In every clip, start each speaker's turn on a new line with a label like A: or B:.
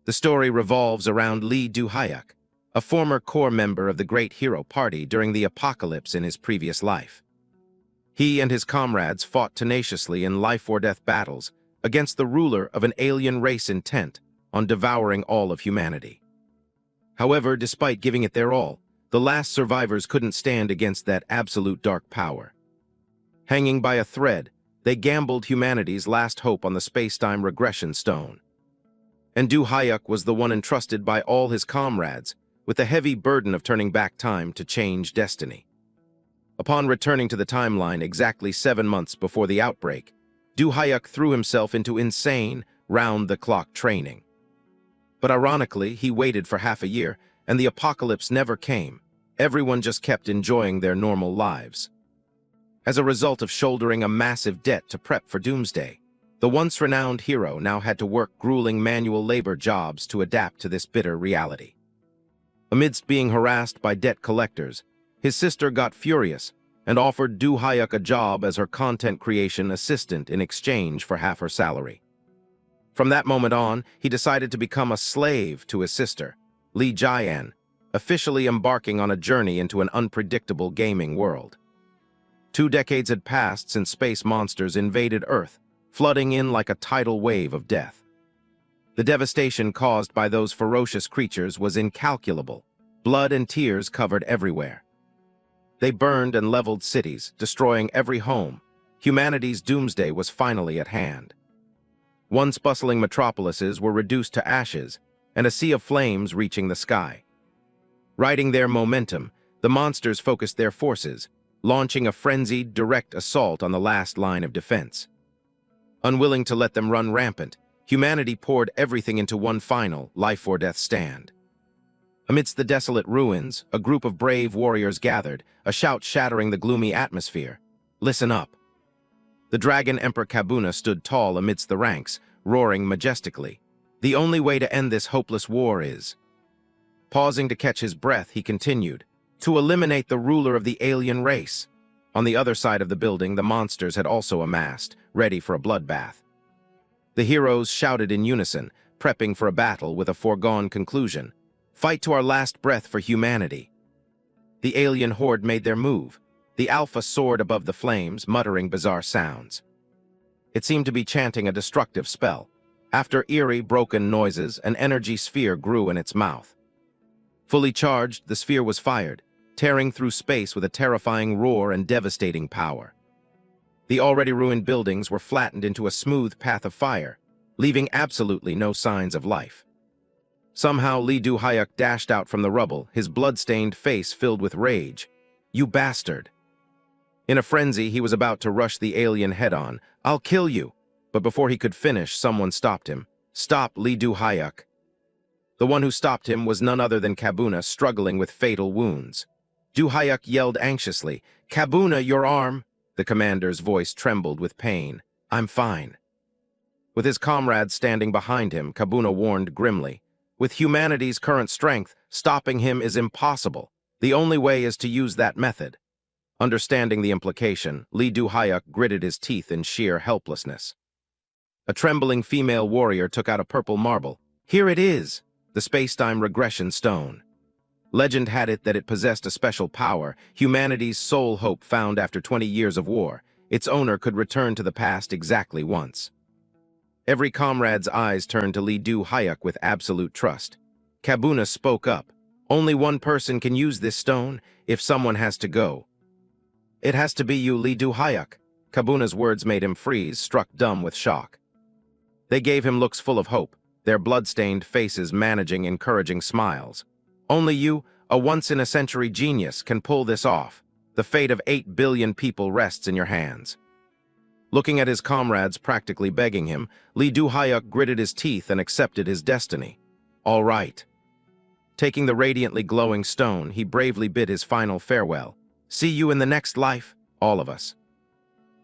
A: The story revolves around Lee Do-hyuk, a former core member of the Great Hero Party during the apocalypse in his previous life. He and his comrades fought tenaciously in life-or-death battles against the ruler of an alien race intent on devouring all of humanity. However, despite giving it their all, the last survivors couldn't stand against that absolute dark power. Hanging by a thread, they gambled humanity's last hope on the space-time regression stone. And Do-hyuk was the one entrusted by all his comrades with the heavy burden of turning back time to change destiny. Upon returning to the timeline exactly 7 months before the outbreak, Do-hyuk threw himself into insane, round-the-clock training. But ironically, he waited for half a year, and the apocalypse never came. Everyone just kept enjoying their normal lives. As a result of shouldering a massive debt to prep for doomsday, the once-renowned hero now had to work grueling manual labor jobs to adapt to this bitter reality. Amidst being harassed by debt collectors, his sister got furious and offered Do-hyuk a job as her content creation assistant in exchange for half her salary. From that moment on, he decided to become a slave to his sister, Lee Jae-an, officially embarking on a journey into an unpredictable gaming world. 2 decades had passed since space monsters invaded Earth, flooding in like a tidal wave of death. The devastation caused by those ferocious creatures was incalculable. Blood and tears covered everywhere. They burned and leveled cities, destroying every home. Humanity's doomsday was finally at hand. Once bustling metropolises were reduced to ashes, and a sea of flames reaching the sky. Riding their momentum, the monsters focused their forces, launching a frenzied, direct assault on the last line of defense. Unwilling to let them run rampant, humanity poured everything into one final, life-or-death stand. Amidst the desolate ruins, a group of brave warriors gathered, a shout shattering the gloomy atmosphere. "Listen up!" The Dragon Emperor Kabuna stood tall amidst the ranks, roaring majestically. "The only way to end this hopeless war is..." Pausing to catch his breath, he continued, "To eliminate the ruler of the alien race." On the other side of the building, the monsters had also amassed, ready for a bloodbath. The heroes shouted in unison, prepping for a battle with a foregone conclusion. "Fight to our last breath for humanity." The alien horde made their move. The Alpha soared above the flames, muttering bizarre sounds. It seemed to be chanting a destructive spell. After eerie, broken noises, an energy sphere grew in its mouth. Fully charged, the sphere was fired, tearing through space with a terrifying roar and devastating power. The already ruined buildings were flattened into a smooth path of fire, leaving absolutely no signs of life. Somehow Lee Do-hyuk dashed out from the rubble, his blood-stained face filled with rage. "You bastard!" In a frenzy, he was about to rush the alien head-on. "I'll kill you!" But before he could finish, someone stopped him. "Stop, Lee Do-hyuk!" The one who stopped him was none other than Kabuna, struggling with fatal wounds. Do-hyuk yelled anxiously, "Kabuna, your arm!" The commander's voice trembled with pain. "I'm fine." With his comrades standing behind him, Kabuna warned grimly, "With humanity's current strength, stopping him is impossible. The only way is to use that method." Understanding the implication, Lee Do-hyuk gritted his teeth in sheer helplessness. A trembling female warrior took out a purple marble. "Here it is!" The space-time regression stone. Legend had it that it possessed a special power, humanity's sole hope found after 20 years of war. Its owner could return to the past exactly once. Every comrade's eyes turned to Lee Do-hyuk with absolute trust. Kabuna spoke up. "Only one person can use this stone, if someone has to go." "It has to be you, Lee Do-hyuk." Kabuna's words made him freeze, struck dumb with shock. They gave him looks full of hope, their blood-stained faces managing encouraging smiles. "Only you, a once-in-a-century genius, can pull this off. The fate of 8 billion people rests in your hands." Looking at his comrades practically begging him, Lee Do-hyuk gritted his teeth and accepted his destiny. "All right." Taking the radiantly glowing stone, he bravely bid his final farewell. "See you in the next life, all of us."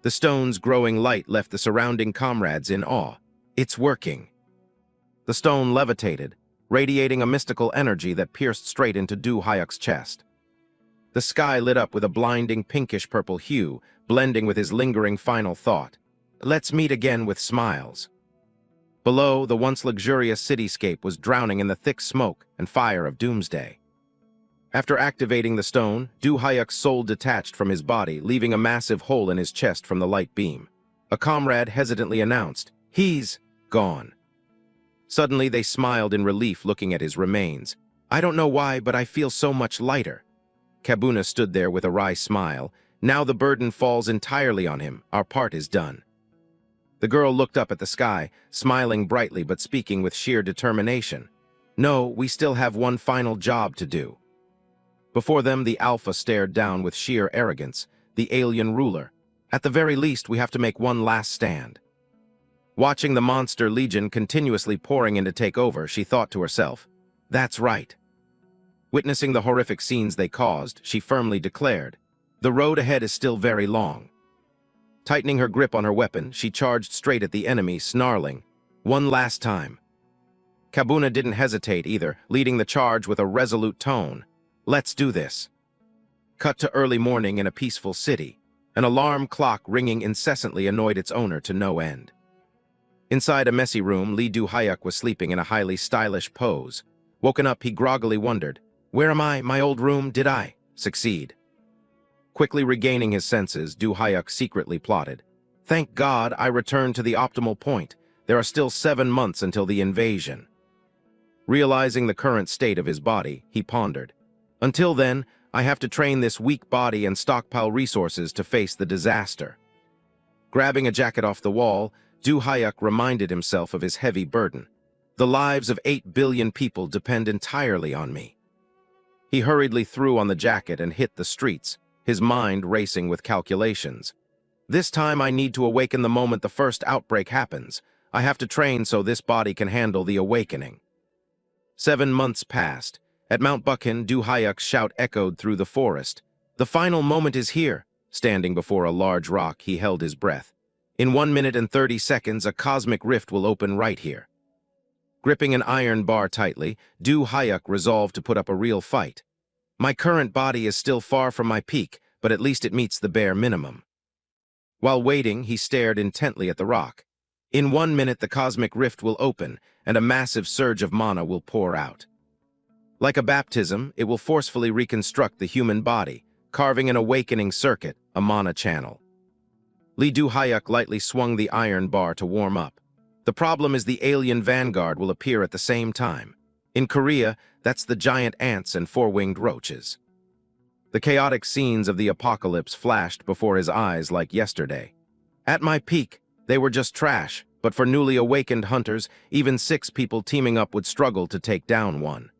A: The stone's growing light left the surrounding comrades in awe. "It's working." The stone levitated, radiating a mystical energy that pierced straight into Do-hyuk's chest. The sky lit up with a blinding pinkish-purple hue, blending with his lingering final thought. "Let's meet again with smiles." Below, the once luxurious cityscape was drowning in the thick smoke and fire of doomsday. After activating the stone, Du Hayek's soul detached from his body, leaving a massive hole in his chest from the light beam. A comrade hesitantly announced, "He's gone." Suddenly, they smiled in relief looking at his remains. "I don't know why, but I feel so much lighter." Kabuna stood there with a wry smile. "Now the burden falls entirely on him. Our part is done." The girl looked up at the sky, smiling brightly but speaking with sheer determination. "No, we still have one final job to do." Before them, the Alpha stared down with sheer arrogance, the alien ruler. "At the very least, we have to make one last stand." Watching the monster legion continuously pouring in to take over, she thought to herself, "That's right." Witnessing the horrific scenes they caused, she firmly declared, "The road ahead is still very long." Tightening her grip on her weapon, she charged straight at the enemy, snarling, "One last time." Kabuna didn't hesitate either, leading the charge with a resolute tone. "Let's do this." Cut to early morning in a peaceful city. An alarm clock ringing incessantly annoyed its owner to no end. Inside a messy room, Lee Du-hyuk was sleeping in a highly stylish pose. Woken up, he groggily wondered, "Where am I? My old room? Did I succeed?" Quickly regaining his senses, Du-hyuk secretly plotted, "Thank God I returned to the optimal point. There are still 7 months until the invasion." Realizing the current state of his body, he pondered, "Until then, I have to train this weak body and stockpile resources to face the disaster." Grabbing a jacket off the wall, Du-hyuk reminded himself of his heavy burden. "The lives of 8 billion people depend entirely on me." He hurriedly threw on the jacket and hit the streets, his mind racing with calculations. "This time I need to awaken the moment the first outbreak happens. I have to train so this body can handle the awakening." 7 months passed. At Mount Bukhan, Du-hyuk's shout echoed through the forest. "The final moment is here." Standing before a large rock, he held his breath. "In 1 minute and 30 seconds, a cosmic rift will open right here." Gripping an iron bar tightly, Du-hyuk resolved to put up a real fight. "My current body is still far from my peak, but at least it meets the bare minimum." While waiting, he stared intently at the rock. "In 1 minute, the cosmic rift will open, and a massive surge of mana will pour out. Like a baptism, it will forcefully reconstruct the human body, carving an awakening circuit, a mana channel." Lee Du-hyuk lightly swung the iron bar to warm up. "The problem is the alien vanguard will appear at the same time. In Korea, that's the giant ants and four-winged roaches." The chaotic scenes of the apocalypse flashed before his eyes like yesterday. "At my peak, they were just trash, but for newly awakened hunters, even 6 people teaming up would struggle to take down one."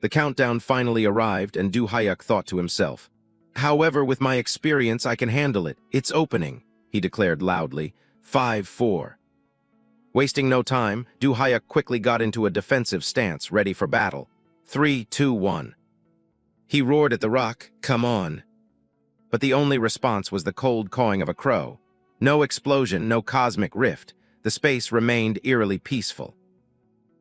A: The countdown finally arrived, and Du-hyuk thought to himself, "However, with my experience, I can handle it. It's opening," he declared loudly. 5-4. Wasting no time, Du-hyuk quickly got into a defensive stance, ready for battle. 3-2-1. He roared at the rock, "Come on." But the only response was the cold cawing of a crow. No explosion, no cosmic rift. The space remained eerily peaceful.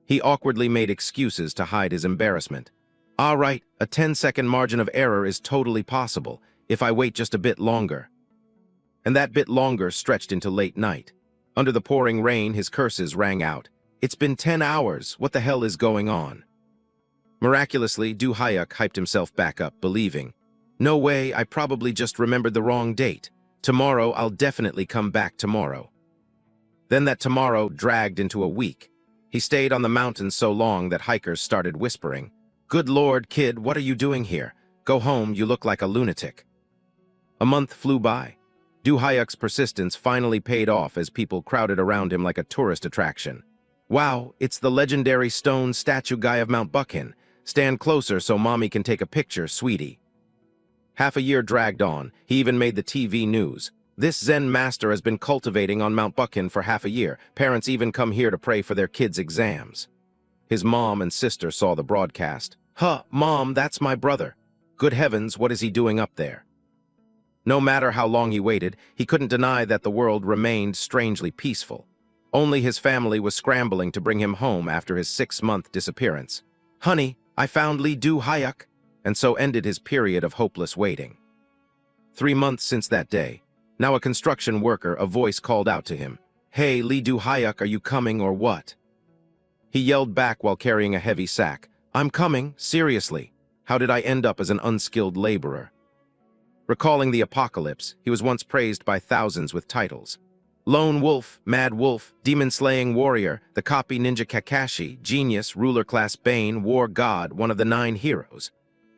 A: He awkwardly made excuses to hide his embarrassment. "All right, a 10-second margin of error is totally possible, if I wait just a bit longer." And that bit longer stretched into late night. Under the pouring rain, his curses rang out. "It's been 10 hours. What the hell is going on?" Miraculously, Du-hyuk hyped himself back up, believing, "No way, I probably just remembered the wrong date. Tomorrow, I'll definitely come back tomorrow." Then that tomorrow dragged into a week. He stayed on the mountain so long that hikers started whispering, "Good Lord, kid, what are you doing here? Go home, you look like a lunatic." A month flew by. Du-hyuk's persistence finally paid off as people crowded around him like a tourist attraction. "Wow, it's the legendary stone statue guy of Mount Bukhan. Stand closer so mommy can take a picture, sweetie." Half a year dragged on. He even made the TV news. "This Zen master has been cultivating on Mount Bukhan for half a year. Parents even come here to pray for their kids' exams." His mom and sister saw the broadcast. "Huh, Mom, that's my brother. Good heavens, what is he doing up there?" No matter how long he waited, he couldn't deny that the world remained strangely peaceful. Only his family was scrambling to bring him home after his 6-month disappearance. "Honey, I found Lee Du-hyuk," and so ended his period of hopeless waiting. 3 months since that day. Now a construction worker, a voice called out to him. "Hey, Lee Du-hyuk, are you coming or what?" He yelled back while carrying a heavy sack. "I'm coming, seriously. How did I end up as an unskilled laborer?" Recalling the apocalypse, he was once praised by thousands with titles. Lone Wolf, Mad Wolf, Demon-Slaying Warrior, the Copy Ninja Kakashi, Genius, Ruler-Class Bane, War God, one of the 9 heroes.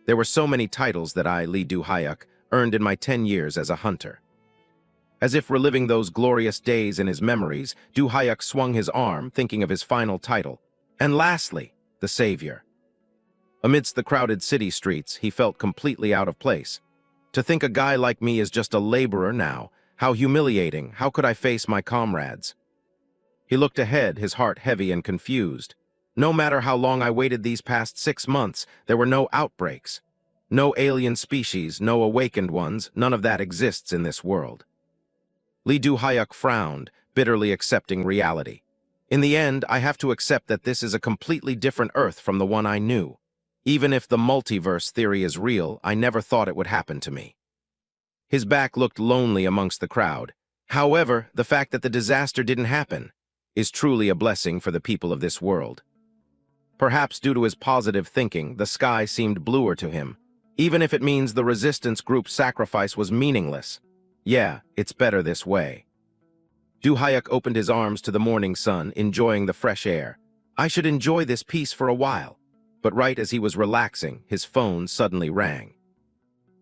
A: There were so many titles that I, Lee Du-hyuk, earned in my 10 years as a hunter. As if reliving those glorious days in his memories, Du-hyuk swung his arm, thinking of his final title. And lastly, the Savior. Amidst the crowded city streets, he felt completely out of place. To think a guy like me is just a laborer now, how humiliating, how could I face my comrades? He looked ahead, his heart heavy and confused. No matter how long I waited these past 6 months, there were no outbreaks. No alien species, no awakened ones, none of that exists in this world. Lee Du-hyuk frowned, bitterly accepting reality. In the end, I have to accept that this is a completely different Earth from the one I knew. Even if the multiverse theory is real, I never thought it would happen to me. His back looked lonely amongst the crowd. However, the fact that the disaster didn't happen is truly a blessing for the people of this world. Perhaps due to his positive thinking, the sky seemed bluer to him, even if it means the resistance group's sacrifice was meaningless. Yeah, it's better this way. Du-hyuk opened his arms to the morning sun, enjoying the fresh air. I should enjoy this peace for a while. But right as he was relaxing, his phone suddenly rang.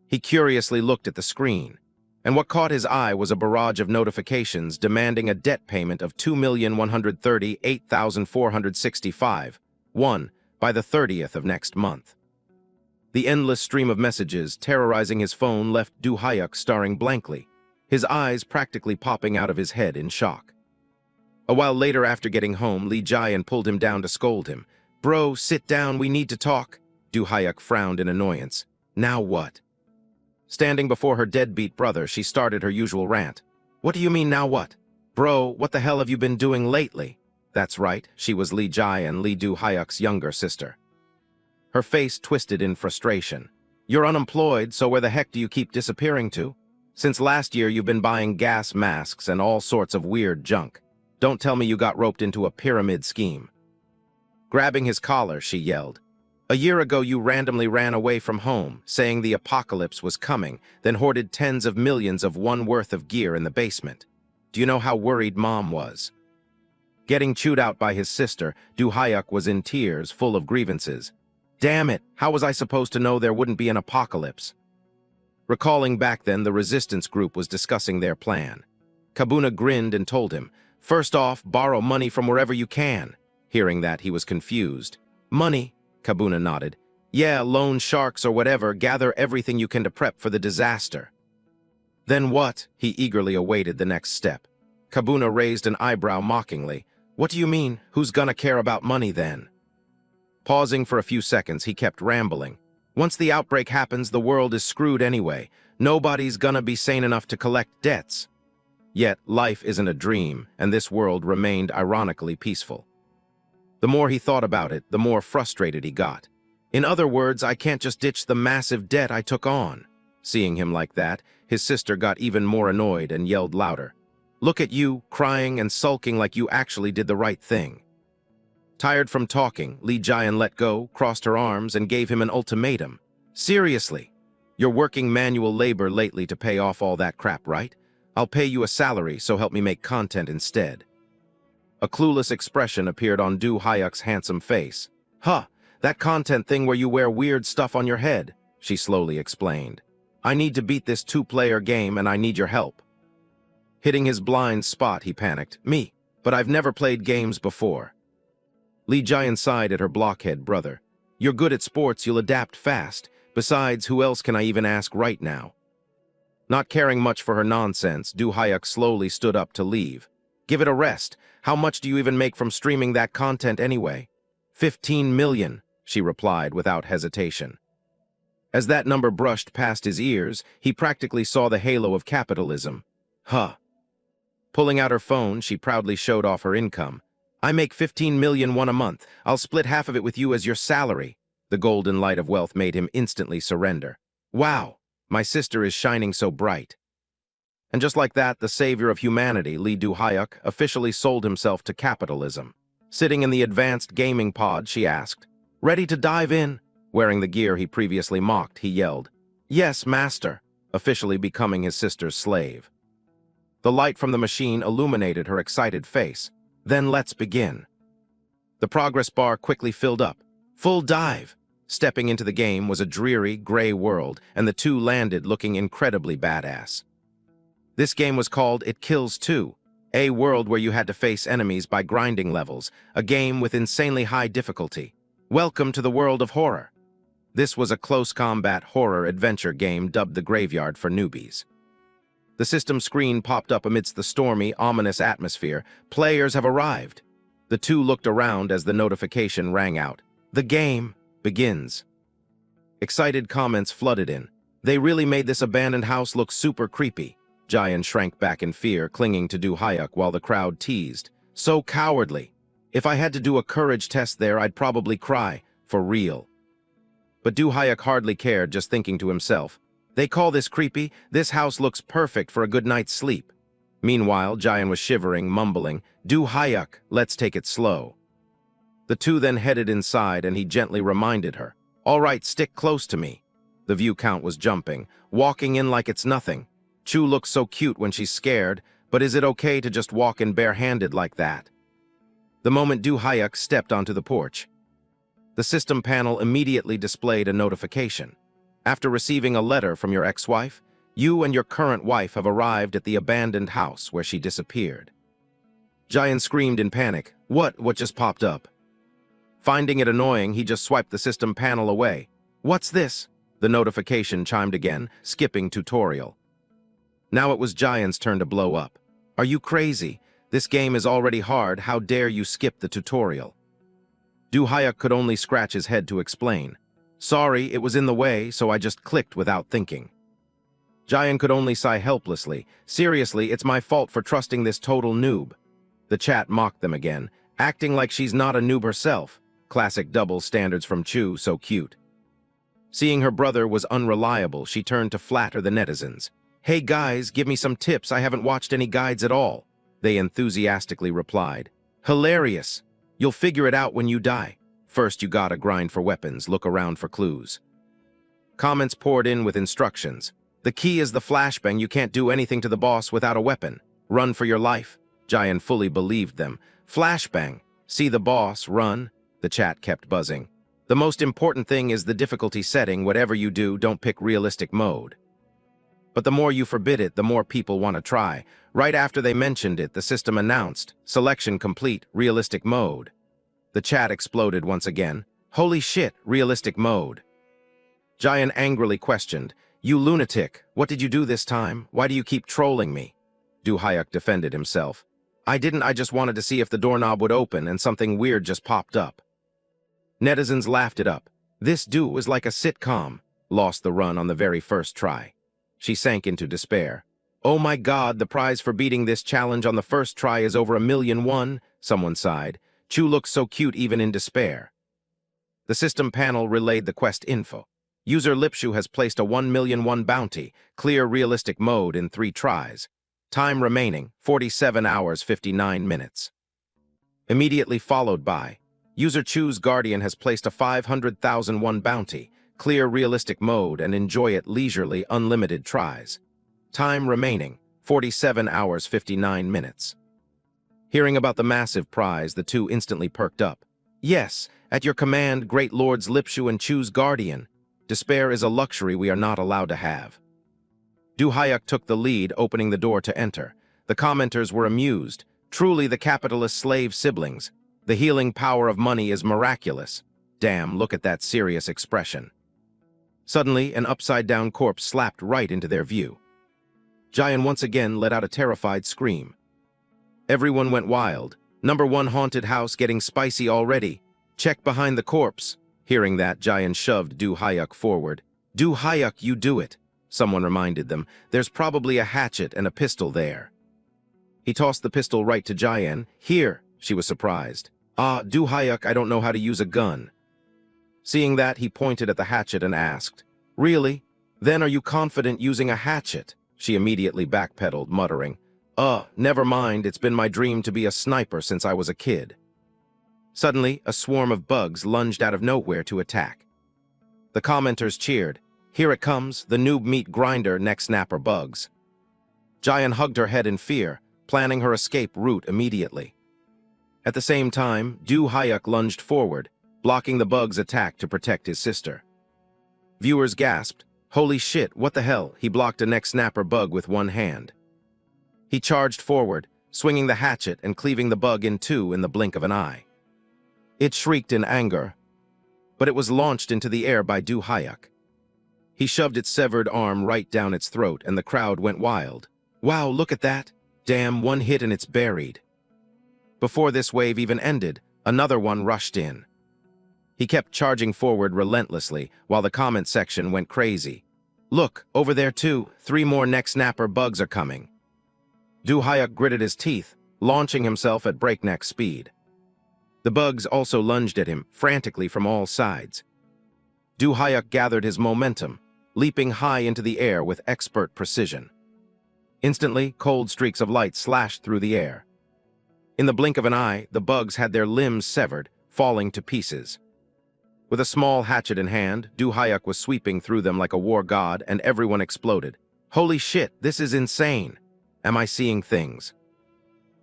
A: He curiously looked at the screen, and what caught his eye was a barrage of notifications demanding a debt payment of $2,138,465, by the 30th of next month. The endless stream of messages terrorizing his phone left Du-hyuk staring blankly, his eyes practically popping out of his head in shock. A while later, after getting home, Lee Jae-in pulled him down to scold him. "Bro, sit down, we need to talk." Du-hyuk frowned in annoyance. "Now what?" Standing before her deadbeat brother, she started her usual rant. "What do you mean, now what? Bro, what the hell have you been doing lately?" That's right, she was Lee Jae-in, Lee Du-hyuk's younger sister. Her face twisted in frustration. "You're unemployed, so where the heck do you keep disappearing to? Since last year, you've been buying gas masks and all sorts of weird junk. Don't tell me you got roped into a pyramid scheme." Grabbing his collar, she yelled, "A year ago you randomly ran away from home, saying the apocalypse was coming, then hoarded tens of millions of won worth of gear in the basement. Do you know how worried Mom was?" Getting chewed out by his sister, Du-hyuk was in tears, full of grievances. Damn it, how was I supposed to know there wouldn't be an apocalypse? Recalling back then, the resistance group was discussing their plan. Kabuna grinned and told him, "First off, borrow money from wherever you can." Hearing that, he was confused. "Money?" Kabuna nodded. "Yeah, loan sharks or whatever, gather everything you can to prep for the disaster." "Then what?" He eagerly awaited the next step. Kabuna raised an eyebrow mockingly. "What do you mean? Who's gonna care about money then?" Pausing for a few seconds, he kept rambling. "Once the outbreak happens, the world is screwed anyway. Nobody's gonna be sane enough to collect debts." Yet, life isn't a dream, and this world remained ironically peaceful. The more he thought about it, the more frustrated he got. "In other words, I can't just ditch the massive debt I took on." Seeing him like that, his sister got even more annoyed and yelled louder. "Look at you, crying and sulking like you actually did the right thing." Tired from talking, Lee Jae-in let go, crossed her arms, and gave him an ultimatum. "Seriously, you're working manual labor lately to pay off all that crap, right? I'll pay you a salary, so help me make content instead." A clueless expression appeared on Du-hyuk's handsome face. "Huh, that content thing where you wear weird stuff on your head," she slowly explained. "I need to beat this 2-player game and I need your help." Hitting his blind spot, he panicked. "Me, but I've never played games before." Lee Jae-in sighed at her blockhead brother. "You're good at sports, you'll adapt fast. Besides, who else can I even ask right now?" Not caring much for her nonsense, Du-hyuk slowly stood up to leave. "Give it a rest. How much do you even make from streaming that content anyway?" 15 million, she replied without hesitation. As that number brushed past his ears, he practically saw the halo of capitalism. Huh. Pulling out her phone, she proudly showed off her income. "I make 15 million a month. I'll split half of it with you as your salary." The golden light of wealth made him instantly surrender. "Wow, my sister is shining so bright." And just like that, the savior of humanity, Lee Du-hyuk, officially sold himself to capitalism. Sitting in the advanced gaming pod, she asked, "Ready to dive in?" Wearing the gear he previously mocked, he yelled, "Yes, master," officially becoming his sister's slave. The light from the machine illuminated her excited face. "Then let's begin." The progress bar quickly filled up. Full dive! Stepping into the game was a dreary, gray world, and the two landed looking incredibly badass. This game was called It Kills 2, a world where you had to face enemies by grinding levels, a game with insanely high difficulty. Welcome to the world of horror. This was a close combat horror adventure game dubbed the Graveyard for Newbies. The system screen popped up amidst the stormy, ominous atmosphere. Players have arrived. The two looked around as the notification rang out. The game begins. Excited comments flooded in. They really made this abandoned house look super creepy. Jayan shrank back in fear, clinging to Du-hyuk while the crowd teased. So cowardly. If I had to do a courage test there, I'd probably cry. For real. But Du-hyuk hardly cared, just thinking to himself, "They call this creepy? This house looks perfect for a good night's sleep." Meanwhile, Jayan was shivering, mumbling, "Du-hyuk, let's take it slow." The two then headed inside, and he gently reminded her, "All right, stick close to me." The view count was jumping, walking in like it's nothing. Chu looks so cute when she's scared, but is it okay to just walk in barehanded like that? The moment Du-hyuk stepped onto the porch, the system panel immediately displayed a notification. After receiving a letter from your ex-wife, you and your current wife have arrived at the abandoned house where she disappeared. Jayan screamed in panic. What just popped up? Finding it annoying, he just swiped the system panel away. "What's this?" The notification chimed again, skipping tutorial. Now it was Jayan's turn to blow up. "Are you crazy? This game is already hard. How dare you skip the tutorial?" Du-hyuk could only scratch his head to explain. "Sorry, it was in the way, so I just clicked without thinking." Jayan could only sigh helplessly. "Seriously, it's my fault for trusting this total noob." The chat mocked them again, acting like she's not a noob herself. Classic double standards from Chu, so cute. Seeing her brother was unreliable, she turned to flatter the netizens. "Hey guys, give me some tips. I haven't watched any guides at all." They enthusiastically replied. "Hilarious. You'll figure it out when you die. First you gotta grind for weapons, look around for clues." Comments poured in with instructions. "The key is the flashbang. You can't do anything to the boss without a weapon. Run for your life." Jayan fully believed them. "Flashbang. See the boss, run." The chat kept buzzing. "The most important thing is the difficulty setting. Whatever you do, don't pick realistic mode." But the more you forbid it, the more people want to try. Right after they mentioned it, the system announced, "Selection complete, realistic mode." The chat exploded once again. "Holy shit, realistic mode." Jayan angrily questioned, "You lunatic, what did you do this time? Why do you keep trolling me?" Du-hyuk defended himself. I just wanted to see if the doorknob would open, and something weird just popped up." Netizens laughed it up. "This Du is like a sitcom." Lost the run on the very first try. She sank into despair. "Oh my god, the prize for beating this challenge on the first try is over 1,000,001, someone sighed. Chu looks so cute even in despair. The system panel relayed the quest info. User Lipshu has placed a 1,000,001 bounty, clear realistic mode in 3 tries. Time remaining, 47 hours 59 minutes. Immediately followed by, User Chu's Guardian has placed a 500,001 bounty, clear realistic mode and enjoy it leisurely, unlimited tries. Time remaining, 47 hours 59 minutes. Hearing about the massive prize, the two instantly perked up. "Yes, at your command, great lords Lipshu and Chu's Guardian. Despair is a luxury we are not allowed to have." Du-hyuk took the lead, opening the door to enter. The commenters were amused. Truly the capitalist slave siblings. The healing power of money is miraculous. Damn, look at that serious expression. Suddenly, an upside-down corpse slapped right into their view. Jayan once again let out a terrified scream. Everyone went wild. "Number 1 haunted house getting spicy already. Check behind the corpse." Hearing that, Jayan shoved Du-hyuk forward. "Du-hyuk, you do it." Someone reminded them. "There's probably a hatchet and a pistol there." He tossed the pistol right to Jayan. "Here." She was surprised. Du-hyuk, I don't know how to use a gun." Seeing that, he pointed at the hatchet and asked, "Really? Then are you confident using a hatchet?" She immediately backpedaled, muttering, never mind, it's been my dream to be a sniper since I was a kid. Suddenly, a swarm of bugs lunged out of nowhere to attack. The commenters cheered. Here it comes, the noob meat grinder neck snapper bugs. Jayan hugged her head in fear, planning her escape route immediately. At the same time, Du Hyuk lunged forward, blocking the bug's attack to protect his sister. Viewers gasped, holy shit, what the hell, he blocked a neck snapper bug with one hand. He charged forward, swinging the hatchet and cleaving the bug in two in the blink of an eye. It shrieked in anger, but it was launched into the air by Du Hyuk. He shoved its severed arm right down its throat and the crowd went wild. Wow, look at that! Damn, one hit and it's buried. Before this wave even ended, another one rushed in. He kept charging forward relentlessly while the comment section went crazy. Look, over there too, 3 more neck snapper bugs are coming. Du Hyuk gritted his teeth, launching himself at breakneck speed. The bugs also lunged at him, frantically from all sides. Du Hyuk gathered his momentum, leaping high into the air with expert precision. Instantly, cold streaks of light slashed through the air. In the blink of an eye, the bugs had their limbs severed, falling to pieces. With a small hatchet in hand, Du Hyuk was sweeping through them like a war god, and everyone exploded. Holy shit, this is insane! Am I seeing things?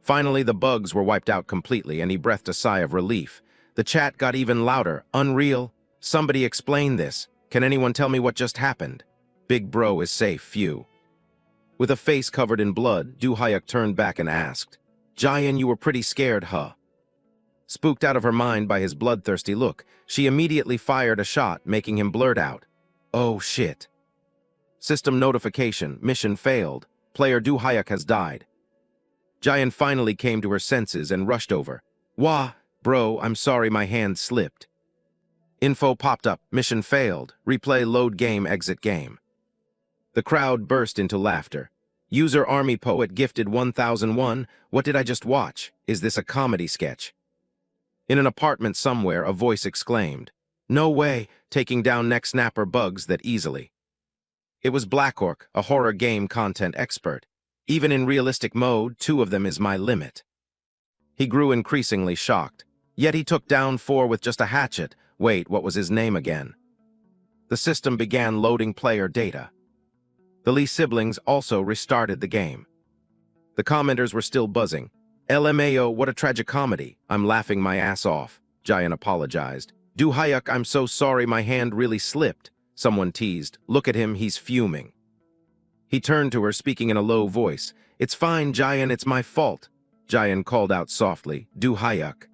A: Finally, the bugs were wiped out completely, and he breathed a sigh of relief. The chat got even louder. Unreal. Somebody explain this. Can anyone tell me what just happened? Big bro is safe, phew. With a face covered in blood, Du Hyuk turned back and asked, Jayan, you were pretty scared, huh? Spooked out of her mind by his bloodthirsty look, she immediately fired a shot, making him blurt out, oh shit. System notification, mission failed. Player Du Hyuk has died. Jayan finally came to her senses and rushed over. Wah, bro, I'm sorry my hand slipped. Info popped up, mission failed, replay load game exit game. The crowd burst into laughter. User Army Poet gifted 1001, what did I just watch? Is this a comedy sketch? In an apartment somewhere, a voice exclaimed, no way, taking down neck snapper bugs that easily. It was Blackhawk, a horror game content expert. Even in realistic mode, 2 of them is my limit. He grew increasingly shocked. Yet he took down 4 with just a hatchet. Wait, what was his name again? The system began loading player data. The Lee siblings also restarted the game. The commenters were still buzzing. LMAO, what a tragicomedy. I'm laughing my ass off. Jayan apologized. Du Hyuk, I'm so sorry my hand really slipped. Someone teased. Look at him, he's fuming. He turned to her, speaking in a low voice. It's fine, Jayan, it's my fault. Jayan called out softly, Du Hyuk.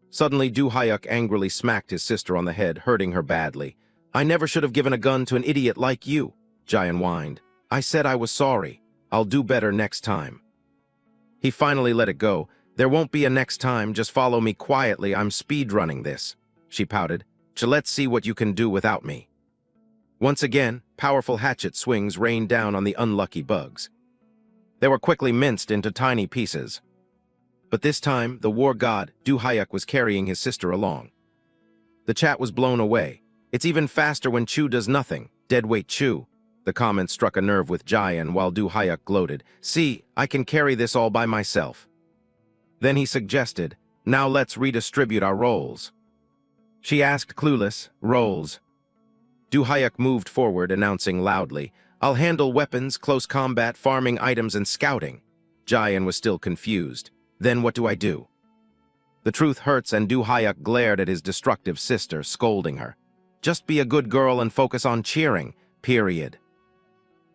A: Suddenly, Du Hyuk angrily smacked his sister on the head, hurting her badly. I never should have given a gun to an idiot like you, Jayan whined. I said I was sorry. I'll do better next time. He finally let it go. There won't be a next time, just follow me quietly, I'm speedrunning this. She pouted. Let's see what you can do without me. Once again, powerful hatchet swings rained down on the unlucky bugs. They were quickly minced into tiny pieces. But this time, the war god, Du Hyuk, was carrying his sister along. The chat was blown away. It's even faster when Chu does nothing. Deadweight Chu. The comment struck a nerve with Jayan while Du Hyuk gloated. See, I can carry this all by myself. Then he suggested, now let's redistribute our roles. She asked clueless, roles. Du Hyuk moved forward, announcing loudly, I'll handle weapons, close combat, farming items, and scouting. Jayan was still confused. Then what do I do? The truth hurts, and Du Hyuk glared at his destructive sister, scolding her. Just be a good girl and focus on cheering, period.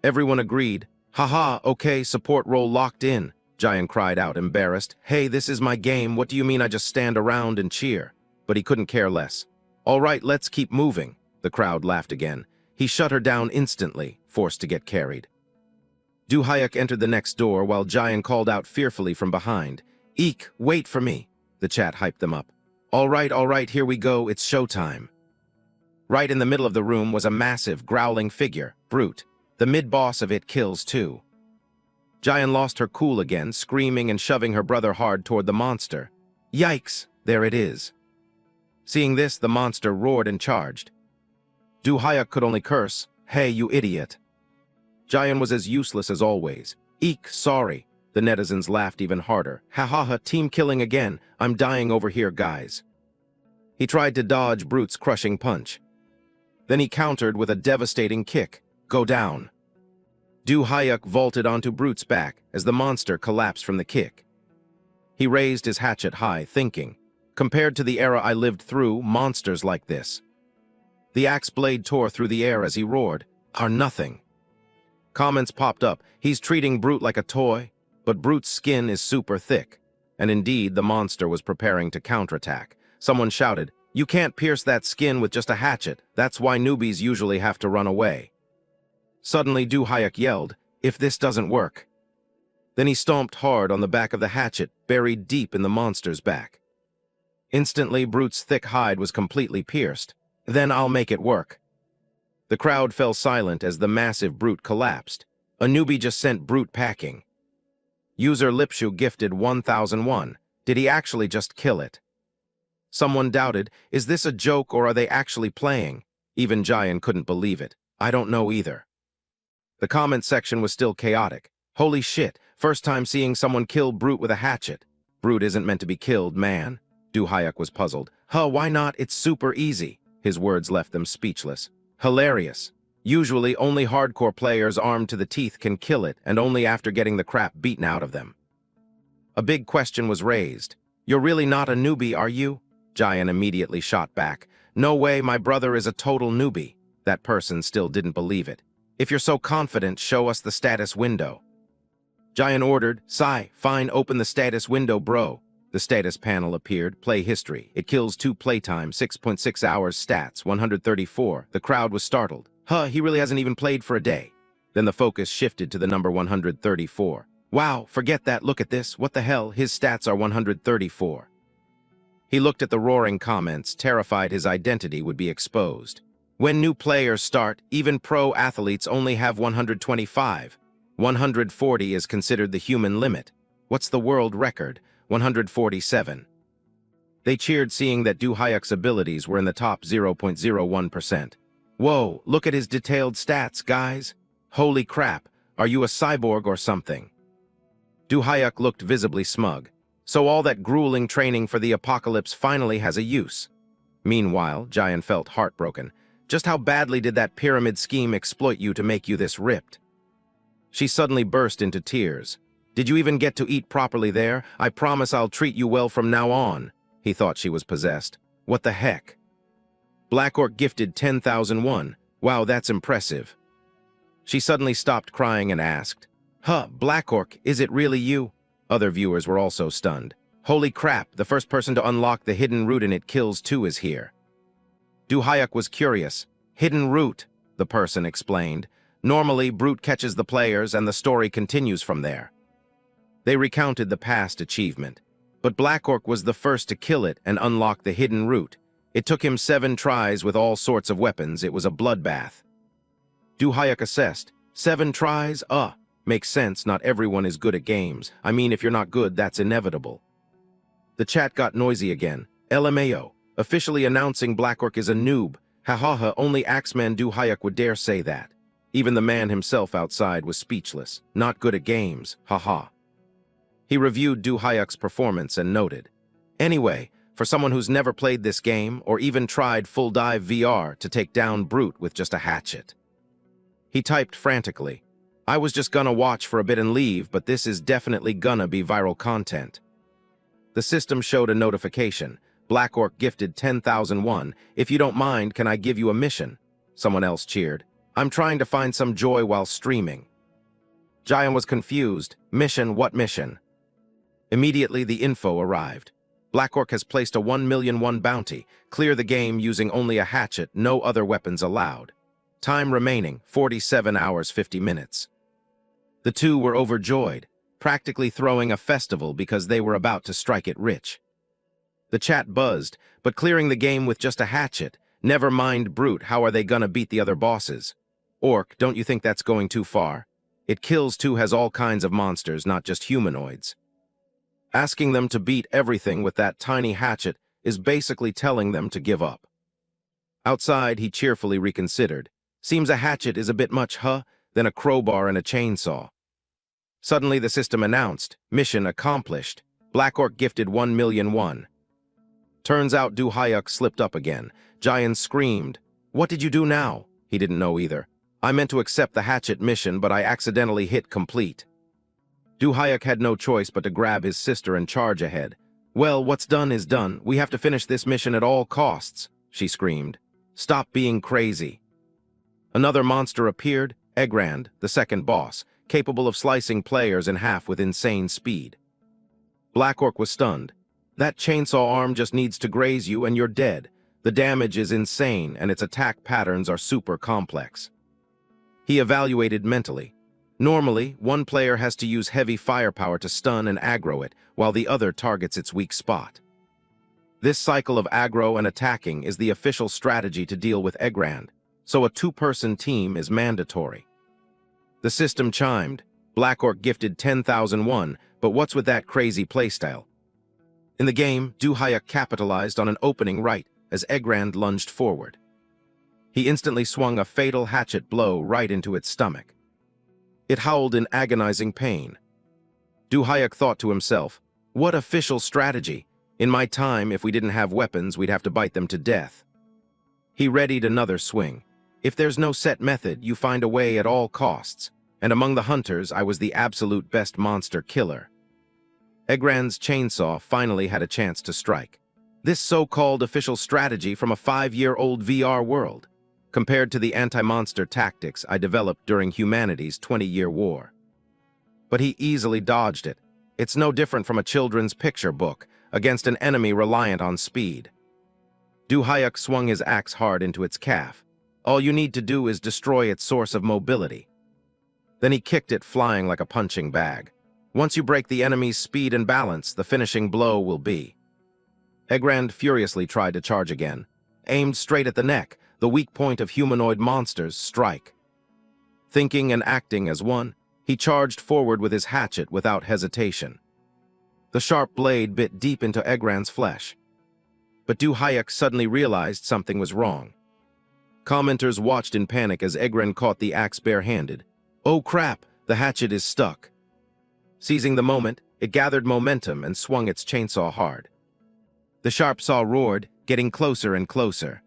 A: Everyone agreed. Haha, okay, support role locked in, Jayan cried out, embarrassed. Hey, this is my game, what do you mean I just stand around and cheer? But he couldn't care less. All right, let's keep moving. The crowd laughed again. He shut her down instantly, forced to get carried. Du Hyuk entered the next door while Jayan called out fearfully from behind. Eek, wait for me. The chat hyped them up. All right, here we go, it's showtime. Right in the middle of the room was a massive, growling figure, Brute. The mid-boss of it kills too. Jayan lost her cool again, screaming and shoving her brother hard toward the monster. Yikes, there it is. Seeing this, the monster roared and charged. Du Hyuk could only curse, hey, you idiot. Jayan was as useless as always. Eek, sorry. The netizens laughed even harder. Ha ha ha, team killing again. I'm dying over here, guys. He tried to dodge Brute's crushing punch. Then he countered with a devastating kick. Go down. Du Hyuk vaulted onto Brute's back as the monster collapsed from the kick. He raised his hatchet high, thinking, compared to the era I lived through, monsters like this. The axe blade tore through the air as he roared, are nothing. Comments popped up, he's treating Brute like a toy, but Brute's skin is super thick. And indeed, the monster was preparing to counterattack. Someone shouted, you can't pierce that skin with just a hatchet, that's why newbies usually have to run away. Suddenly, Du Hyuk yelled, if this doesn't work. Then he stomped hard on the back of the hatchet, buried deep in the monster's back. Instantly, Brute's thick hide was completely pierced. Then I'll make it work. The crowd fell silent as the massive Brute collapsed. A newbie just sent Brute packing. User Lipshu gifted 1001. Did he actually just kill it? Someone doubted, is this a joke or are they actually playing? Even Jayan couldn't believe it. I don't know either. The comment section was still chaotic. Holy shit, first time seeing someone kill Brute with a hatchet. Brute isn't meant to be killed, man. Du Hyuk was puzzled. Huh, why not? It's super easy. His words left them speechless. Hilarious. Usually, only hardcore players armed to the teeth can kill it, and only after getting the crap beaten out of them. A big question was raised. You're really not a newbie, are you? Jayan immediately shot back. No way, my brother is a total newbie. That person still didn't believe it. If you're so confident, show us the status window. Jayan ordered, Sai, fine, open the status window, bro. The status panel appeared, play history. It kills 2 playtime, 6.6 hours stats, 134. The crowd was startled. Huh, he really hasn't even played for a day. Then the focus shifted to the number 134. Wow, forget that, look at this. What the hell, his stats are 134. He looked at the roaring comments, terrified his identity would be exposed. When new players start, even pro athletes only have 125. 140 is considered the human limit. What's the world record? 147. They cheered seeing that Du Hyuk's abilities were in the top 0.01%. Whoa, look at his detailed stats, guys. Holy crap, are you a cyborg or something? Du Hyuk looked visibly smug. So all that grueling training for the apocalypse finally has a use. Meanwhile, Jayan felt heartbroken. Just how badly did that pyramid scheme exploit you to make you this ripped? She suddenly burst into tears. Did you even get to eat properly there? I promise I'll treat you well from now on. He thought she was possessed. What the heck? Black Orc gifted 10,001. Wow, that's impressive. She suddenly stopped crying and asked, Huh, Black Orc, is it really you? Other viewers were also stunned. Holy crap, the first person to unlock the hidden root in It Kills 2 is here. Du Hyuk was curious. Hidden root, the person explained. Normally, Brute catches the players and the story continues from there. They recounted the past achievement. But Black Orc was the first to kill it and unlock the hidden root. It took him 7 tries with all sorts of weapons. It was a bloodbath. Du Hyuk assessed. 7 tries? Makes sense, not everyone is good at games. I mean, if you're not good, that's inevitable. The chat got noisy again. LMAO, officially announcing Black Orc is a noob. Ha, only Axeman Du Hyuk would dare say that. Even the man himself outside was speechless. Not good at games, haha. He reviewed Du Hyuk's performance and noted. Anyway, for someone who's never played this game or even tried full dive VR to take down Brute with just a hatchet. He typed frantically. I was just gonna watch for a bit and leave, but this is definitely gonna be viral content. The system showed a notification. Black Orc gifted 10,001. If you don't mind, can I give you a mission? Someone else cheered. I'm trying to find some joy while streaming. Jayan was confused. Mission? What mission? Immediately, the info arrived. Black Orc has placed a 1,000,001 bounty. Clear the game using only a hatchet, no other weapons allowed. Time remaining, 47 hours 50 minutes. The two were overjoyed, practically throwing a festival because they were about to strike it rich. The chat buzzed, but clearing the game with just a hatchet, never mind Brute, how are they gonna beat the other bosses? Orc, don't you think that's going too far? It Kills 2 has all kinds of monsters, not just humanoids. Asking them to beat everything with that tiny hatchet is basically telling them to give up. Outside, he cheerfully reconsidered. Seems a hatchet is a bit much, huh? then a crowbar and a chainsaw. Suddenly the system announced, "Mission accomplished. Black Orc gifted 1,000,001. Turns out Du Hyuk slipped up again. Giant screamed. "What did you do now?" He didn't know either. "I meant to accept the hatchet mission, but I accidentally hit complete." Du Hyuk had no choice but to grab his sister and charge ahead. "Well, what's done is done. We have to finish this mission at all costs," she screamed. "Stop being crazy." Another monster appeared, Egrand, the second boss, capable of slicing players in half with insane speed. Black Orc was stunned. "That chainsaw arm just needs to graze you and you're dead. The damage is insane and its attack patterns are super complex." He evaluated mentally. Normally, one player has to use heavy firepower to stun and aggro it, while the other targets its weak spot. This cycle of aggro and attacking is the official strategy to deal with Egrand, so a two-person team is mandatory. The system chimed. Black Orc gifted 10,001, but what's with that crazy playstyle? In the game, Du Hyuk capitalized on an opening right as Egrand lunged forward. He instantly swung a fatal hatchet blow right into its stomach. It howled in agonizing pain. Du Hyuk thought to himself, "What official strategy? In my time, if we didn't have weapons, we'd have to bite them to death." He readied another swing. If there's no set method, you find a way at all costs, and among the hunters, I was the absolute best monster killer. Egrand's chainsaw finally had a chance to strike. This so-called official strategy from a 5-year-old VR world, compared to the anti-monster tactics I developed during humanity's 20-year war. But he easily dodged it. It's no different from a children's picture book against an enemy reliant on speed. Du Hyuk swung his axe hard into its calf. All you need to do is destroy its source of mobility. Then he kicked it flying like a punching bag. Once you break the enemy's speed and balance, the finishing blow will be. Egrand furiously tried to charge again. Aimed straight at the neck, the weak point of humanoid monsters, strike. Thinking and acting as one, he charged forward with his hatchet without hesitation. The sharp blade bit deep into Egrand's flesh. But Du Hyuk suddenly realized something was wrong. Commenters watched in panic as Egrand caught the axe barehanded. "Oh crap, the hatchet is stuck." Seizing the moment, it gathered momentum and swung its chainsaw hard. The sharp saw roared, getting closer and closer.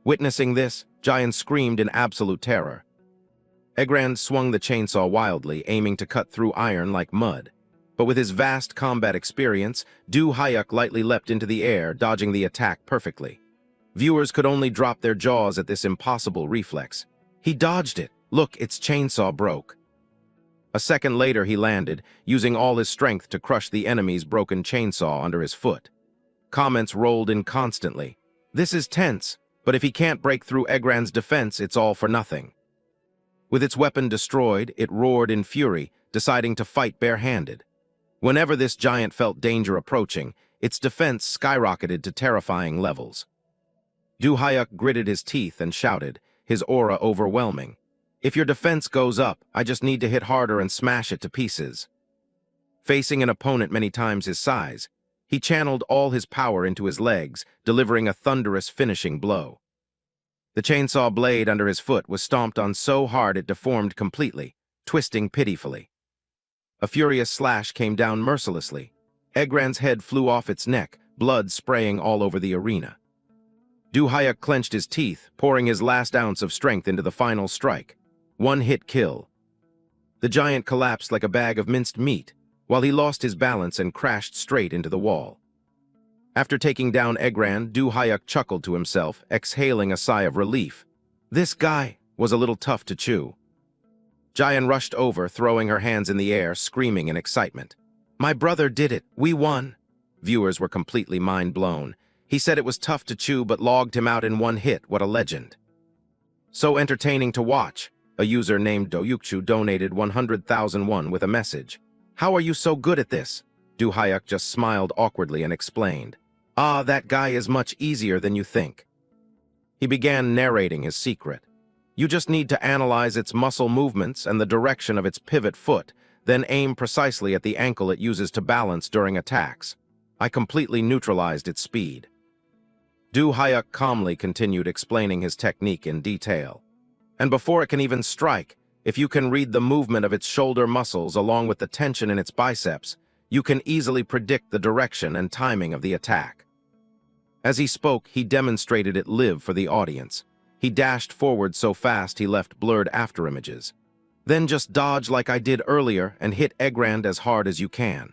A: Witnessing this, Giant screamed in absolute terror. Egrand swung the chainsaw wildly, aiming to cut through iron like mud. But with his vast combat experience, Du Hyuk lightly leapt into the air, dodging the attack perfectly. Viewers could only drop their jaws at this impossible reflex. He dodged it. Look, its chainsaw broke. A second later he landed, using all his strength to crush the enemy's broken chainsaw under his foot. Comments rolled in constantly. "This is tense, but if he can't break through Egrand's defense, it's all for nothing." With its weapon destroyed, it roared in fury, deciding to fight barehanded. Whenever this giant felt danger approaching, its defense skyrocketed to terrifying levels. Du Hyuk gritted his teeth and shouted, his aura overwhelming. "If your defense goes up, I just need to hit harder and smash it to pieces." Facing an opponent many times his size, he channeled all his power into his legs, delivering a thunderous finishing blow. The chainsaw blade under his foot was stomped on so hard it deformed completely, twisting pitifully. A furious slash came down mercilessly. Egrand's head flew off its neck, blood spraying all over the arena. Du Hyuk clenched his teeth, pouring his last ounce of strength into the final strike. One-hit kill. The giant collapsed like a bag of minced meat, while he lost his balance and crashed straight into the wall. After taking down Egrand, Du Hyuk chuckled to himself, exhaling a sigh of relief. This guy was a little tough to chew. Giant rushed over, throwing her hands in the air, screaming in excitement. "My brother did it! We won!" Viewers were completely mind-blown. He said it was tough to chew but logged him out in one hit. What a legend. So entertaining to watch. A user named Doyukchu donated 100,001 with a message. "How are you so good at this?" Du Hyuk just smiled awkwardly and explained. "Ah, that guy is much easier than you think." He began narrating his secret. "You just need to analyze its muscle movements and the direction of its pivot foot, then aim precisely at the ankle it uses to balance during attacks. I completely neutralized its speed." Du Hyuk calmly continued explaining his technique in detail. "And before it can even strike, If you can read the movement of its shoulder muscles along with the tension in its biceps, you can easily predict the direction and timing of the attack. As he spoke, he demonstrated it live for the audience. He dashed forward so fast he left blurred afterimages. Then just dodge like I did earlier and hit Regressed as hard as you can.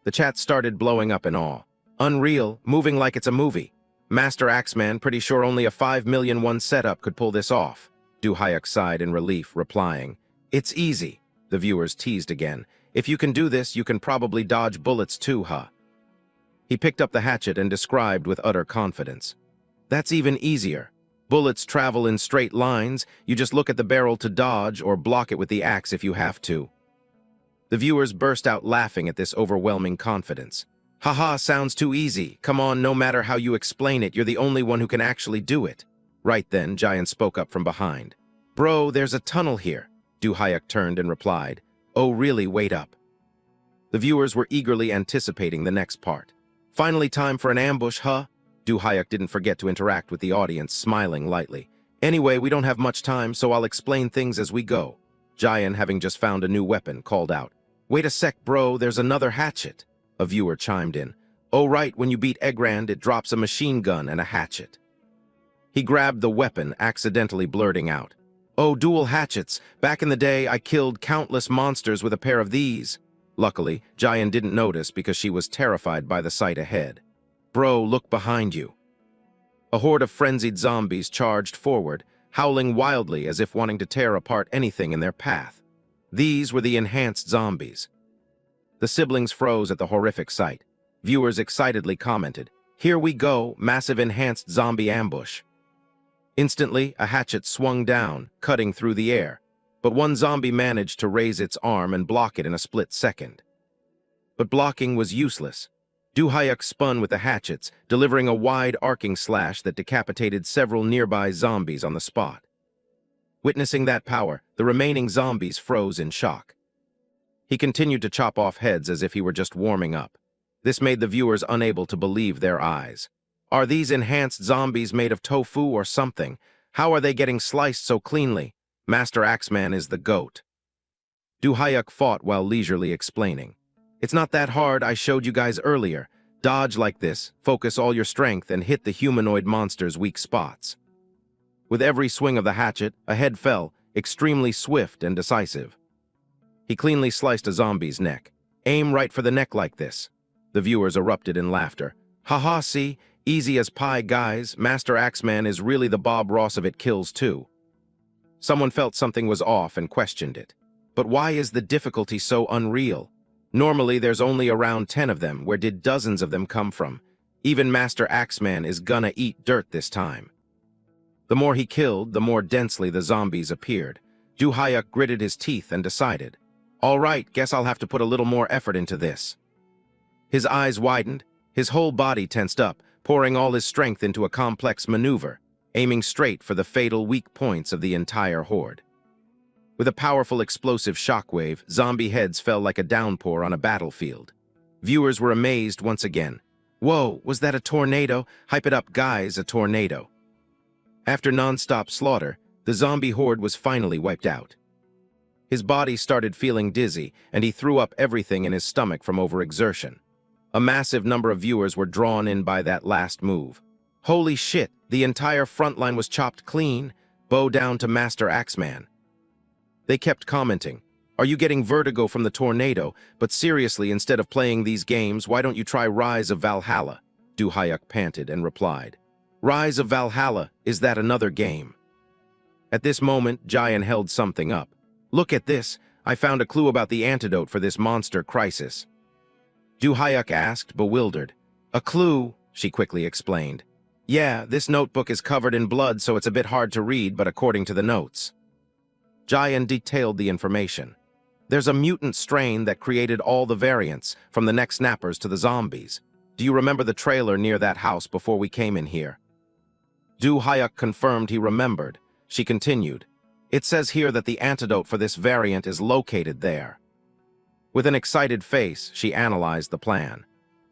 A: The chat started blowing up in awe. Unreal, moving like it's a movie. Master Axeman pretty sure only a 5,000,000 setup could pull this off. Du Hyuk sighed in relief, replying, "It's easy." The viewers teased again. "If you can do this, you can probably dodge bullets too, huh?" He picked up the hatchet and described with utter confidence. "That's even easier. Bullets travel in straight lines, you just look at the barrel to dodge or block it with the axe if you have to." The viewers burst out laughing at this overwhelming confidence. "Haha, sounds too easy. Come on, no matter how you explain it, you're the only one who can actually do it." Right then, Giant spoke up from behind. "Bro, there's a tunnel here." Du Hyuk turned and replied, "Oh really, wait up." The viewers were eagerly anticipating the next part. "Finally time for an ambush, huh?" Du Hyuk didn't forget to interact with the audience, smiling lightly. "Anyway, we don't have much time, so I'll explain things as we go." Giant, having just found a new weapon, called out, "Wait a sec, bro, there's another hatchet." A viewer chimed in. "Oh right, when you beat Regressed, it drops a machine gun and a hatchet." He grabbed the weapon, accidentally blurting out, "Oh, dual hatchets. Back in the day, I killed countless monsters with a pair of these." Luckily, Giant didn't notice because she was terrified by the sight ahead. "Bro, look behind you." A horde of frenzied zombies charged forward, howling wildly as if wanting to tear apart anything in their path. These were the enhanced zombies. The siblings froze at the horrific sight. Viewers excitedly commented, "Here we go, massive enhanced zombie ambush." Instantly, a hatchet swung down, cutting through the air, but one zombie managed to raise its arm and block it in a split second. But blocking was useless. Du Hyuk spun with the hatchets, delivering a wide arcing slash that decapitated several nearby zombies on the spot. Witnessing that power, the remaining zombies froze in shock. He continued to chop off heads as if he were just warming up. This made the viewers unable to believe their eyes. Are these enhanced zombies made of tofu or something? How are they getting sliced so cleanly? Master Axeman is the GOAT. Du Hyuk fought while leisurely explaining. "It's not that hard, I showed you guys earlier. Dodge like this, focus all your strength, and hit the humanoid monster's weak spots." With every swing of the hatchet, a head fell, extremely swift and decisive. He cleanly sliced a zombie's neck. "Aim right for the neck like this." The viewers erupted in laughter. "Haha, see? Easy as pie, guys. Master Axeman is really the Bob Ross of it kills too." Someone felt something was off and questioned it. "But why is the difficulty so unreal? Normally there's only around 10 of them. Where did dozens of them come from? Even Master Axeman is gonna eat dirt this time." The more he killed, the more densely the zombies appeared. Du Hyuk gritted his teeth and decided, "All right, guess I'll have to put a little more effort into this." His eyes widened, his whole body tensed up, pouring all his strength into a complex maneuver, aiming straight for the fatal weak points of the entire horde. With a powerful explosive shockwave, zombie heads fell like a downpour on a battlefield. Viewers were amazed once again. "Whoa, was that a tornado? Hype it up, guys, a tornado." After non-stop slaughter, the zombie horde was finally wiped out. His body started feeling dizzy, and he threw up everything in his stomach from overexertion. A massive number of viewers were drawn in by that last move. "Holy shit, the entire front line was chopped clean. Bow down to Master Axeman." They kept commenting, "Are you getting vertigo from the tornado? But seriously, instead of playing these games, why don't you try Rise of Valhalla?" Du Hyuk panted and replied, "Rise of Valhalla, is that another game?" At this moment, Giant held something up. "Look at this, I found a clue about the antidote for this monster crisis." Du Hyuk asked, bewildered. "A clue?" she quickly explained. "Yeah, this notebook is covered in blood, so it's a bit hard to read, but according to the notes." Giant detailed the information. "There's a mutant strain that created all the variants, from the neck snappers to the zombies. Do you remember the trailer near that house before we came in here?" Du Hyuk confirmed he remembered. She continued, "It says here that the antidote for this variant is located there." With an excited face, she analyzed the plan.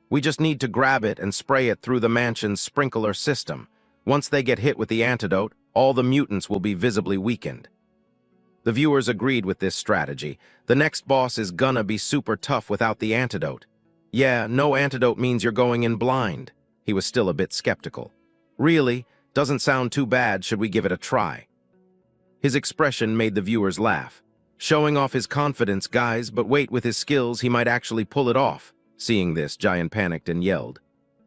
A: "We just need to grab it and spray it through the mansion's sprinkler system. Once they get hit with the antidote, all the mutants will be visibly weakened." The viewers agreed with this strategy. The next boss is gonna be super tough without the antidote. Yeah, no antidote means you're going in blind. He was still a bit skeptical. Really? Doesn't sound too bad, should we give it a try? His expression made the viewers laugh. Showing off his confidence, guys, but wait, with his skills, he might actually pull it off. Seeing this, Giant panicked and yelled.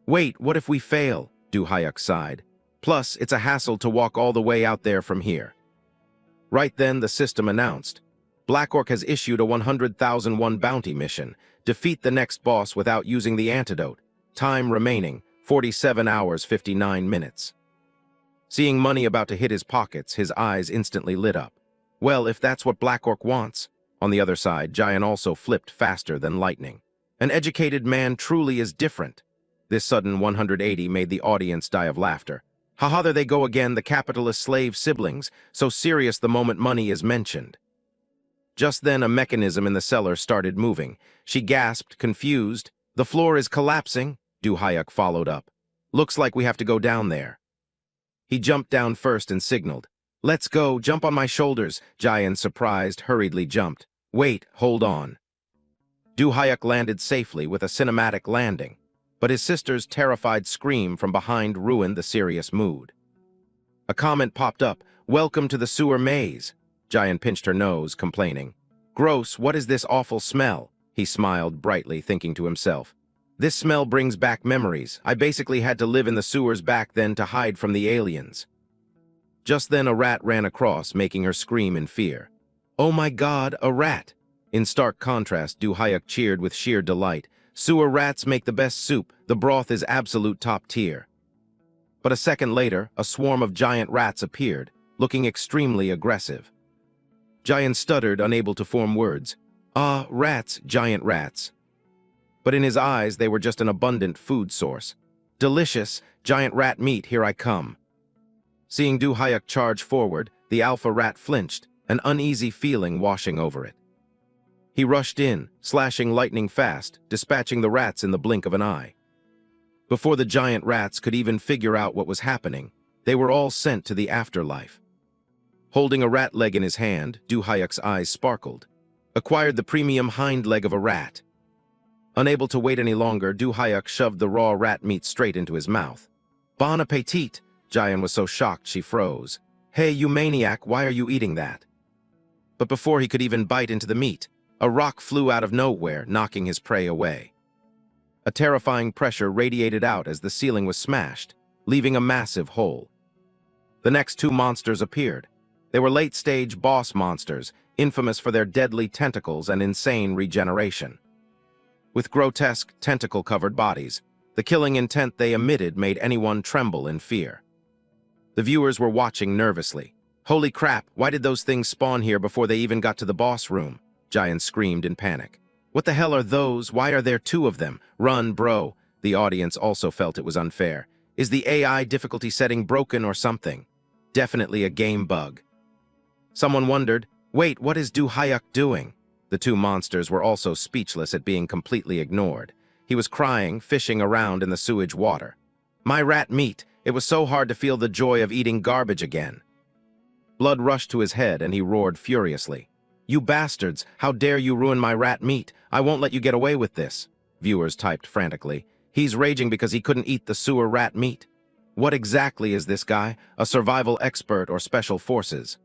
A: Wait, what if we fail? Du Hyuk sighed. Plus, it's a hassle to walk all the way out there from here. Right then, the system announced. Black Orc has issued a 100,001 bounty mission. Defeat the next boss without using the antidote. Time remaining, 47 hours 59 minutes. Seeing money about to hit his pockets, his eyes instantly lit up. Well, if that's what Black Orc wants. On the other side, Giant also flipped faster than lightning. An educated man truly is different. This sudden 180 made the audience die of laughter. Haha, there they go again, the capitalist slave siblings, so serious the moment money is mentioned. Just then, a mechanism in the cellar started moving. She gasped, confused. The floor is collapsing, Du Hyuk followed up. Looks like we have to go down there. He jumped down first and signaled. Let's go, jump on my shoulders. Giant, surprised, hurriedly jumped. Wait, hold on. Du Hyuk landed safely with a cinematic landing, but his sister's terrified scream from behind ruined the serious mood. A comment popped up, welcome to the sewer maze. Giant pinched her nose, complaining. Gross, what is this awful smell? He smiled brightly, thinking to himself. This smell brings back memories. I basically had to live in the sewers back then to hide from the aliens. Just then a rat ran across, making her scream in fear. Oh my God, a rat! In stark contrast, Du Hyuk cheered with sheer delight. Sewer rats make the best soup. The broth is absolute top tier. But a second later, a swarm of giant rats appeared, looking extremely aggressive. Giant stuttered, unable to form words. Ah, rats, giant rats. But in his eyes, they were just an abundant food source. Delicious, giant rat meat, here I come. Seeing Du Hyuk charge forward, the alpha rat flinched, an uneasy feeling washing over it. He rushed in, slashing lightning fast, dispatching the rats in the blink of an eye. Before the giant rats could even figure out what was happening, they were all sent to the afterlife. Holding a rat leg in his hand, Du Hyuk's eyes sparkled. Acquired the premium hind leg of a rat. Unable to wait any longer, Du Hyuk shoved the raw rat meat straight into his mouth. Bon appetit! Giant was so shocked she froze. Hey, you maniac, why are you eating that? But before he could even bite into the meat, a rock flew out of nowhere, knocking his prey away. A terrifying pressure radiated out as the ceiling was smashed, leaving a massive hole. The next two monsters appeared. They were late-stage boss monsters, infamous for their deadly tentacles and insane regeneration. With grotesque, tentacle-covered bodies, the killing intent they emitted made anyone tremble in fear. The viewers were watching nervously. Holy crap, why did those things spawn here before they even got to the boss room? Giant screamed in panic. What the hell are those? Why are there two of them? Run, bro. The audience also felt it was unfair. Is the AI difficulty setting broken or something? Definitely a game bug. Someone wondered, wait, what is Du Hyuk doing? The two monsters were also speechless at being completely ignored. He was crying, fishing around in the sewage water. My rat meat! It was so hard to feel the joy of eating garbage again. Blood rushed to his head and he roared furiously. You bastards! How dare you ruin my rat meat! I won't let you get away with this! Viewers typed frantically. He's raging because he couldn't eat the sewer rat meat. What exactly is this guy? A survival expert or special forces?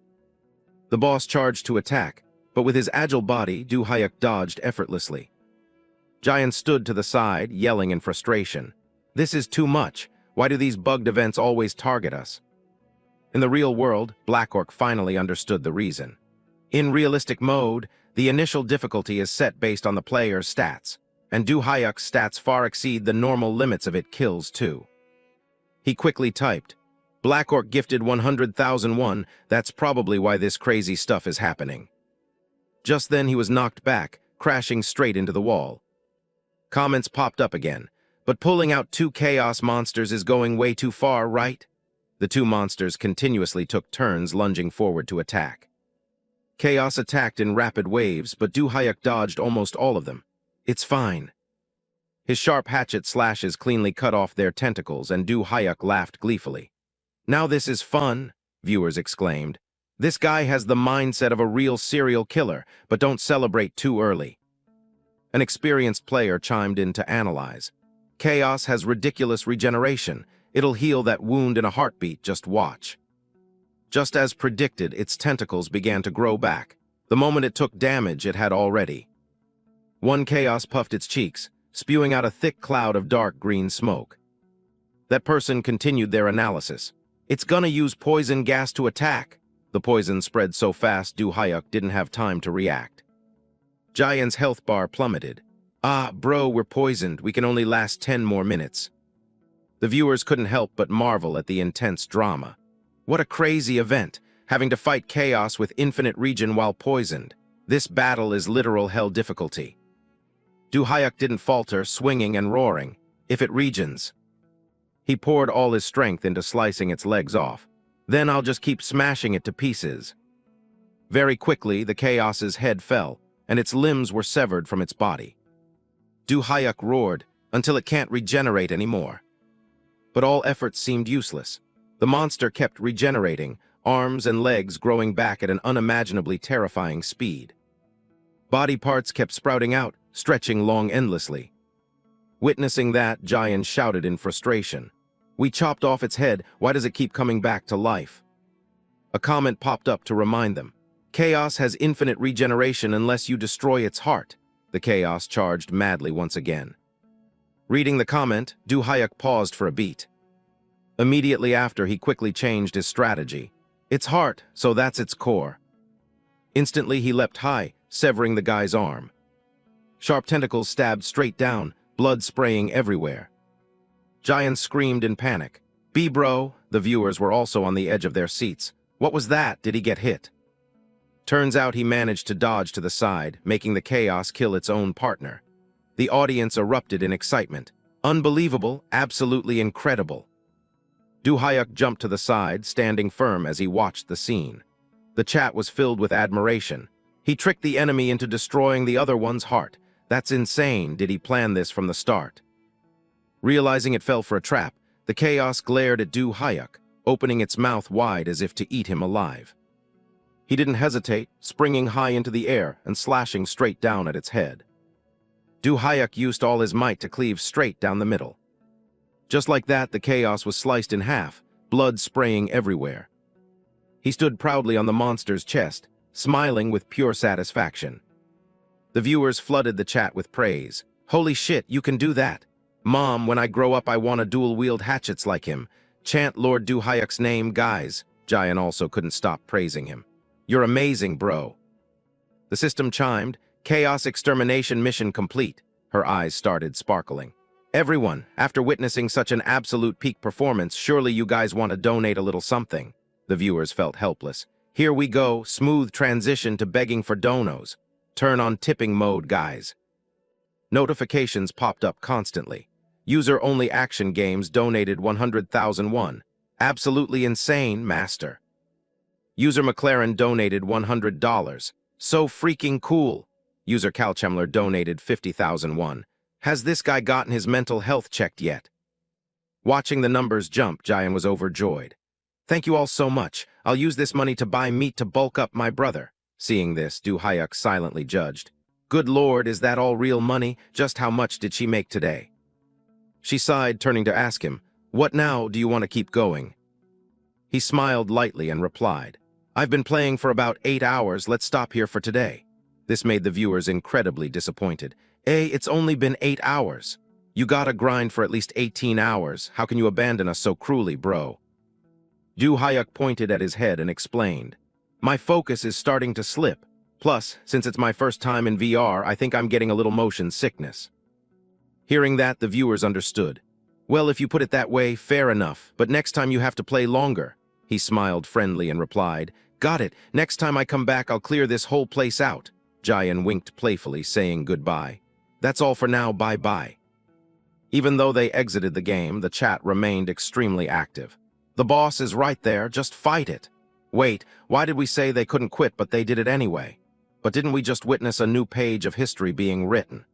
A: The boss charged to attack, but with his agile body, Du Hyuk dodged effortlessly. Giant stood to the side, yelling in frustration. This is too much. Why do these bugged events always target us? In the real world, Black Orc finally understood the reason. In realistic mode, the initial difficulty is set based on the player's stats, and Du Hyuk's stats far exceed the normal limits of it kills too. He quickly typed, Black Orc gifted 100,001, that's probably why this crazy stuff is happening. Just then he was knocked back, crashing straight into the wall. Comments popped up again, but pulling out two chaos monsters is going way too far, right? The two monsters continuously took turns lunging forward to attack. Chaos attacked in rapid waves, but Du Hyuk dodged almost all of them. It's fine. His sharp hatchet slashes cleanly cut off their tentacles, and Du Hyuk laughed gleefully. Now this is fun, viewers exclaimed. This guy has the mindset of a real serial killer, but don't celebrate too early. An experienced player chimed in to analyze. Chaos has ridiculous regeneration. It'll heal that wound in a heartbeat, just watch. Just as predicted, its tentacles began to grow back. The moment it took damage, it had already. One Chaos puffed its cheeks, spewing out a thick cloud of dark green smoke. That person continued their analysis. It's gonna use poison gas to attack. The poison spread so fast, Du Hyuk didn't have time to react. Jayan's health bar plummeted. Ah, bro, we're poisoned. We can only last 10 more minutes. The viewers couldn't help but marvel at the intense drama. What a crazy event, having to fight chaos with infinite regen while poisoned. This battle is literal hell difficulty. Du Hyuk didn't falter, swinging and roaring. If it regens. He poured all his strength into slicing its legs off. Then I'll just keep smashing it to pieces. Very quickly, the chaos's head fell, and its limbs were severed from its body. Du Hyuk roared, until it can't regenerate anymore. But all efforts seemed useless. The monster kept regenerating, arms and legs growing back at an unimaginably terrifying speed. Body parts kept sprouting out, stretching long endlessly. Witnessing that, Jayan shouted in frustration. We chopped off its head, why does it keep coming back to life? A comment popped up to remind them. Chaos has infinite regeneration unless you destroy its heart. The Chaos charged madly once again. Reading the comment, Du Hyuk paused for a beat. Immediately after, he quickly changed his strategy. Its heart, so that's its core. Instantly, he leapt high, severing the guy's arm. Sharp tentacles stabbed straight down, blood spraying everywhere. Jayan screamed in panic. Bro, the viewers were also on the edge of their seats. What was that? Did he get hit? Turns out he managed to dodge to the side, making the chaos kill its own partner. The audience erupted in excitement. Unbelievable, absolutely incredible. Du Hyuk jumped to the side, standing firm as he watched the scene. The chat was filled with admiration. He tricked the enemy into destroying the other one's heart. That's insane. Did he plan this from the start? Realizing it fell for a trap, the chaos glared at Du Hyuk, opening its mouth wide as if to eat him alive. He didn't hesitate, springing high into the air and slashing straight down at its head. Du Hyuk used all his might to cleave straight down the middle. Just like that, the chaos was sliced in half, blood spraying everywhere. He stood proudly on the monster's chest, smiling with pure satisfaction. The viewers flooded the chat with praise. Holy shit, you can do that. Mom, when I grow up I want to dual-wield hatchets like him. Chant Lord Du Hyuk's name, guys. Jayan also couldn't stop praising him. You're amazing, bro. The system chimed. Chaos extermination mission complete. Her eyes started sparkling. Everyone, after witnessing such an absolute peak performance, surely you guys want to donate a little something. The viewers felt helpless. Here we go, smooth transition to begging for donos. Turn on tipping mode, guys. Notifications popped up constantly. User-only action games donated 100,000 won. Absolutely insane, master. User McLaren donated $100. So freaking cool. User Kalchemler donated 50,000 won. Has this guy gotten his mental health checked yet? Watching the numbers jump, Jayan was overjoyed. Thank you all so much. I'll use this money to buy meat to bulk up my brother. Seeing this, Du Hyuk silently judged. Good lord, is that all real money? Just how much did she make today? She sighed, turning to ask him, what now? Do you want to keep going? He smiled lightly and replied, I've been playing for about 8 hours. Let's stop here for today. This made the viewers incredibly disappointed. It's only been 8 hours. You gotta grind for at least 18 hours. How can you abandon us so cruelly, bro? Du Hyuk pointed at his head and explained, my focus is starting to slip. Plus, since it's my first time in VR, I think I'm getting a little motion sickness. Hearing that, the viewers understood. Well, if you put it that way, fair enough, but next time you have to play longer. He smiled friendly and replied, got it. Next time I come back, I'll clear this whole place out. Jayan winked playfully, saying goodbye. That's all for now, bye-bye. Even though they exited the game, the chat remained extremely active. The boss is right there, just fight it. Wait, why did we say they couldn't quit but they did it anyway? But didn't we just witness a new page of history being written?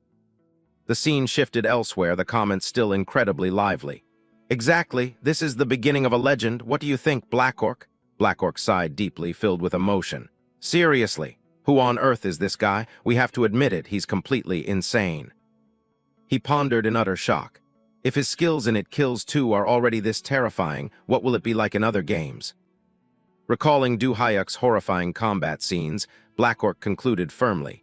A: The scene shifted elsewhere, the comments still incredibly lively. Exactly, this is the beginning of a legend. What do you think, Black Orc? Black Orc sighed deeply, filled with emotion. Seriously, who on earth is this guy? We have to admit it, he's completely insane. He pondered in utter shock. If his skills in It Kills 2 are already this terrifying, what will it be like in other games? Recalling Du Hyuk's horrifying combat scenes, Black Orc concluded firmly.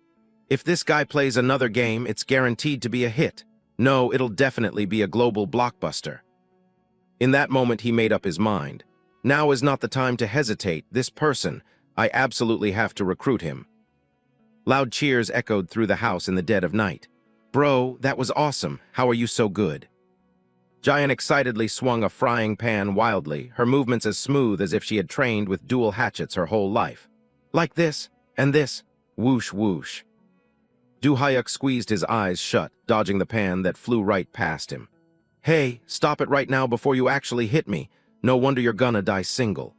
A: If this guy plays another game, it's guaranteed to be a hit. No, it'll definitely be a global blockbuster. In that moment, he made up his mind. Now is not the time to hesitate. This person, I absolutely have to recruit him. Loud cheers echoed through the house in the dead of night. Bro, that was awesome. How are you so good? Giant excitedly swung a frying pan wildly, her movements as smooth as if she had trained with dual hatchets her whole life. Like this, and this, whoosh whoosh. Du Hyuk squeezed his eyes shut, dodging the pan that flew right past him. Hey, stop it right now before you actually hit me. No wonder you're gonna die single.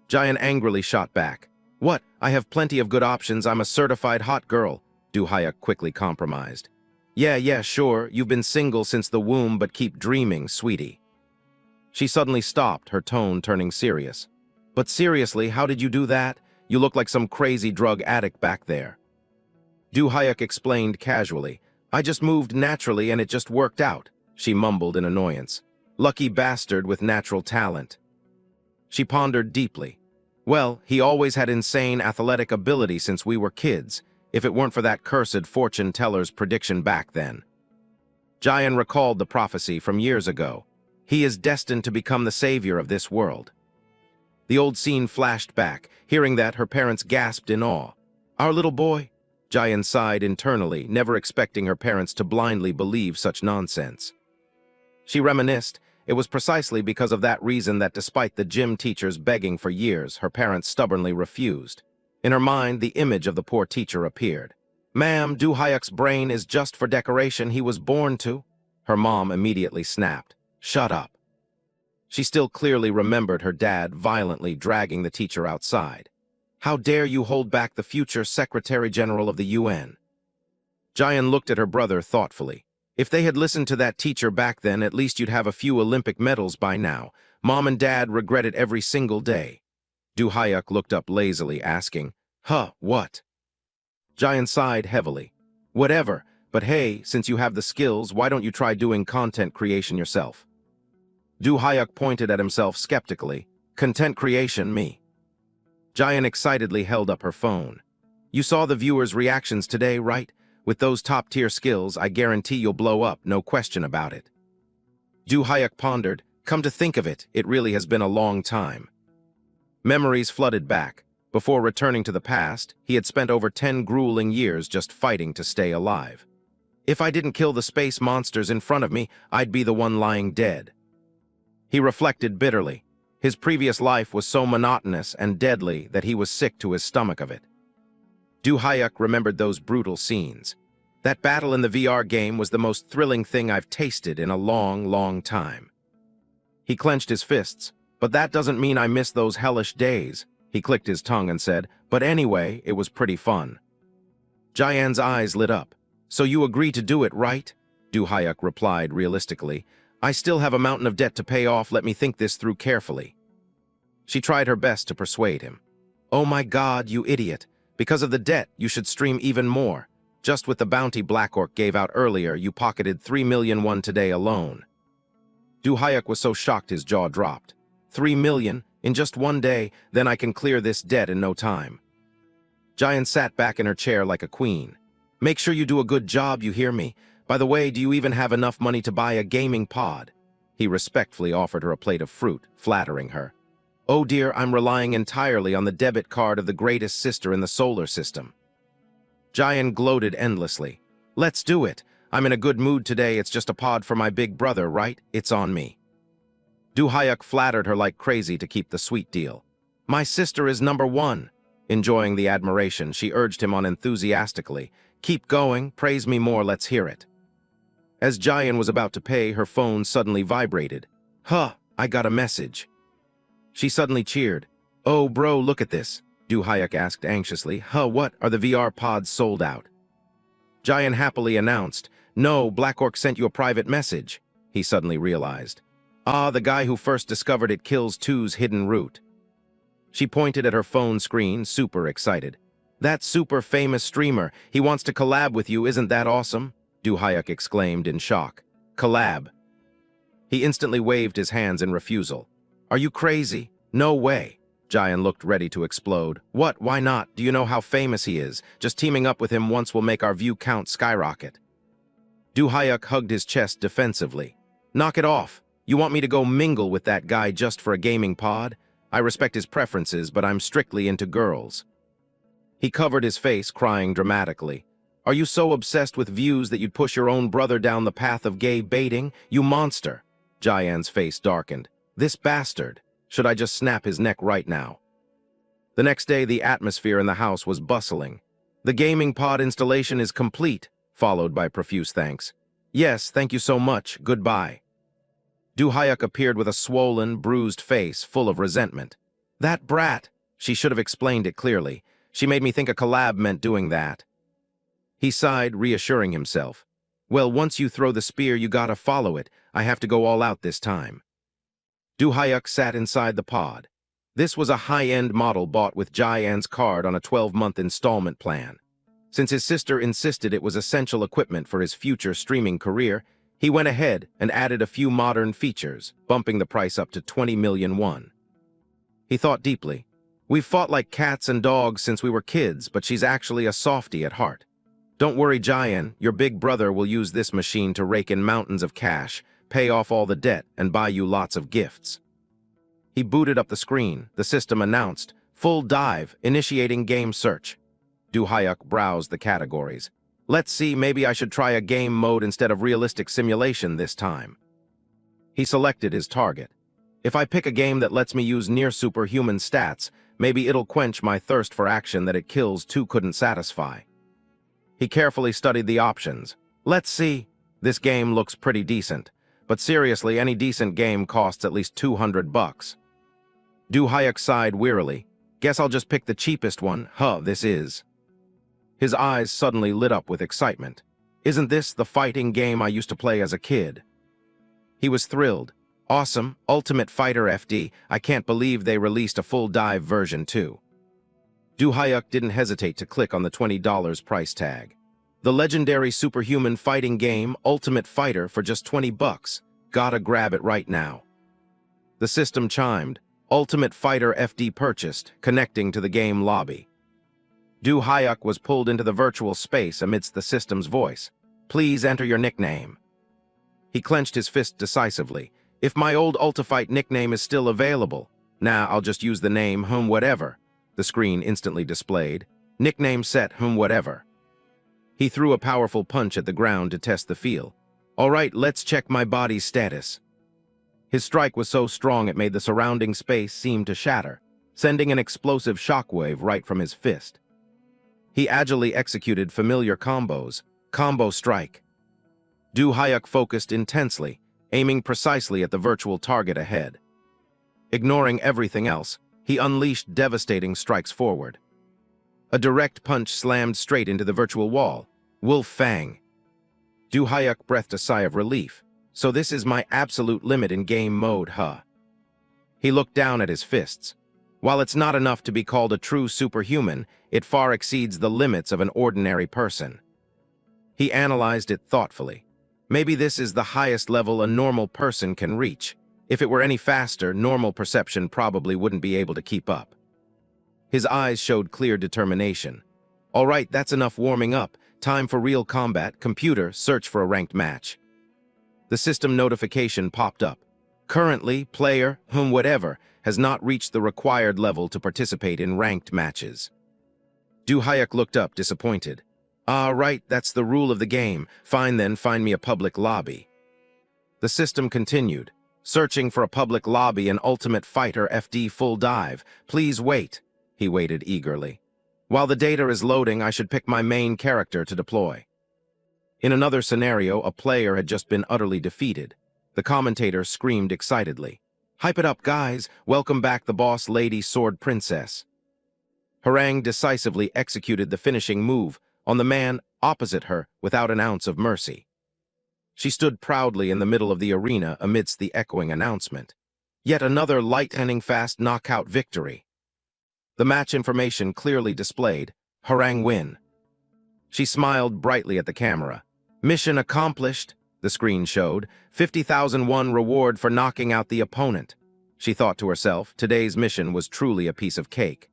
A: Giant angrily shot back. What? I have plenty of good options. I'm a certified hot girl. Du Hyuk quickly compromised. Yeah, sure, you've been single since the womb, but keep dreaming, sweetie. She suddenly stopped, her tone turning serious. But seriously, how did you do that? You look like some crazy drug addict back there. Du Hyuk explained casually. I just moved naturally and it just worked out, she mumbled in annoyance. Lucky bastard with natural talent. She pondered deeply. Well, he always had insane athletic ability since we were kids, if it weren't for that cursed fortune teller's prediction back then. Jian recalled the prophecy from years ago. He is destined to become the savior of this world. The old scene flashed back. Hearing that, her parents gasped in awe. Our little boy? Jian sighed internally, never expecting her parents to blindly believe such nonsense. She reminisced. It was precisely because of that reason that despite the gym teachers begging for years, her parents stubbornly refused. In her mind, the image of the poor teacher appeared. Ma'am, Du Hyuk's brain is just for decoration. He was born to. Her mom immediately snapped. Shut up. She still clearly remembered her dad violently dragging the teacher outside. How dare you hold back the future Secretary General of the UN? Jian looked at her brother thoughtfully. If they had listened to that teacher back then, at least you'd have a few Olympic medals by now. Mom and Dad regret it every single day. Du Hyuk looked up lazily, asking, what? Jian sighed heavily. Whatever, but hey, since you have the skills, why don't you try doing content creation yourself? Du Hyuk pointed at himself skeptically. Content creation, me? Jian excitedly held up her phone. You saw the viewers' reactions today, right? With those top-tier skills, I guarantee you'll blow up, no question about it. Du Hyuk pondered. Come to think of it, it really has been a long time. Memories flooded back. Before returning to the past, he had spent over 10 grueling years just fighting to stay alive. If I didn't kill the space monsters in front of me, I'd be the one lying dead. He reflected bitterly. His previous life was so monotonous and deadly that he was sick to his stomach of it. Du Hyuk remembered those brutal scenes. That battle in the VR game was the most thrilling thing I've tasted in a long, long time. He clenched his fists. But that doesn't mean I miss those hellish days. He clicked his tongue and said, but anyway, it was pretty fun. Jian's eyes lit up. So you agree to do it, right? Du Hyuk replied realistically. I still have a mountain of debt to pay off. Let me think this through carefully. She tried her best to persuade him. Oh my God, you idiot. Because of the debt, you should stream even more. Just with the bounty Black Orc gave out earlier, you pocketed 3 million won today alone. Du Hyuk was so shocked his jaw dropped. 3 million? In just one day, then I can clear this debt in no time. Jian sat back in her chair like a queen. Make sure you do a good job, you hear me? By the way, do you even have enough money to buy a gaming pod? He respectfully offered her a plate of fruit, flattering her. Oh dear, I'm relying entirely on the debit card of the greatest sister in the solar system. Jian gloated endlessly. Let's do it. I'm in a good mood today. It's just a pod for my big brother, right? It's on me. Du Hyuk flattered her like crazy to keep the sweet deal. My sister is #1. Enjoying the admiration, she urged him on enthusiastically. Keep going, praise me more, let's hear it. As Jian was about to pay, her phone suddenly vibrated. I got a message. She suddenly cheered. Oh, bro, look at this. Du Hyuk asked anxiously. What? Are the VR pods sold out? Jian happily announced. No, Black Orc sent you a private message. He suddenly realized. Ah, the guy who first discovered It Kills 2's hidden route. She pointed at her phone screen, super excited. That super famous streamer, he wants to collab with you, isn't that awesome? Du-hyuk exclaimed in shock. Collab. He instantly waved his hands in refusal. Are you crazy? No way. Jayan looked ready to explode. What? Why not? Do you know how famous he is? Just teaming up with him once will make our view count skyrocket. Du-hyuk hugged his chest defensively. Knock it off. You want me to go mingle with that guy just for a gaming pod? I respect his preferences, but I'm strictly into girls. He covered his face, crying dramatically. Are you so obsessed with views that you'd push your own brother down the path of gay baiting? You monster! Jayan's face darkened. This bastard! Should I just snap his neck right now? The next day, the atmosphere in the house was bustling. The gaming pod installation is complete, followed by profuse thanks. Yes, thank you so much. Goodbye. Du-hyuk appeared with a swollen, bruised face full of resentment. That brat! She should have explained it clearly. She made me think a collab meant doing that. He sighed, reassuring himself. Well, once you throw the spear, you gotta follow it. I have to go all out this time. Du-hyuk sat inside the pod. This was a high-end model bought with Jayan's card on a 12-month installment plan. Since his sister insisted it was essential equipment for his future streaming career, he went ahead and added a few modern features, bumping the price up to 20 million won. He thought deeply. We've fought like cats and dogs since we were kids, but she's actually a softie at heart. Don't worry, Jayan, your big brother will use this machine to rake in mountains of cash, pay off all the debt, and buy you lots of gifts. He booted up the screen. The system announced, full dive, initiating game search. Du-hyuk browsed the categories. Let's see, maybe I should try a game mode instead of realistic simulation this time. He selected his target. If I pick a game that lets me use near-superhuman stats, maybe it'll quench my thirst for action that it kills two couldn't satisfy. He carefully studied the options. Let's see. This game looks pretty decent. But seriously, any decent game costs at least 200 bucks. Du-hyuk sighed wearily. Guess I'll just pick the cheapest one. This is. His eyes suddenly lit up with excitement. Isn't this the fighting game I used to play as a kid? He was thrilled. Awesome, Ultimate Fighter FD. I can't believe they released a full dive version too. Du-hyuk didn't hesitate to click on the $20 price tag. The legendary superhuman fighting game, Ultimate Fighter, for just 20 bucks. Gotta grab it right now. The system chimed. Ultimate Fighter FD purchased, connecting to the game lobby. Du-hyuk was pulled into the virtual space amidst the system's voice. Please enter your nickname. He clenched his fist decisively. If my old Ultifight nickname is still available, I'll just use the name whatever. The screen instantly displayed. Nickname set whatever. He threw a powerful punch at the ground to test the feel. All right, let's check my body's status. His strike was so strong it made the surrounding space seem to shatter, sending an explosive shockwave right from his fist. He agilely executed familiar combos. Combo strike. Du-hyuk focused intensely, aiming precisely at the virtual target ahead. Ignoring everything else, he unleashed devastating strikes forward. A direct punch slammed straight into the virtual wall. Wolf Fang. Du-hyuk breathed a sigh of relief. So this is my absolute limit in game mode, He looked down at his fists. While it's not enough to be called a true superhuman, it far exceeds the limits of an ordinary person. He analyzed it thoughtfully. Maybe this is the highest level a normal person can reach. If it were any faster, normal perception probably wouldn't be able to keep up. His eyes showed clear determination. All right, that's enough warming up. Time for real combat. Computer, search for a ranked match. The system notification popped up. Currently, player, whatever, has not reached the required level to participate in ranked matches. Du-hyuk looked up, disappointed. Right, that's the rule of the game. Fine then, find me a public lobby. The system continued. Searching for a public lobby in Ultimate Fighter FD full dive. Please wait. He waited eagerly. While the data is loading, I should pick my main character to deploy. In another scenario, a player had just been utterly defeated. The commentator screamed excitedly. Hype it up, guys. Welcome back the boss lady sword princess. Harang decisively executed the finishing move on the man opposite her without an ounce of mercy. She stood proudly in the middle of the arena amidst the echoing announcement. Yet another lightning-fast knockout victory. The match information clearly displayed, Harang win. She smiled brightly at the camera. Mission accomplished, the screen showed. 50,001 reward for knocking out the opponent. She thought to herself, today's mission was truly a piece of cake.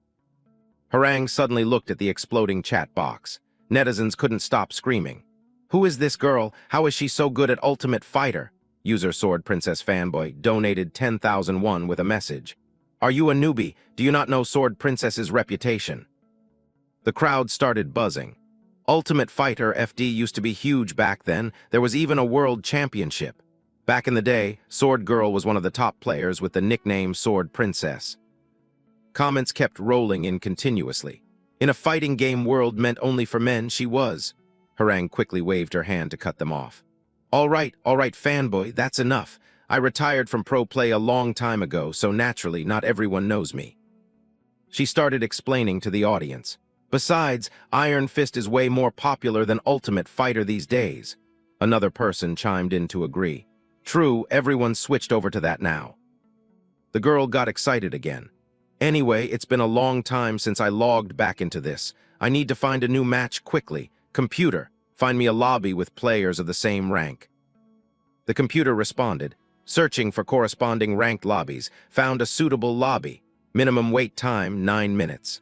A: Harang suddenly looked at the exploding chat box. Netizens couldn't stop screaming. Who is this girl? How is she so good at Ultimate Fighter? User Sword Princess Fanboy donated 10,001 with a message. Are you a newbie? Do you not know Sword Princess's reputation? The crowd started buzzing. Ultimate Fighter FD used to be huge back then. There was even a world championship. Back in the day, Sword Girl was one of the top players with the nickname Sword Princess. Comments kept rolling in continuously. In a fighting game world meant only for men, she was. Harang quickly waved her hand to cut them off. All right, fanboy, that's enough. I retired from pro play a long time ago, so naturally not everyone knows me. She started explaining to the audience. Besides, Iron Fist is way more popular than Ultimate Fighter these days. Another person chimed in to agree. True, everyone switched over to that now. The girl got excited again. Anyway, it's been a long time since I logged back into this. I need to find a new match quickly. Computer, find me a lobby with players of the same rank. The computer responded, searching for corresponding ranked lobbies, found a suitable lobby. Minimum wait time, 9 minutes.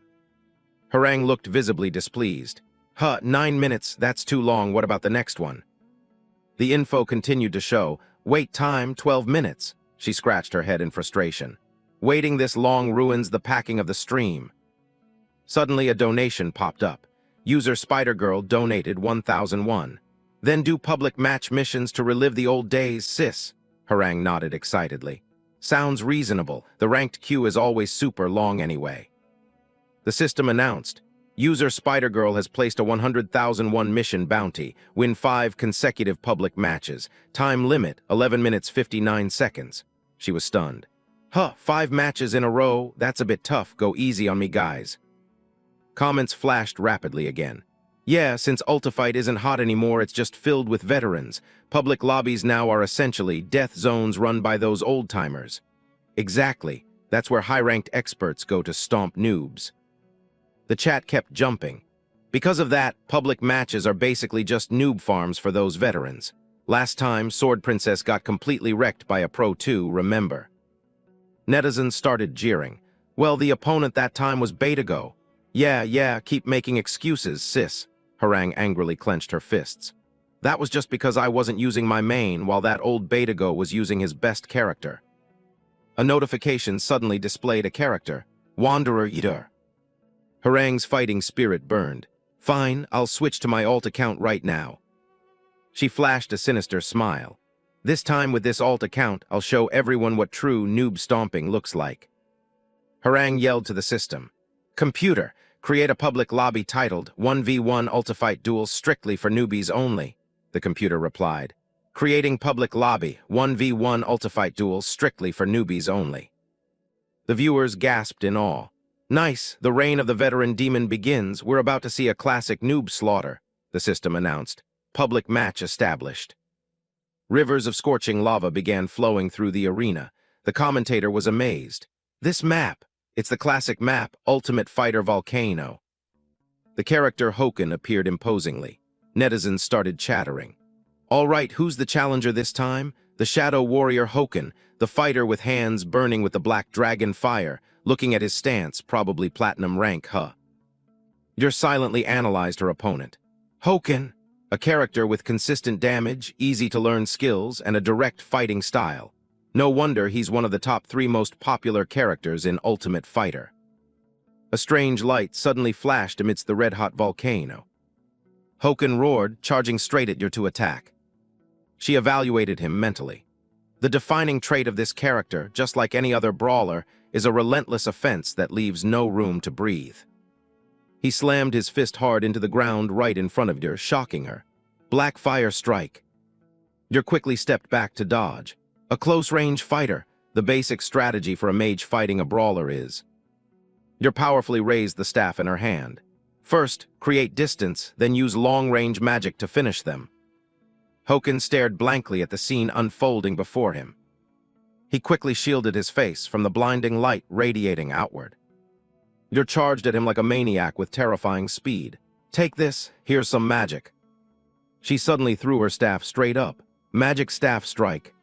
A: Harang looked visibly displeased. 9 minutes, that's too long, what about the next one? The info continued to show, wait time, 12 minutes. She scratched her head in frustration. Waiting this long ruins the packing of the stream. Suddenly a donation popped up. User Spider-Girl donated 1,001. Then do public match missions to relive the old days, sis. Harang nodded excitedly. Sounds reasonable. The ranked queue is always super long anyway. The system announced, User Spider-Girl has placed a 100,001 mission bounty. Win 5 consecutive public matches. Time limit, 11 minutes 59 seconds. She was stunned. 5 matches in a row? That's a bit tough. Go easy on me, guys. Comments flashed rapidly again. Yeah, since Ultifight isn't hot anymore, it's just filled with veterans. Public lobbies now are essentially death zones run by those old-timers. Exactly. That's where high-ranked experts go to stomp noobs. The chat kept jumping. Because of that, public matches are basically just noob farms for those veterans. Last time, Sword Princess got completely wrecked by a Pro 2, remember? Netizens started jeering. Well, the opponent that time was Betago. Yeah, keep making excuses, sis. Harang angrily clenched her fists. That was just because I wasn't using my main while that old Betago was using his best character. A notification suddenly displayed a character, Wanderer Eater. Harang's fighting spirit burned. Fine, I'll switch to my alt account right now. She flashed a sinister smile. This time with this alt account, I'll show everyone what true noob stomping looks like. Harang yelled to the system. Computer, create a public lobby titled 1v1 Ultifight Duel strictly for newbies only, the computer replied. Creating public lobby, 1v1 Ultifight Duel strictly for newbies only. The viewers gasped in awe. Nice, the reign of the veteran demon begins. We're about to see a classic noob slaughter, the system announced. Public match established. Rivers of scorching lava began flowing through the arena. The commentator was amazed. This map, it's the classic map, Ultimate Fighter Volcano. The character Hoken appeared imposingly. Netizens started chattering. All right, who's the challenger this time? The Shadow Warrior Hoken, the fighter with hands burning with the Black Dragon fire, looking at his stance, probably platinum rank, Yer silently analyzed her opponent. Hoken, a character with consistent damage, easy-to-learn skills, and a direct fighting style. No wonder he's one of the top 3 most popular characters in Ultimate Fighter. A strange light suddenly flashed amidst the red-hot volcano. Hoken roared, charging straight at you to attack. She evaluated him mentally. The defining trait of this character, just like any other brawler, is a relentless offense that leaves no room to breathe. He slammed his fist hard into the ground right in front of her, shocking her. Black Fire Strike. Yer quickly stepped back to dodge. A close-range fighter, the basic strategy for a mage fighting a brawler is. Yer powerfully raised the staff in her hand. First, create distance, then use long-range magic to finish them. Hoken stared blankly at the scene unfolding before him. He quickly shielded his face from the blinding light radiating outward. You're charged at him like a maniac with terrifying speed. Take this, here's some magic. She suddenly threw her staff straight up. Magic staff strike.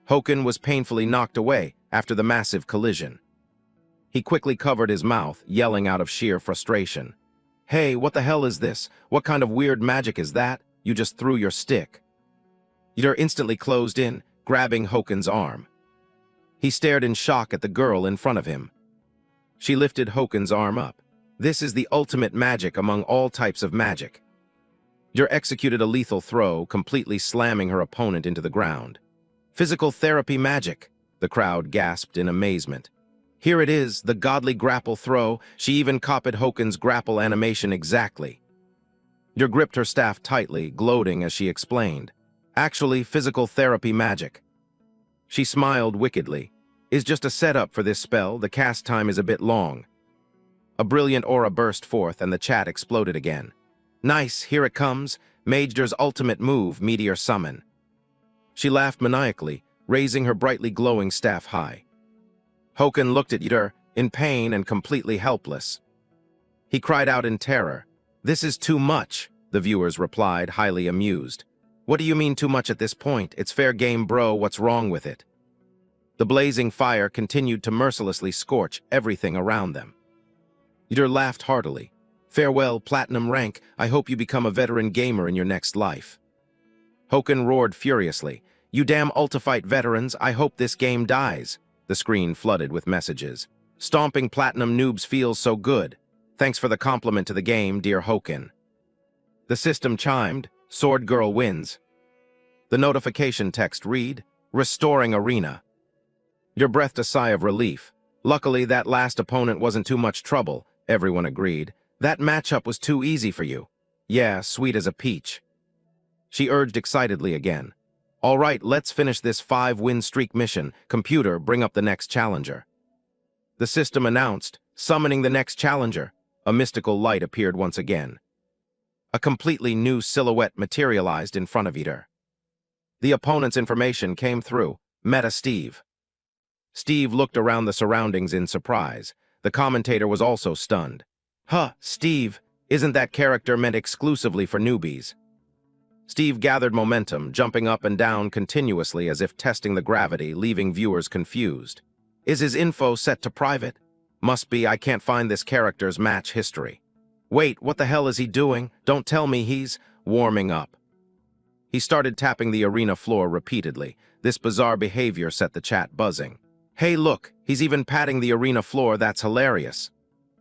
A: Hoken was painfully knocked away after the massive collision. He quickly covered his mouth, yelling out of sheer frustration. Hey, what the hell is this? What kind of weird magic is that? You just threw your stick. Yer instantly closed in, grabbing Hoken's arm. He stared in shock at the girl in front of him. She lifted Hoken's arm up. This is the ultimate magic among all types of magic. Yer executed a lethal throw, completely slamming her opponent into the ground. Physical therapy magic, the crowd gasped in amazement. Here it is, the godly grapple throw. She even copied Hoken's grapple animation exactly. Yer gripped her staff tightly, gloating as she explained. Actually, physical therapy magic. She smiled wickedly. Is just a setup for this spell, the cast time is a bit long. A brilliant aura burst forth and the chat exploded again. Nice, here it comes, Major's ultimate move, Meteor Summon. She laughed maniacally, raising her brightly glowing staff high. Hoken looked at Yer, in pain and completely helpless. He cried out in terror. This is too much, the viewers replied, highly amused. What do you mean too much at this point? It's fair game, bro, what's wrong with it? The blazing fire continued to mercilessly scorch everything around them. Yer laughed heartily. Farewell, platinum rank, I hope you become a veteran gamer in your next life. Hoken roared furiously. You damn Ultifight veterans, I hope this game dies. The screen flooded with messages. Stomping platinum noobs feels so good. Thanks for the compliment to the game, dear Hoken. The system chimed. Sword Girl wins. The notification text read, Restoring Arena. Yer breathed a sigh of relief. Luckily, that last opponent wasn't too much trouble, everyone agreed. That matchup was too easy for you. Yeah, sweet as a peach. She urged excitedly again. All right, let's finish this 5-win streak mission. Computer, bring up the next challenger. The system announced, summoning the next challenger. A mystical light appeared once again. A completely new silhouette materialized in front of Yer. The opponent's information came through. Meta Steve. Steve looked around the surroundings in surprise. The commentator was also stunned. Huh, Steve, isn't that character meant exclusively for newbies? Steve gathered momentum, jumping up and down continuously as if testing the gravity, leaving viewers confused. Is his info set to private? Must be, I can't find this character's match history. Wait, what the hell is he doing? Don't tell me he's warming up. He started tapping the arena floor repeatedly. This bizarre behavior set the chat buzzing. Hey look, he's even patting the arena floor, that's hilarious.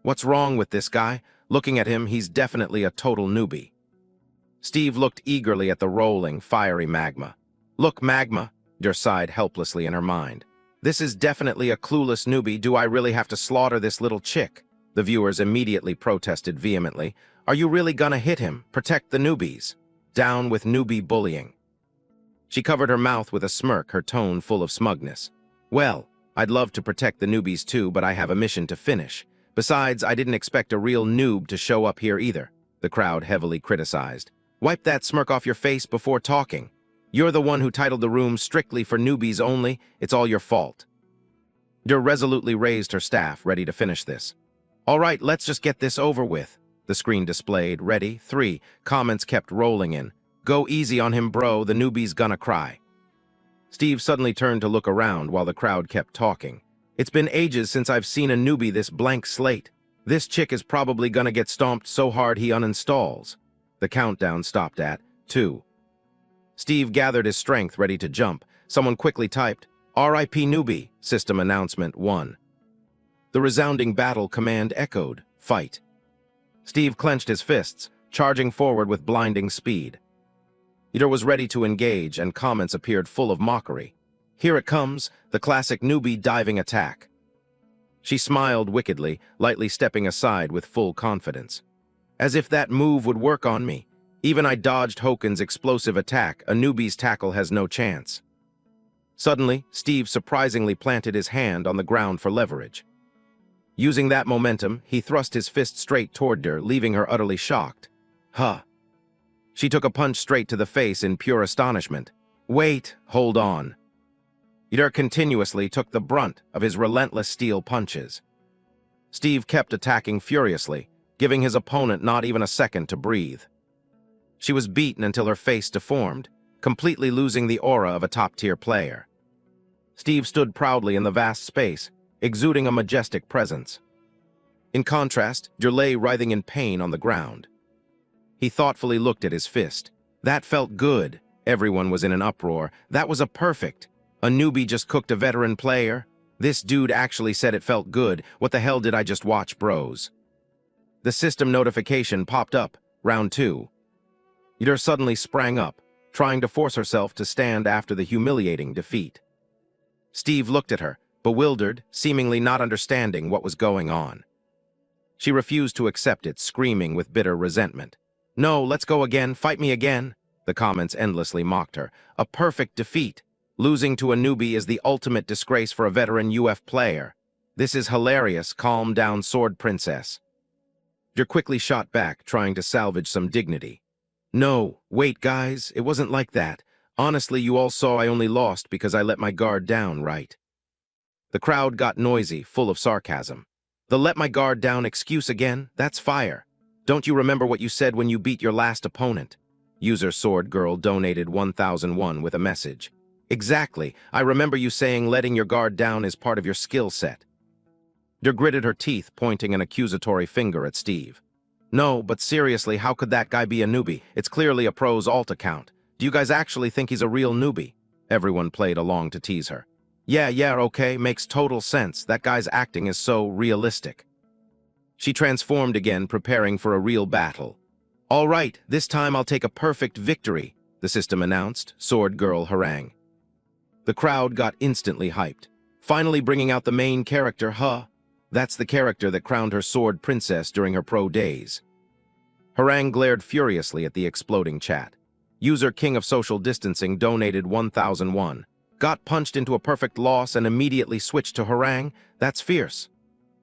A: What's wrong with this guy? Looking at him, he's definitely a total newbie. Steve looked eagerly at the rolling, fiery magma. Look, magma, Yer sighed helplessly in her mind. This is definitely a clueless newbie. Do I really have to slaughter this little chick? The viewers immediately protested vehemently. Are you really gonna hit him? Protect the newbies. Down with newbie bullying. She covered her mouth with a smirk, her tone full of smugness. Well, I'd love to protect the newbies too, but I have a mission to finish. Besides, I didn't expect a real noob to show up here either, the crowd heavily criticized. Wipe that smirk off your face before talking. You're the one who titled the room strictly for newbies only. It's all your fault. Yer resolutely raised her staff, ready to finish this. All right, let's just get this over with. The screen displayed, ready, 3. Comments kept rolling in. Go easy on him, bro, the newbie's gonna cry. Steve suddenly turned to look around while the crowd kept talking. It's been ages since I've seen a newbie this blank slate. This chick is probably gonna get stomped so hard he uninstalls. The countdown stopped at 2. Steve gathered his strength, ready to jump. Someone quickly typed, RIP newbie, system announcement 1. The resounding battle command echoed, fight. Steve clenched his fists, charging forward with blinding speed. Yer was ready to engage, and comments appeared full of mockery. Here it comes, the classic newbie diving attack. She smiled wickedly, lightly stepping aside with full confidence. As if that move would work on me. Even I dodged Hoken's explosive attack, a newbie's tackle has no chance. Suddenly, Steve surprisingly planted his hand on the ground for leverage. Using that momentum, he thrust his fist straight toward her, leaving her utterly shocked. Huh. She took a punch straight to the face in pure astonishment. Wait, hold on. Yer continuously took the brunt of his relentless steel punches. Steve kept attacking furiously, giving his opponent not even a second to breathe. She was beaten until her face deformed, completely losing the aura of a top-tier player. Steve stood proudly in the vast space, exuding a majestic presence. In contrast, lay writhing in pain on the ground. He thoughtfully looked at his fist. That felt good. Everyone was in an uproar. That was a perfect. A newbie just cooked a veteran player. This dude actually said it felt good. What the hell did I just watch, bros? The system notification popped up. Round 2. Yder suddenly sprang up, trying to force herself to stand after the humiliating defeat. Steve looked at her, bewildered, seemingly not understanding what was going on. She refused to accept it, screaming with bitter resentment. "No, let's go again, fight me again." The comments endlessly mocked her. A perfect defeat. Losing to a newbie is the ultimate disgrace for a veteran UF player. This is hilarious, calm down, sword princess. Yder quickly shot back, trying to salvage some dignity. "No, wait guys, it wasn't like that. Honestly, you all saw I only lost because I let my guard down, right?" The crowd got noisy, full of sarcasm. "The let my guard down excuse again? That's fire. Don't you remember what you said when you beat your last opponent?" User Sword Girl donated 1001 with a message. "Exactly. I remember you saying letting your guard down is part of your skill set." Yder gritted her teeth, pointing an accusatory finger at Steve. "No, but seriously, how could that guy be a newbie? It's clearly a pro's alt account. Do you guys actually think he's a real newbie?" Everyone played along to tease her. Yeah, okay, makes total sense. That guy's acting is so realistic." She transformed again, preparing for a real battle. "All right, this time I'll take a perfect victory," the system announced, Sword Girl harangue. The crowd got instantly hyped. Finally bringing out the main character, huh? That's the character that crowned her sword princess during her pro days. Harangue glared furiously at the exploding chat. User King of Social Distancing donated 1001. Got punched into a perfect loss and immediately switched to harangue? That's fierce.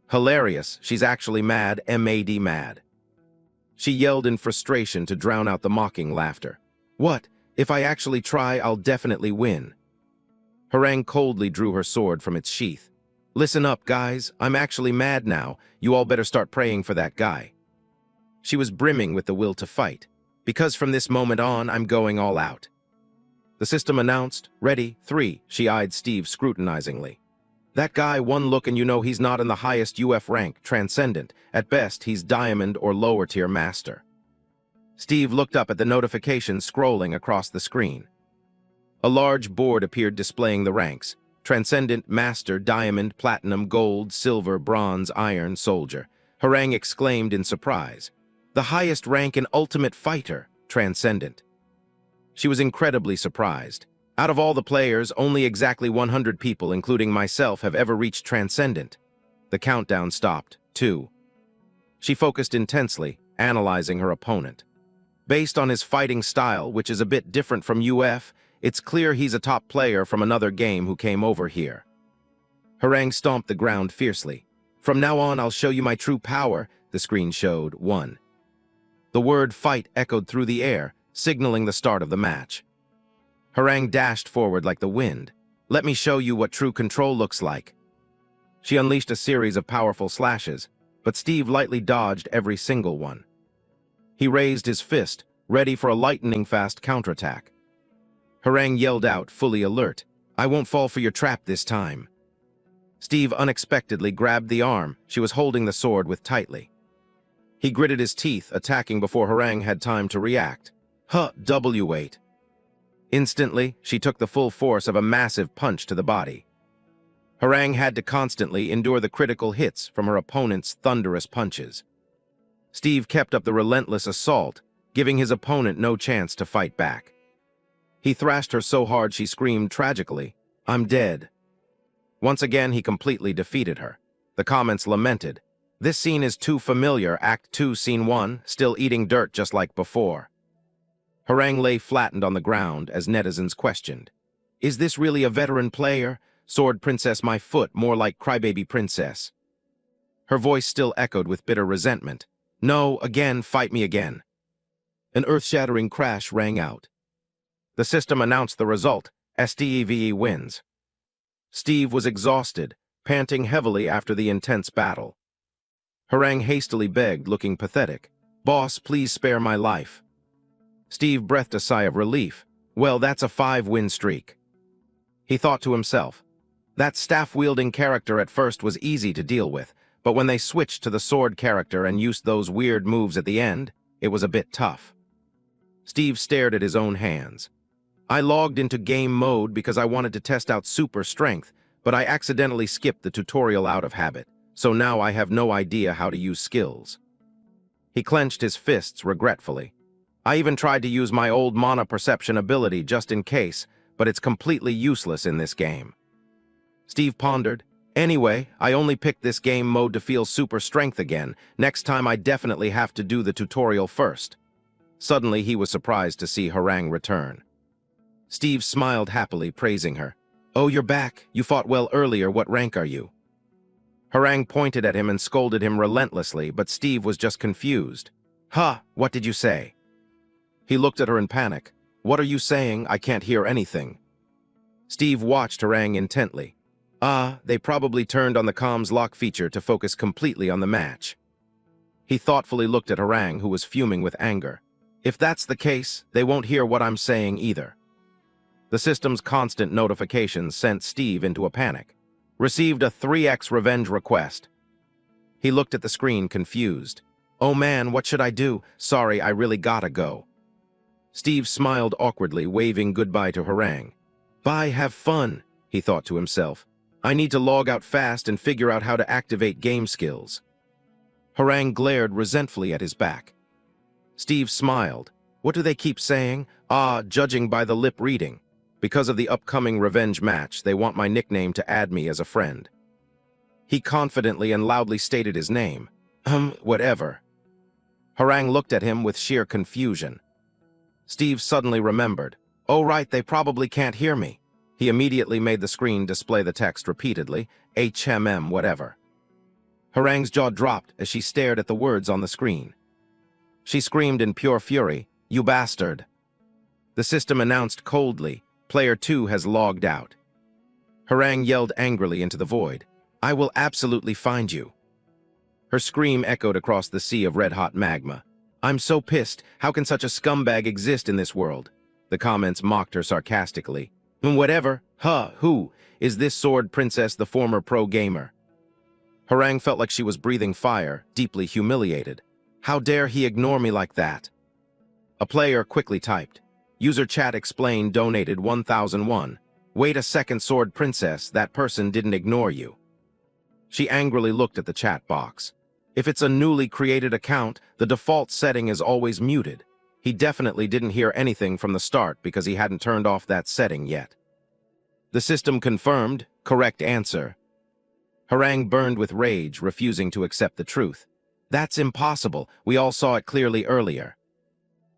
A: Hilarious, she's actually mad, mad. She yelled in frustration to drown out the mocking laughter. "What? If I actually try, I'll definitely win." Harangue coldly drew her sword from its sheath. "Listen up, guys, I'm actually mad now. You all better start praying for that guy." She was brimming with the will to fight. "Because from this moment on, I'm going all out." The system announced, "Ready, 3, she eyed Steve scrutinizingly. "That guy, one look and you know he's not in the highest UF rank, transcendent. At best, he's diamond or lower tier master." Steve looked up at the notification scrolling across the screen. A large board appeared displaying the ranks. Transcendent, Master, Diamond, Platinum, Gold, Silver, Bronze, Iron, Soldier. Harangue exclaimed in surprise. The highest rank in Ultimate Fighter, Transcendent. She was incredibly surprised. Out of all the players, only exactly 100 people, including myself, have ever reached Transcendent. The countdown stopped, too. She focused intensely, analyzing her opponent. Based on his fighting style, which is a bit different from UF, it's clear he's a top player from another game who came over here. Harangue stomped the ground fiercely. "From now on, I'll show you my true power," the screen showed. 1. The word fight echoed through the air, signaling the start of the match. Harangue dashed forward like the wind. "Let me show you what true control looks like." She unleashed a series of powerful slashes, but Steve lightly dodged every single one. He raised his fist, ready for a lightning-fast counterattack. Harangue yelled out, fully alert, "I won't fall for your trap this time." Steve unexpectedly grabbed the arm she was holding the sword with tightly. He gritted his teeth, attacking before Harangue had time to react. W8. Instantly, she took the full force of a massive punch to the body. Harangue had to constantly endure the critical hits from her opponent's thunderous punches. Steve kept up the relentless assault, giving his opponent no chance to fight back. He thrashed her so hard she screamed tragically, "I'm dead." Once again, he completely defeated her. The comments lamented, "This scene is too familiar, Act 2, Scene 1, still eating dirt just like before." Harangue lay flattened on the ground as netizens questioned, "Is this really a veteran player? Sword Princess my foot, more like Crybaby Princess." Her voice still echoed with bitter resentment. "No, again, fight me again." An earth-shattering crash rang out. The system announced the result. STEVE wins. Steve was exhausted, panting heavily after the intense battle. Harang hastily begged, looking pathetic. "Boss, please spare my life." Steve breathed a sigh of relief. Well, that's a 5-win streak. He thought to himself. That staff-wielding character at first was easy to deal with, but when they switched to the sword character and used those weird moves at the end, it was a bit tough. Steve stared at his own hands. "I logged into game mode because I wanted to test out super strength, but I accidentally skipped the tutorial out of habit, so now I have no idea how to use skills." He clenched his fists regretfully. "I even tried to use my old mana perception ability just in case, but it's completely useless in this game." Steve pondered. "Anyway, I only picked this game mode to feel super strength again. Next time I definitely have to do the tutorial first." Suddenly, he was surprised to see Harang return. Steve smiled happily, praising her. "Oh, you're back. You fought well earlier. What rank are you?" Harang pointed at him and scolded him relentlessly, but Steve was just confused. "Huh, what did you say?" He looked at her in panic. "What are you saying? I can't hear anything." Steve watched Harang intently. They probably turned on the comms lock feature to focus completely on the match. He thoughtfully looked at Harang, who was fuming with anger. "If that's the case, they won't hear what I'm saying either." The system's constant notifications sent Steve into a panic. Received a 3x revenge request. He looked at the screen, confused. "Oh man, what should I do? Sorry, I really gotta go." Steve smiled awkwardly, waving goodbye to Harang. "Bye, have fun," he thought to himself. "I need to log out fast and figure out how to activate game skills." Harang glared resentfully at his back. Steve smiled. "What do they keep saying? Judging by the lip reading. Because of the upcoming revenge match, they want my nickname to add me as a friend." He confidently and loudly stated his name. Whatever." Harang looked at him with sheer confusion. Steve suddenly remembered. "Oh right, they probably can't hear me." He immediately made the screen display the text repeatedly, whatever. Harang's jaw dropped as she stared at the words on the screen. She screamed in pure fury, "You bastard!" The system announced coldly, "Player 2 has logged out." Harang yelled angrily into the void, "I will absolutely find you." Her scream echoed across the sea of red-hot magma. "I'm so pissed. How can such a scumbag exist in this world?" The comments mocked her sarcastically. "Whatever. Who? Is this sword princess the former pro gamer?" Harang felt like she was breathing fire, deeply humiliated. How dare he ignore me like that? A player quickly typed. User chat explained donated 1001. "Wait a second, sword princess, that person didn't ignore you." She angrily looked at the chat box. If it's a newly created account, the default setting is always muted. He definitely didn't hear anything from the start because he hadn't turned off that setting yet. The system confirmed, correct answer. Harang burned with rage, refusing to accept the truth. "That's impossible. We all saw it clearly earlier."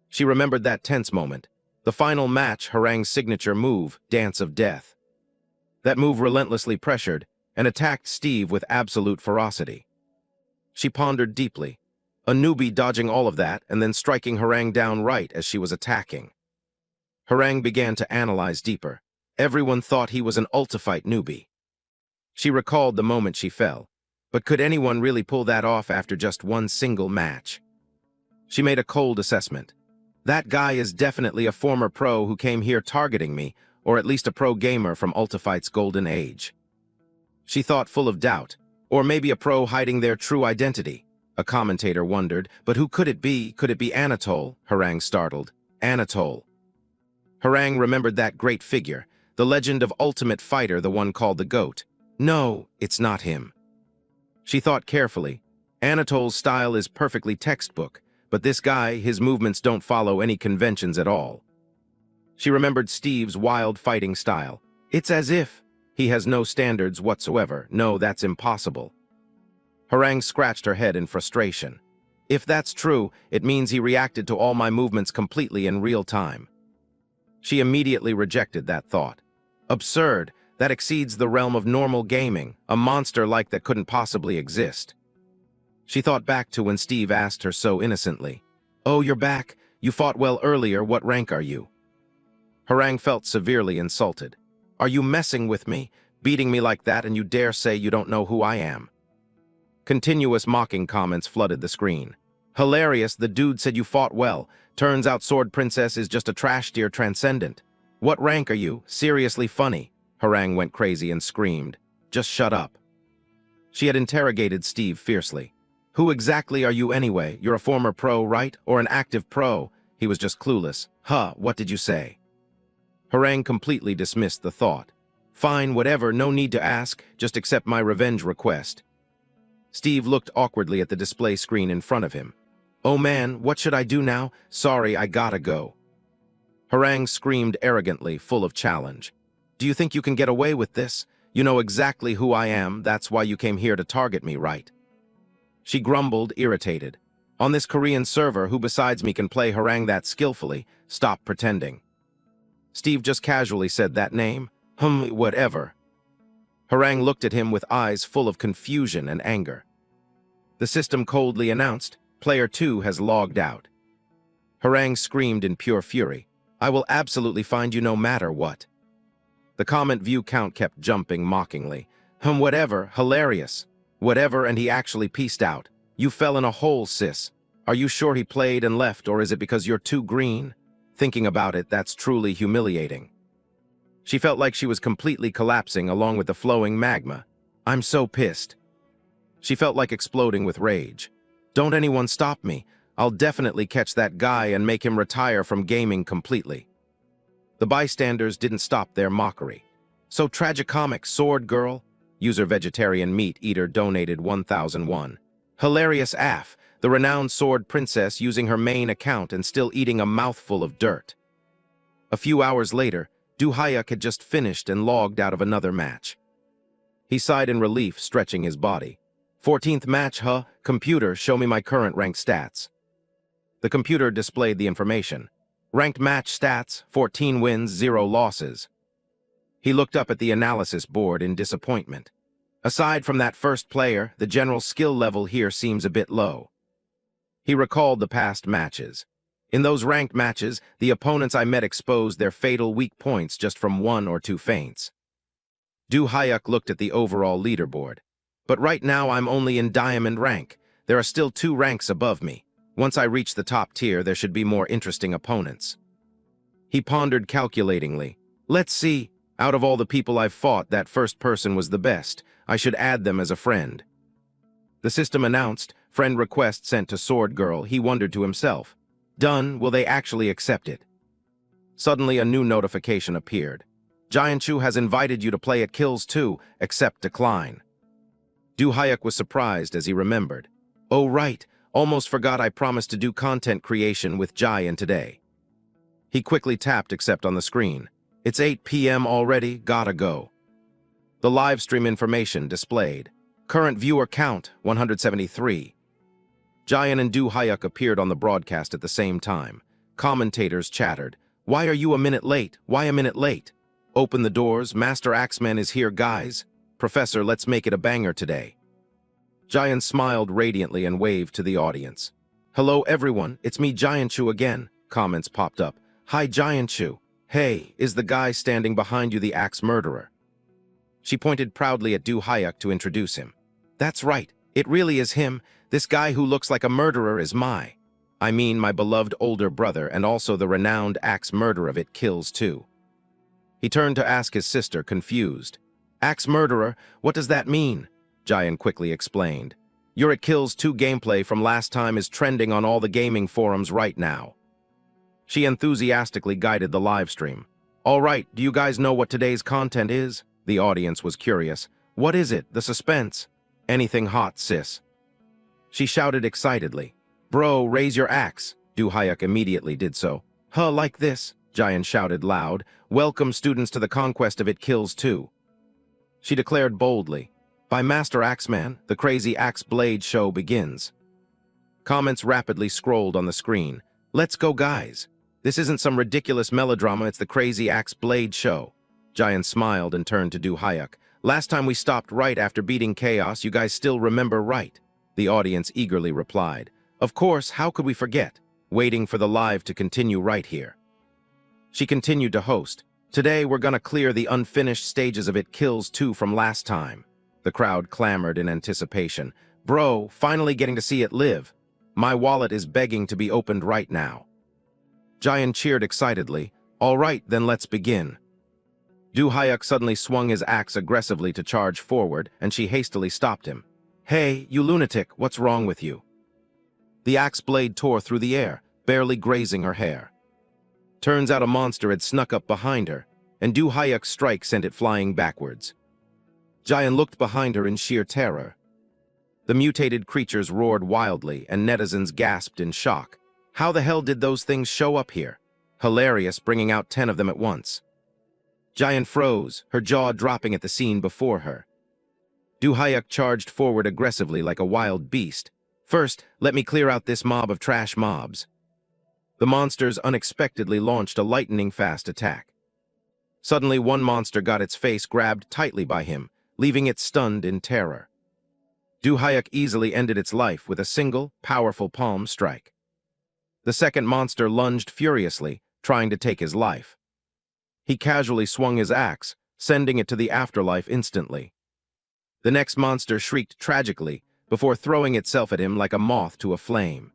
A: She remembered that tense moment. The final match, Harang's signature move, Dance of Death. That move relentlessly pressured and attacked Steve with absolute ferocity. She pondered deeply. A newbie dodging all of that and then striking Harang down right as she was attacking. Harang began to analyze deeper. Everyone thought he was an ultifight newbie. She recalled the moment she fell. But could anyone really pull that off after just one single match? She made a cold assessment. That guy is definitely a former pro who came here targeting me, or at least a pro gamer from Ultifight's golden age. She thought, full of doubt. Or maybe a pro hiding their true identity. A commentator wondered, but who could it be? Could it be Anatole? Harang startled. Anatole. Harang remembered that great figure, the legend of Ultimate Fighter, the one called the GOAT. No, it's not him. She thought carefully. Anatole's style is perfectly textbook, but this guy, his movements don't follow any conventions at all. She remembered Steve's wild fighting style. It's as if he has no standards whatsoever. No, that's impossible. Harang scratched her head in frustration. If that's true, it means he reacted to all my movements completely in real time. She immediately rejected that thought. Absurd. That exceeds the realm of normal gaming. A monster like that couldn't possibly exist. She thought back to when Steve asked her so innocently, "Oh, you're back. You fought well earlier. What rank are you?" Harang felt severely insulted. "Are you messing with me? Beating me like that and you dare say you don't know who I am?" Continuous mocking comments flooded the screen. Hilarious, the dude said you fought well. Turns out Sword Princess is just a trash tier transcendent. What rank are you? Seriously funny. Harang went crazy and screamed. Just shut up. She had interrogated Steve fiercely. Who exactly are you anyway? You're a former pro, right? Or an active pro? He was just clueless. Huh, what did you say? Harang completely dismissed the thought. Fine, whatever, no need to ask, just accept my revenge request. Steve looked awkwardly at the display screen in front of him. Oh man, what should I do now? Sorry, I gotta go. Harang screamed arrogantly, full of challenge. Do you think you can get away with this? You know exactly who I am, that's why you came here to target me, right? She grumbled, irritated. On this Korean server, who besides me can play Harang that skillfully? Stop pretending. Steve just casually said that name. Whatever. Harang looked at him with eyes full of confusion and anger. The system coldly announced, Player 2 has logged out. Harang screamed in pure fury. I will absolutely find you no matter what. The comment view count kept jumping mockingly. Whatever, hilarious. Whatever, and he actually peaced out. You fell in a hole, sis. Are you sure he played and left, or is it because you're too green? Thinking about it, that's truly humiliating. She felt like she was completely collapsing along with the flowing magma. I'm so pissed. She felt like exploding with rage. Don't anyone stop me. I'll definitely catch that guy and make him retire from gaming completely. The bystanders didn't stop their mockery. So tragicomic, sword girl. User Vegetarian Meat Eater donated 1,001. Hilarious AF, the renowned sword princess using her main account and still eating a mouthful of dirt. A few hours later, Du Hayek had just finished and logged out of another match. He sighed in relief, stretching his body. 14th match, huh? Computer, show me my current ranked stats. The computer displayed the information. Ranked match stats, 14 wins, 0 losses. He looked up at the analysis board in disappointment. Aside from that first player, the general skill level here seems a bit low. He recalled the past matches. In those ranked matches, the opponents I met exposed their fatal weak points just from 1 or 2 feints. Du Hayek looked at the overall leaderboard. But right now I'm only in diamond rank. There are still 2 ranks above me. Once I reach the top tier, there should be more interesting opponents. He pondered calculatingly. Let's see. Out of all the people I've fought, that first person was the best. I should add them as a friend. The system announced, friend request sent to Sword Girl. He wondered to himself. Done, will they actually accept it? Suddenly a new notification appeared. Giant Chu has invited you to play at Kills 2, accept decline. Du Hayek was surprised as he remembered. Oh right, almost forgot I promised to do content creation with Giant today. He quickly tapped accept on the screen. It's 8 p.m. already, gotta go. The live stream information displayed. Current viewer count, 173. Giant and Du Hayek appeared on the broadcast at the same time. Commentators chattered. Why are you a minute late? Why a minute late? Open the doors, Master Axeman is here, guys. Professor, let's make it a banger today. Giant smiled radiantly and waved to the audience. Hello everyone, it's me Giant Chu again. Comments popped up. Hi Giant Chu. Hey, is the guy standing behind you the axe murderer? She pointed proudly at Du Hayek to introduce him. That's right, it really is him. This guy who looks like a murderer is my beloved older brother and also the renowned axe murderer of It Kills 2. He turned to ask his sister, confused. Axe murderer, what does that mean? Giant quickly explained. Your It Kills 2 gameplay from last time is trending on all the gaming forums right now. She enthusiastically guided the live stream. All right, do you guys know what today's content is? The audience was curious. What is it? The suspense? Anything hot, sis? She shouted excitedly. Bro, raise your axe. Du Hayek immediately did so. Huh, like this? Giant shouted loud. Welcome students to the conquest of It Kills 2. She declared boldly. By Master Axeman, the crazy axe blade show begins. Comments rapidly scrolled on the screen. Let's go, guys. This isn't some ridiculous melodrama, it's the crazy axe blade show. Giant smiled and turned to Du Hayek. Last time we stopped right after beating Chaos, you guys still remember, right? The audience eagerly replied. Of course, how could we forget? Waiting for the live to continue right here. She continued to host. Today we're gonna clear the unfinished stages of It Kills 2 from last time. The crowd clamored in anticipation. Bro, finally getting to see it live. My wallet is begging to be opened right now. Giant cheered excitedly. All right, then let's begin. Du Hyuk suddenly swung his axe aggressively to charge forward, and she hastily stopped him. Hey, you lunatic, what's wrong with you? The axe blade tore through the air, barely grazing her hair. Turns out a monster had snuck up behind her, and Du Hyuk's strike sent it flying backwards. Giant looked behind her in sheer terror. The mutated creatures roared wildly, and netizens gasped in shock. How the hell did those things show up here? Hilarious, bringing out 10 of them at once. Giant froze, her jaw dropping at the scene before her. Du Hyuk charged forward aggressively like a wild beast. First, let me clear out this mob of trash mobs. The monsters unexpectedly launched a lightning-fast attack. Suddenly, one monster got its face grabbed tightly by him, leaving it stunned in terror. Du Hyuk easily ended its life with a single, powerful palm strike. The second monster lunged furiously, trying to take his life. He casually swung his axe, sending it to the afterlife instantly. The next monster shrieked tragically before throwing itself at him like a moth to a flame.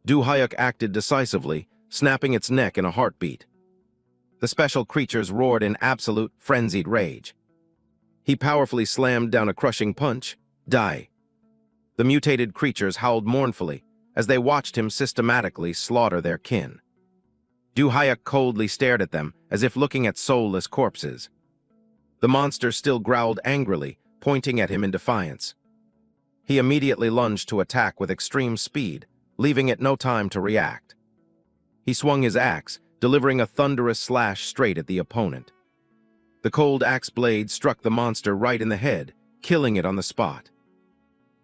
A: Du Hyuk acted decisively, snapping its neck in a heartbeat. The special creatures roared in absolute, frenzied rage. He powerfully slammed down a crushing punch. Die. The mutated creatures howled mournfully as they watched him systematically slaughter their kin. Du Hyuk coldly stared at them as if looking at soulless corpses. The monster still growled angrily, pointing at him in defiance. He immediately lunged to attack with extreme speed, leaving it no time to react. He swung his axe, delivering a thunderous slash straight at the opponent. The cold axe blade struck the monster right in the head, killing it on the spot.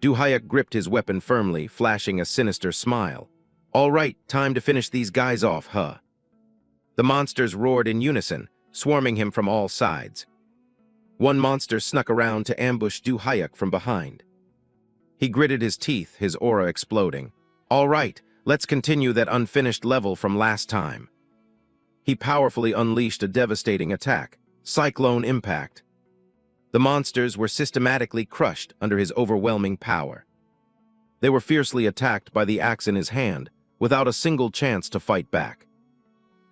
A: Du Hyuk gripped his weapon firmly, flashing a sinister smile. All right, time to finish these guys off, huh? The monsters roared in unison, swarming him from all sides. One monster snuck around to ambush Du Hyuk from behind. He gritted his teeth, his aura exploding. All right, let's continue that unfinished level from last time. He powerfully unleashed a devastating attack, Cyclone Impact. The monsters were systematically crushed under his overwhelming power. They were fiercely attacked by the axe in his hand, without a single chance to fight back.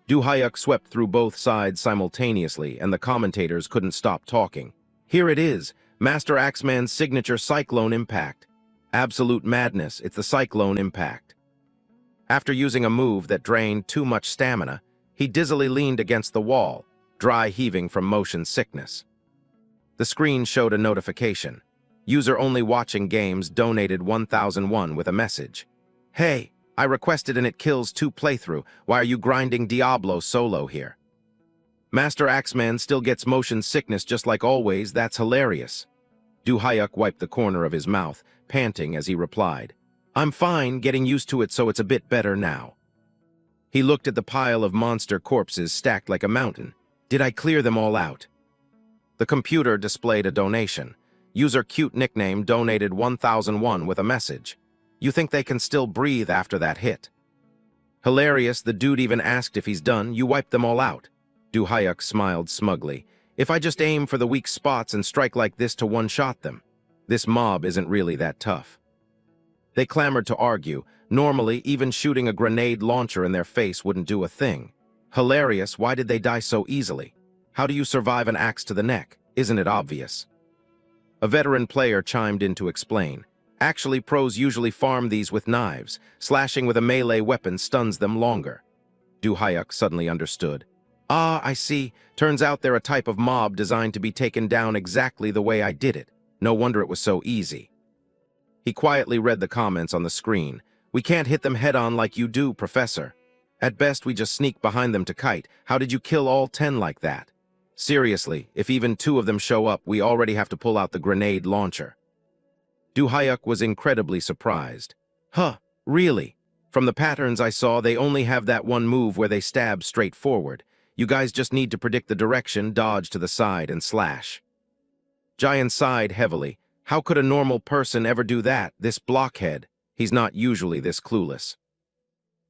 A: Du Hyuk swept through both sides simultaneously, and the commentators couldn't stop talking. Here it is, Master Axeman's signature Cyclone Impact. Absolute madness, it's the Cyclone Impact. After using a move that drained too much stamina, he dizzily leaned against the wall, dry heaving from motion sickness. The screen showed a notification. User only watching games donated 1001 with a message. Hey, I requested and it kills 2 playthrough. Why are you grinding Diablo solo here? Master Axeman still gets motion sickness just like always. That's hilarious. Du Hyuk wiped the corner of his mouth, panting as he replied. I'm fine, getting used to it so it's a bit better now. He looked at the pile of monster corpses stacked like a mountain. Did I clear them all out? The computer displayed a donation. User Cute Nickname donated 1001 with a message. You think they can still breathe after that hit? Hilarious, the dude even asked if he's done. You wiped them all out. Du Hyuk smiled smugly. If I just aim for the weak spots and strike like this to one-shot them. This mob isn't really that tough. They clamored to argue. Normally, even shooting a grenade launcher in their face wouldn't do a thing. Hilarious, why did they die so easily? How do you survive an axe to the neck? Isn't it obvious? A veteran player chimed in to explain. Actually, pros usually farm these with knives. Slashing with a melee weapon stuns them longer. Du Hyuk suddenly understood. Ah, I see. Turns out they're a type of mob designed to be taken down exactly the way I did it. No wonder it was so easy. He quietly read the comments on the screen. We can't hit them head-on like you do, Professor. At best, we just sneak behind them to kite. How did you kill all 10 like that? Seriously, if even 2 of them show up, we already have to pull out the grenade launcher. Du Hyuk was incredibly surprised. Huh, really? From the patterns I saw, they only have that one move where they stab straight forward. You guys just need to predict the direction, dodge to the side, and slash. Giant sighed heavily. How could a normal person ever do that, this blockhead? He's not usually this clueless.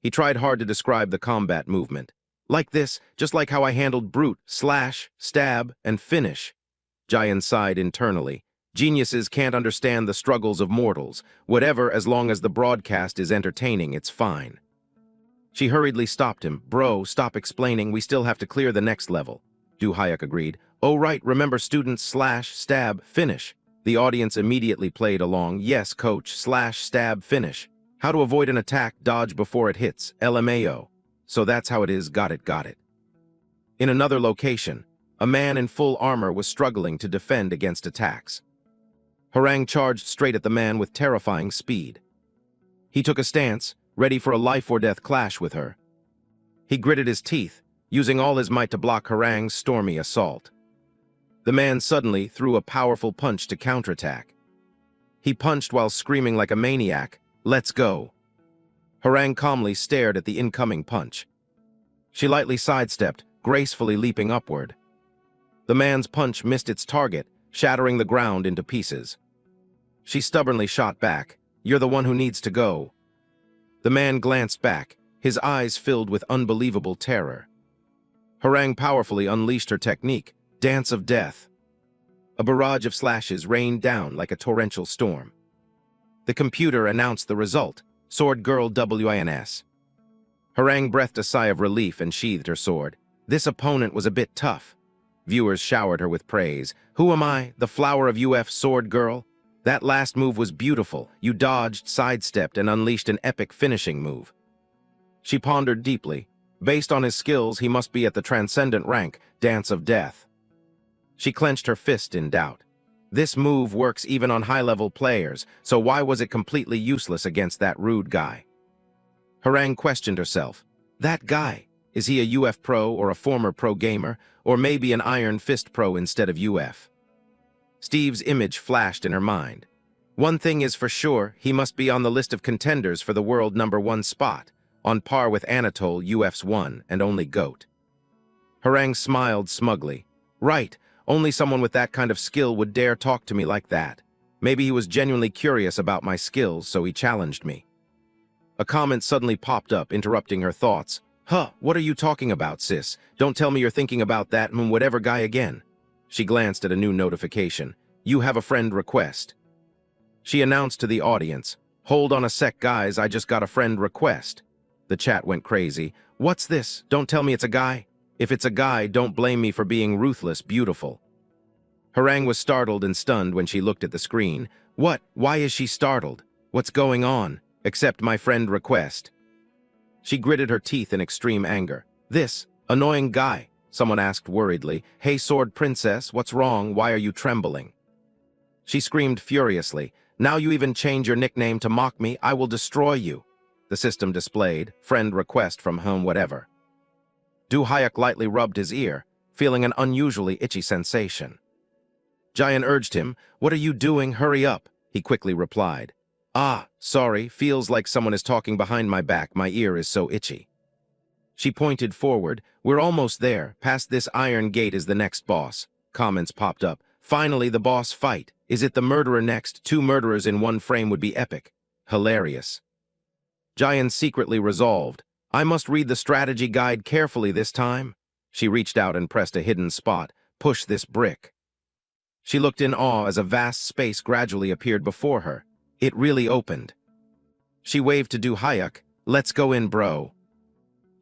A: He tried hard to describe the combat movement. Like this, just like how I handled brute, slash, stab, and finish. Giant sighed internally. Geniuses can't understand the struggles of mortals. Whatever, as long as the broadcast is entertaining, it's fine. She hurriedly stopped him. Bro, stop explaining, we still have to clear the next level. Du Hayek agreed. Oh right, remember students /stab finish. The audience immediately played along. Yes, coach, /stab finish. How to avoid an attack, dodge before it hits, LMAO. So that's how it is, got it, got it. In another location, a man in full armor was struggling to defend against attacks. Harang charged straight at the man with terrifying speed. He took a stance, ready for a life-or-death clash with her. He gritted his teeth, using all his might to block Harang's stormy assault. The man suddenly threw a powerful punch to counterattack. He punched while screaming like a maniac, "Let's go!" Harang calmly stared at the incoming punch. She lightly sidestepped, gracefully leaping upward. The man's punch missed its target, shattering the ground into pieces. She stubbornly shot back, "You're the one who needs to go." The man glanced back, his eyes filled with unbelievable terror. Harang powerfully unleashed her technique, Dance of Death. A barrage of slashes rained down like a torrential storm. The computer announced the result, Sword Girl WINS. Harang breathed a sigh of relief and sheathed her sword. This opponent was a bit tough. Viewers showered her with praise. "Who am I, the flower of UF Sword Girl? That last move was beautiful. You dodged, sidestepped, and unleashed an epic finishing move." She pondered deeply. Based on his skills, he must be at the transcendent rank, Dance of Death. She clenched her fist in doubt. This move works even on high-level players, so why was it completely useless against that rude guy? Harang questioned herself. That guy, is he a UF pro or a former pro gamer, or maybe an Iron Fist pro instead of UF? Steve's image flashed in her mind. One thing is for sure, he must be on the list of contenders for the world #1 spot, on par with Anatole, UF's one and only GOAT. Harang smiled smugly. Right, only someone with that kind of skill would dare talk to me like that. Maybe he was genuinely curious about my skills, so he challenged me. A comment suddenly popped up, interrupting her thoughts. Huh, what are you talking about, sis? Don't tell me you're thinking about that whatever guy again. She glanced at a new notification. You have a friend request. She announced to the audience. Hold on a sec, guys, I just got a friend request. The chat went crazy. What's this? Don't tell me it's a guy. If it's a guy, don't blame me for being ruthless, beautiful. Harang was startled and stunned when she looked at the screen. What? Why is she startled? What's going on? Accept my friend request. She gritted her teeth in extreme anger. This annoying guy. Someone asked worriedly, Hey, Sword Princess, what's wrong? Why are you trembling? She screamed furiously, Now you even change your nickname to mock me, I will destroy you. The system displayed, friend request from whom whatever. Du Hayek lightly rubbed his ear, feeling an unusually itchy sensation. Jian urged him, What are you doing? Hurry up, he quickly replied. Ah, sorry, feels like someone is talking behind my back, my ear is so itchy. She pointed forward. We're almost there. Past this iron gate is the next boss. Comments popped up. Finally, the boss fight. Is it the murderer next? 2 murderers in one frame would be epic. Hilarious. Jian secretly resolved. I must read the strategy guide carefully this time. She reached out and pressed a hidden spot. Push this brick. She looked in awe as a vast space gradually appeared before her. It really opened. She waved to Du Hayek. Let's go in, bro.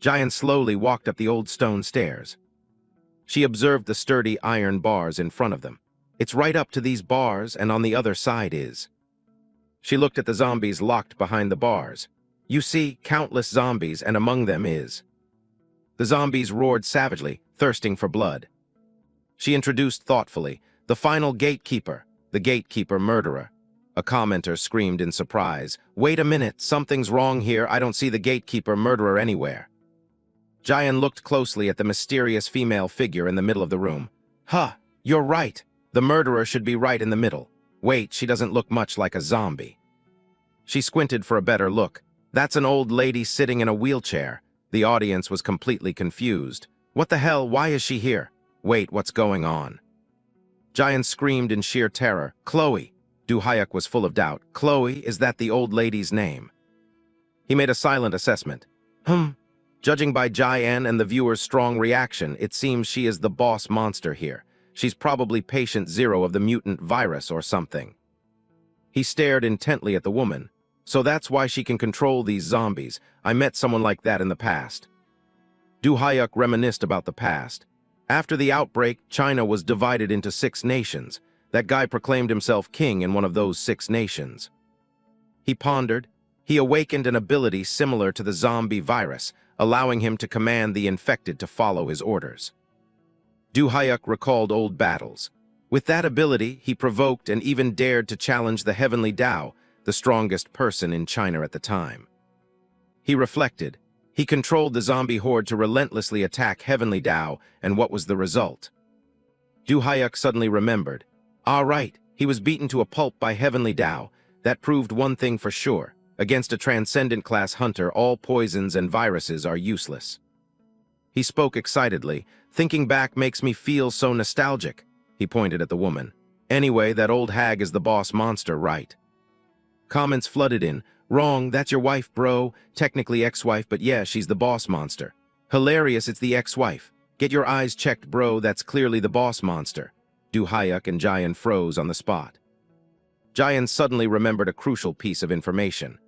A: Jian slowly walked up the old stone stairs. She observed the sturdy iron bars in front of them. It's right up to these bars, and on the other side is. She looked at the zombies locked behind the bars. You see, countless zombies, and among them is. The zombies roared savagely, thirsting for blood. She introduced thoughtfully, the final gatekeeper, the gatekeeper murderer. A commenter screamed in surprise. Wait a minute, something's wrong here, I don't see the gatekeeper murderer anywhere. Jian looked closely at the mysterious female figure in the middle of the room. Huh, you're right. The murderer should be right in the middle. Wait, she doesn't look much like a zombie. She squinted for a better look. That's an old lady sitting in a wheelchair. The audience was completely confused. What the hell, why is she here? Wait, what's going on? Jian screamed in sheer terror. Chloe. Du Hayek was full of doubt. Chloe, is that the old lady's name? He made a silent assessment. Judging by Jian and the viewer's strong reaction, it seems she is the boss monster here. She's probably patient zero of the mutant virus or something. He stared intently at the woman. So that's why she can control these zombies. I met someone like that in the past. Du Hyuk reminisced about the past. After the outbreak, China was divided into 6 nations. That guy proclaimed himself king in one of those 6 nations. He pondered. He awakened an ability similar to the zombie virus, allowing him to command the infected to follow his orders. Du Hyuk recalled old battles. With that ability, he provoked and even dared to challenge the Heavenly Tao, the strongest person in China at the time. He reflected. He controlled the zombie horde to relentlessly attack Heavenly Tao, and what was the result? Du Hyuk suddenly remembered. Ah, right, he was beaten to a pulp by Heavenly Tao. That proved one thing for sure. Against a transcendent class hunter, all poisons and viruses are useless. He spoke excitedly. Thinking back makes me feel so nostalgic. He pointed at the woman. Anyway, that old hag is the boss monster, right? Comments flooded in. Wrong, that's your wife, bro. Technically ex-wife, but yeah, she's the boss monster. Hilarious, it's the ex-wife. Get your eyes checked, bro, that's clearly the boss monster. Du Hyuk and Jayan froze on the spot. Jayan suddenly remembered a crucial piece of information.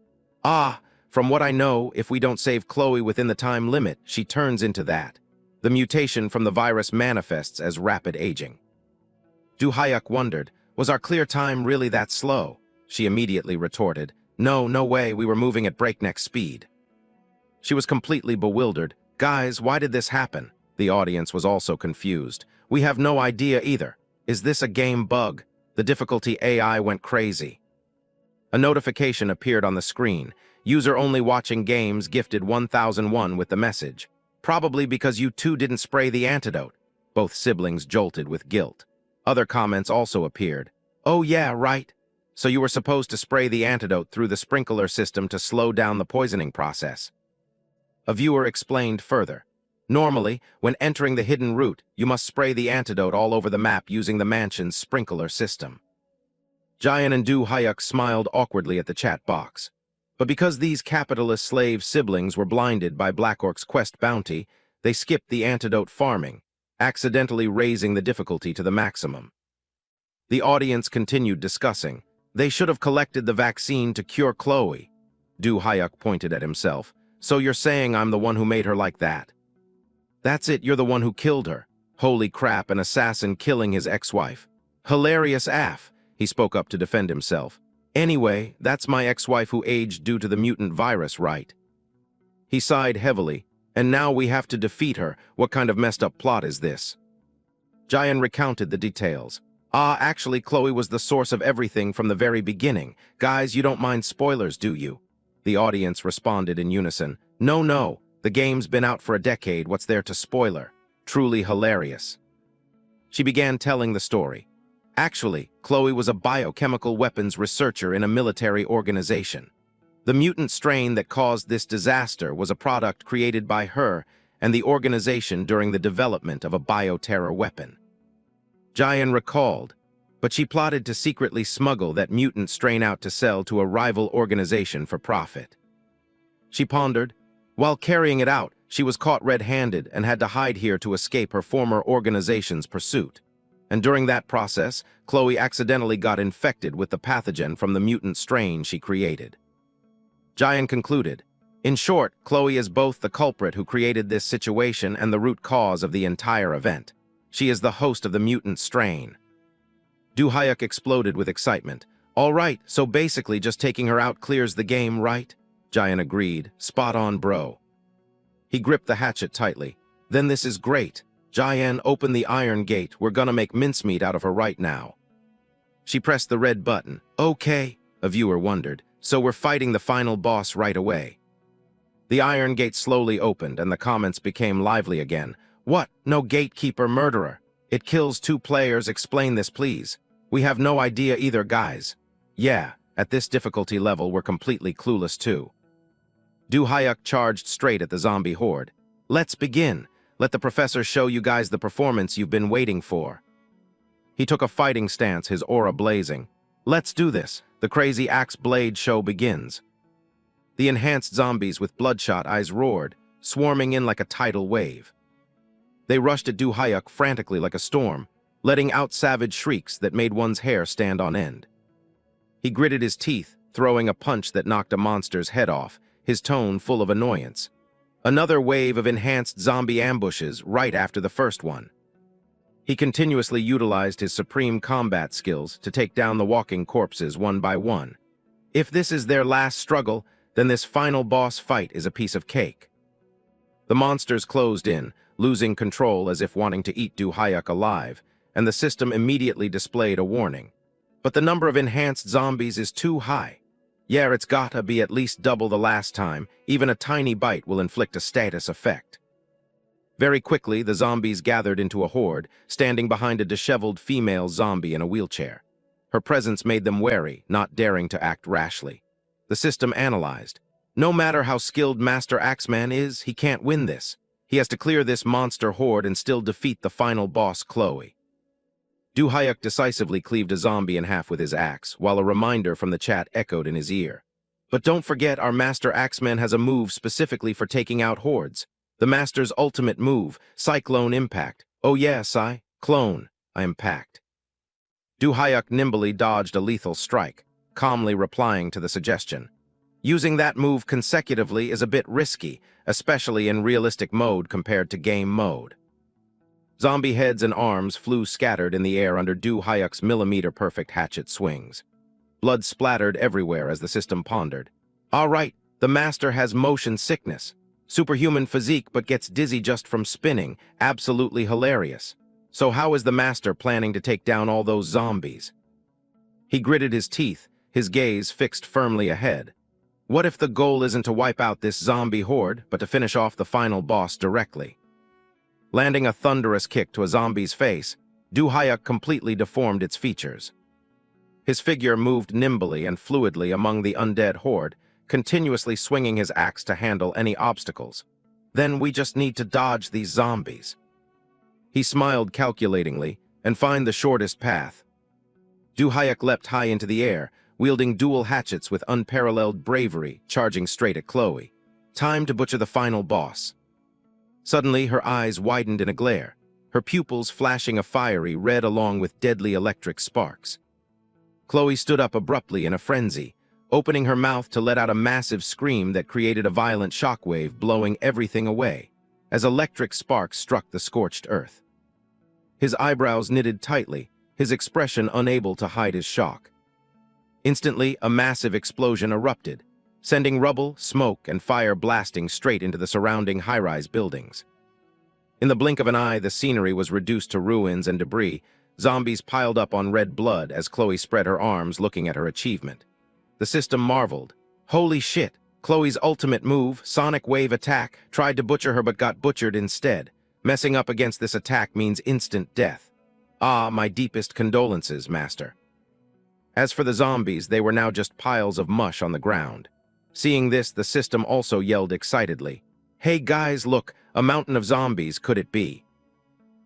A: Ah, from what I know, if we don't save Chloe within the time limit, she turns into that. The mutation from the virus manifests as rapid aging. Du Hyuk wondered, was our clear time really that slow? She immediately retorted, no way, we were moving at breakneck speed. She was completely bewildered. Guys, why did this happen? The audience was also confused. We have no idea either. Is this a game bug? The difficulty AI went crazy. A notification appeared on the screen. User only watching games gifted 1001 with the message. Probably because you two didn't spray the antidote. Both siblings jolted with guilt. Other comments also appeared. Oh yeah, right. So you were supposed to spray the antidote through the sprinkler system to slow down the poisoning process. A viewer explained further. Normally, when entering the hidden route, you must spray the antidote all over the map using the mansion's sprinkler system. Jayan and Du Hyuk smiled awkwardly at the chat box. But because these capitalist slave siblings were blinded by Black Orc's quest bounty, they skipped the antidote farming, accidentally raising the difficulty to the maximum. The audience continued discussing. They should have collected the vaccine to cure Chloe. Du Hyuk pointed at himself. So you're saying I'm the one who made her like that? That's it, you're the one who killed her. Holy crap, an assassin killing his ex-wife. Hilarious AF, he spoke up to defend himself. Anyway, that's my ex-wife who aged due to the mutant virus, right? He sighed heavily. And now we have to defeat her. What kind of messed up plot is this? Jayan recounted the details. Ah, actually, Chloe was the source of everything from the very beginning. Guys, you don't mind spoilers, do you? The audience responded in unison. No, the game's been out for a decade, what's there to spoiler? Truly hilarious. She began telling the story. Actually, Chloe was a biochemical weapons researcher in a military organization. The mutant strain that caused this disaster was a product created by her and the organization during the development of a bioterror weapon. Jayan recalled, but she plotted to secretly smuggle that mutant strain out to sell to a rival organization for profit. She pondered. While carrying it out, she was caught red-handed and had to hide here to escape her former organization's pursuit. And during that process, Chloe accidentally got infected with the pathogen from the mutant strain she created. Jayan concluded, in short, Chloe is both the culprit who created this situation and the root cause of the entire event. She is the host of the mutant strain. Du Hyuk exploded with excitement. All right, so basically just taking her out clears the game, right? Jayan agreed. Spot on, bro. He gripped the hatchet tightly. Then this is great. Jayan, open the iron gate. We're gonna make mincemeat out of her right now. She pressed the red button. Okay, a viewer wondered. So we're fighting the final boss right away. The iron gate slowly opened and the comments became lively again. What? No gatekeeper murderer. It kills 2 players. Explain this, please. We have no idea either, guys. Yeah, at this difficulty level, we're completely clueless too. Du Hyuk charged straight at the zombie horde. Let's begin. Let the professor show you guys the performance you've been waiting for. He took a fighting stance, his aura blazing. Let's do this. The crazy axe blade show begins. The enhanced zombies with bloodshot eyes roared, swarming in like a tidal wave. They rushed at Du Hyuk frantically like a storm. letting out savage shrieks that made one's hair stand on end. He gritted his teeth, throwing a punch that knocked a monster's head off, his tone full of annoyance. Another wave of enhanced zombie ambushes right after the first one. He continuously utilized his supreme combat skills to take down the walking corpses one by one. If this is their last struggle, then this final boss fight is a piece of cake. The monsters closed in, losing control as if wanting to eat Du-hyuk alive, and the system immediately displayed a warning. But the number of enhanced zombies is too high. Yeah, it's gotta be at least double the last time. Even a tiny bite will inflict a status effect. Very quickly, the zombies gathered into a horde, standing behind a disheveled female zombie in a wheelchair. Her presence made them wary, not daring to act rashly. The system analyzed. No matter how skilled Master Axeman is, he can't win this. He has to clear this monster horde and still defeat the final boss, Chloe. Du-hyuk decisively cleaved a zombie in half with his axe, while a reminder from the chat echoed in his ear. But don't forget, our Master Axeman has a move specifically for taking out hordes. The Master's ultimate move, Cyclone Impact. Oh yeah, Clone, I am packed. Du-hyuk nimbly dodged a lethal strike, calmly replying to the suggestion. Using that move consecutively is a bit risky, especially in realistic mode compared to game mode. Zombie heads and arms flew scattered in the air under Du-hyuk's millimeter-perfect hatchet swings. Blood splattered everywhere as the system pondered. All right, the Master has motion sickness. Superhuman physique but gets dizzy just from spinning. Absolutely hilarious. So how is the Master planning to take down all those zombies? He gritted his teeth, his gaze fixed firmly ahead. What if the goal isn't to wipe out this zombie horde, but to finish off the final boss directly? Landing a thunderous kick to a zombie's face, Du-hyuk completely deformed its features. His figure moved nimbly and fluidly among the undead horde, continuously swinging his axe to handle any obstacles. Then we just need to dodge these zombies. He smiled calculatingly and find the shortest path. Du-hyuk leapt high into the air, wielding dual hatchets with unparalleled bravery, charging straight at Chloe. Time to butcher the final boss. Suddenly, her eyes widened in a glare, her pupils flashing a fiery red along with deadly electric sparks. Chloe stood up abruptly in a frenzy, opening her mouth to let out a massive scream that created a violent shockwave, blowing everything away, as electric sparks struck the scorched earth. His eyebrows knitted tightly, his expression unable to hide his shock. Instantly, a massive explosion erupted, sending rubble, smoke, and fire blasting straight into the surrounding high-rise buildings. In the blink of an eye, the scenery was reduced to ruins and debris. Zombies piled up on red blood as Chloe spread her arms, looking at her achievement. The system marveled. Holy shit! Chloe's ultimate move, Sonic Wave Attack, tried to butcher her but got butchered instead. Messing up against this attack means instant death. Ah, my deepest condolences, Master. As for the zombies, they were now just piles of mush on the ground. Seeing this, the system also yelled excitedly. Hey guys, look, a mountain of zombies, could it be?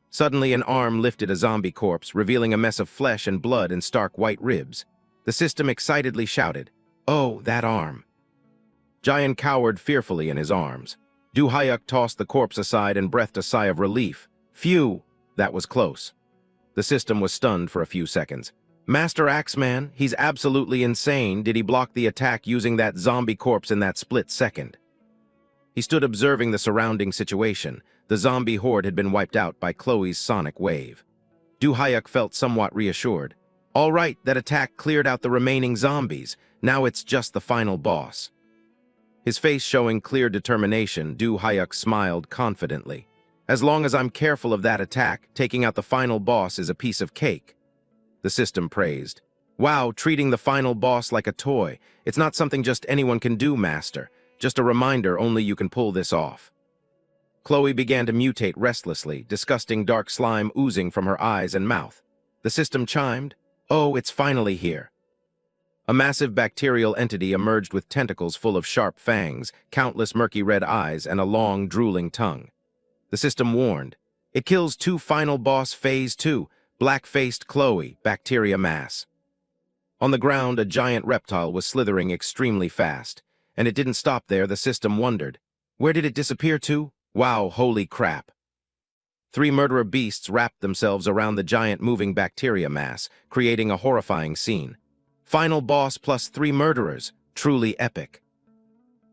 A: Suddenly, an arm lifted a zombie corpse, revealing a mess of flesh and blood and stark white ribs. The system excitedly shouted, "Oh, that arm!" Giant cowered fearfully in his arms. Du-hyuk tossed the corpse aside and breathed a sigh of relief. Phew, that was close. The system was stunned for a few seconds. Master Axeman, he's absolutely insane. Did he block the attack using that zombie corpse in that split second? He stood observing the surrounding situation. The zombie horde had been wiped out by Chloe's sonic wave. Du-hyuk felt somewhat reassured. All right, that attack cleared out the remaining zombies. Now it's just the final boss. His face showing clear determination, Du-hyuk smiled confidently. As long as I'm careful of that attack, taking out the final boss is a piece of cake. The system praised. Wow, treating the final boss like a toy. It's not something just anyone can do, Master. Just a reminder only you can pull this off. Chloe began to mutate restlessly, disgusting dark slime oozing from her eyes and mouth. The system chimed. Oh, it's finally here. A massive bacterial entity emerged with tentacles full of sharp fangs, countless murky red eyes, and a long, drooling tongue. The system warned. It kills two final boss phase 2, black-faced Chloe, bacteria mass. On the ground, a giant reptile was slithering extremely fast, and it didn't stop there. The system wondered. Where did it disappear to? Wow, holy crap. Three murderer beasts wrapped themselves around the giant moving bacteria mass, creating a horrifying scene. Final boss plus three murderers, truly epic.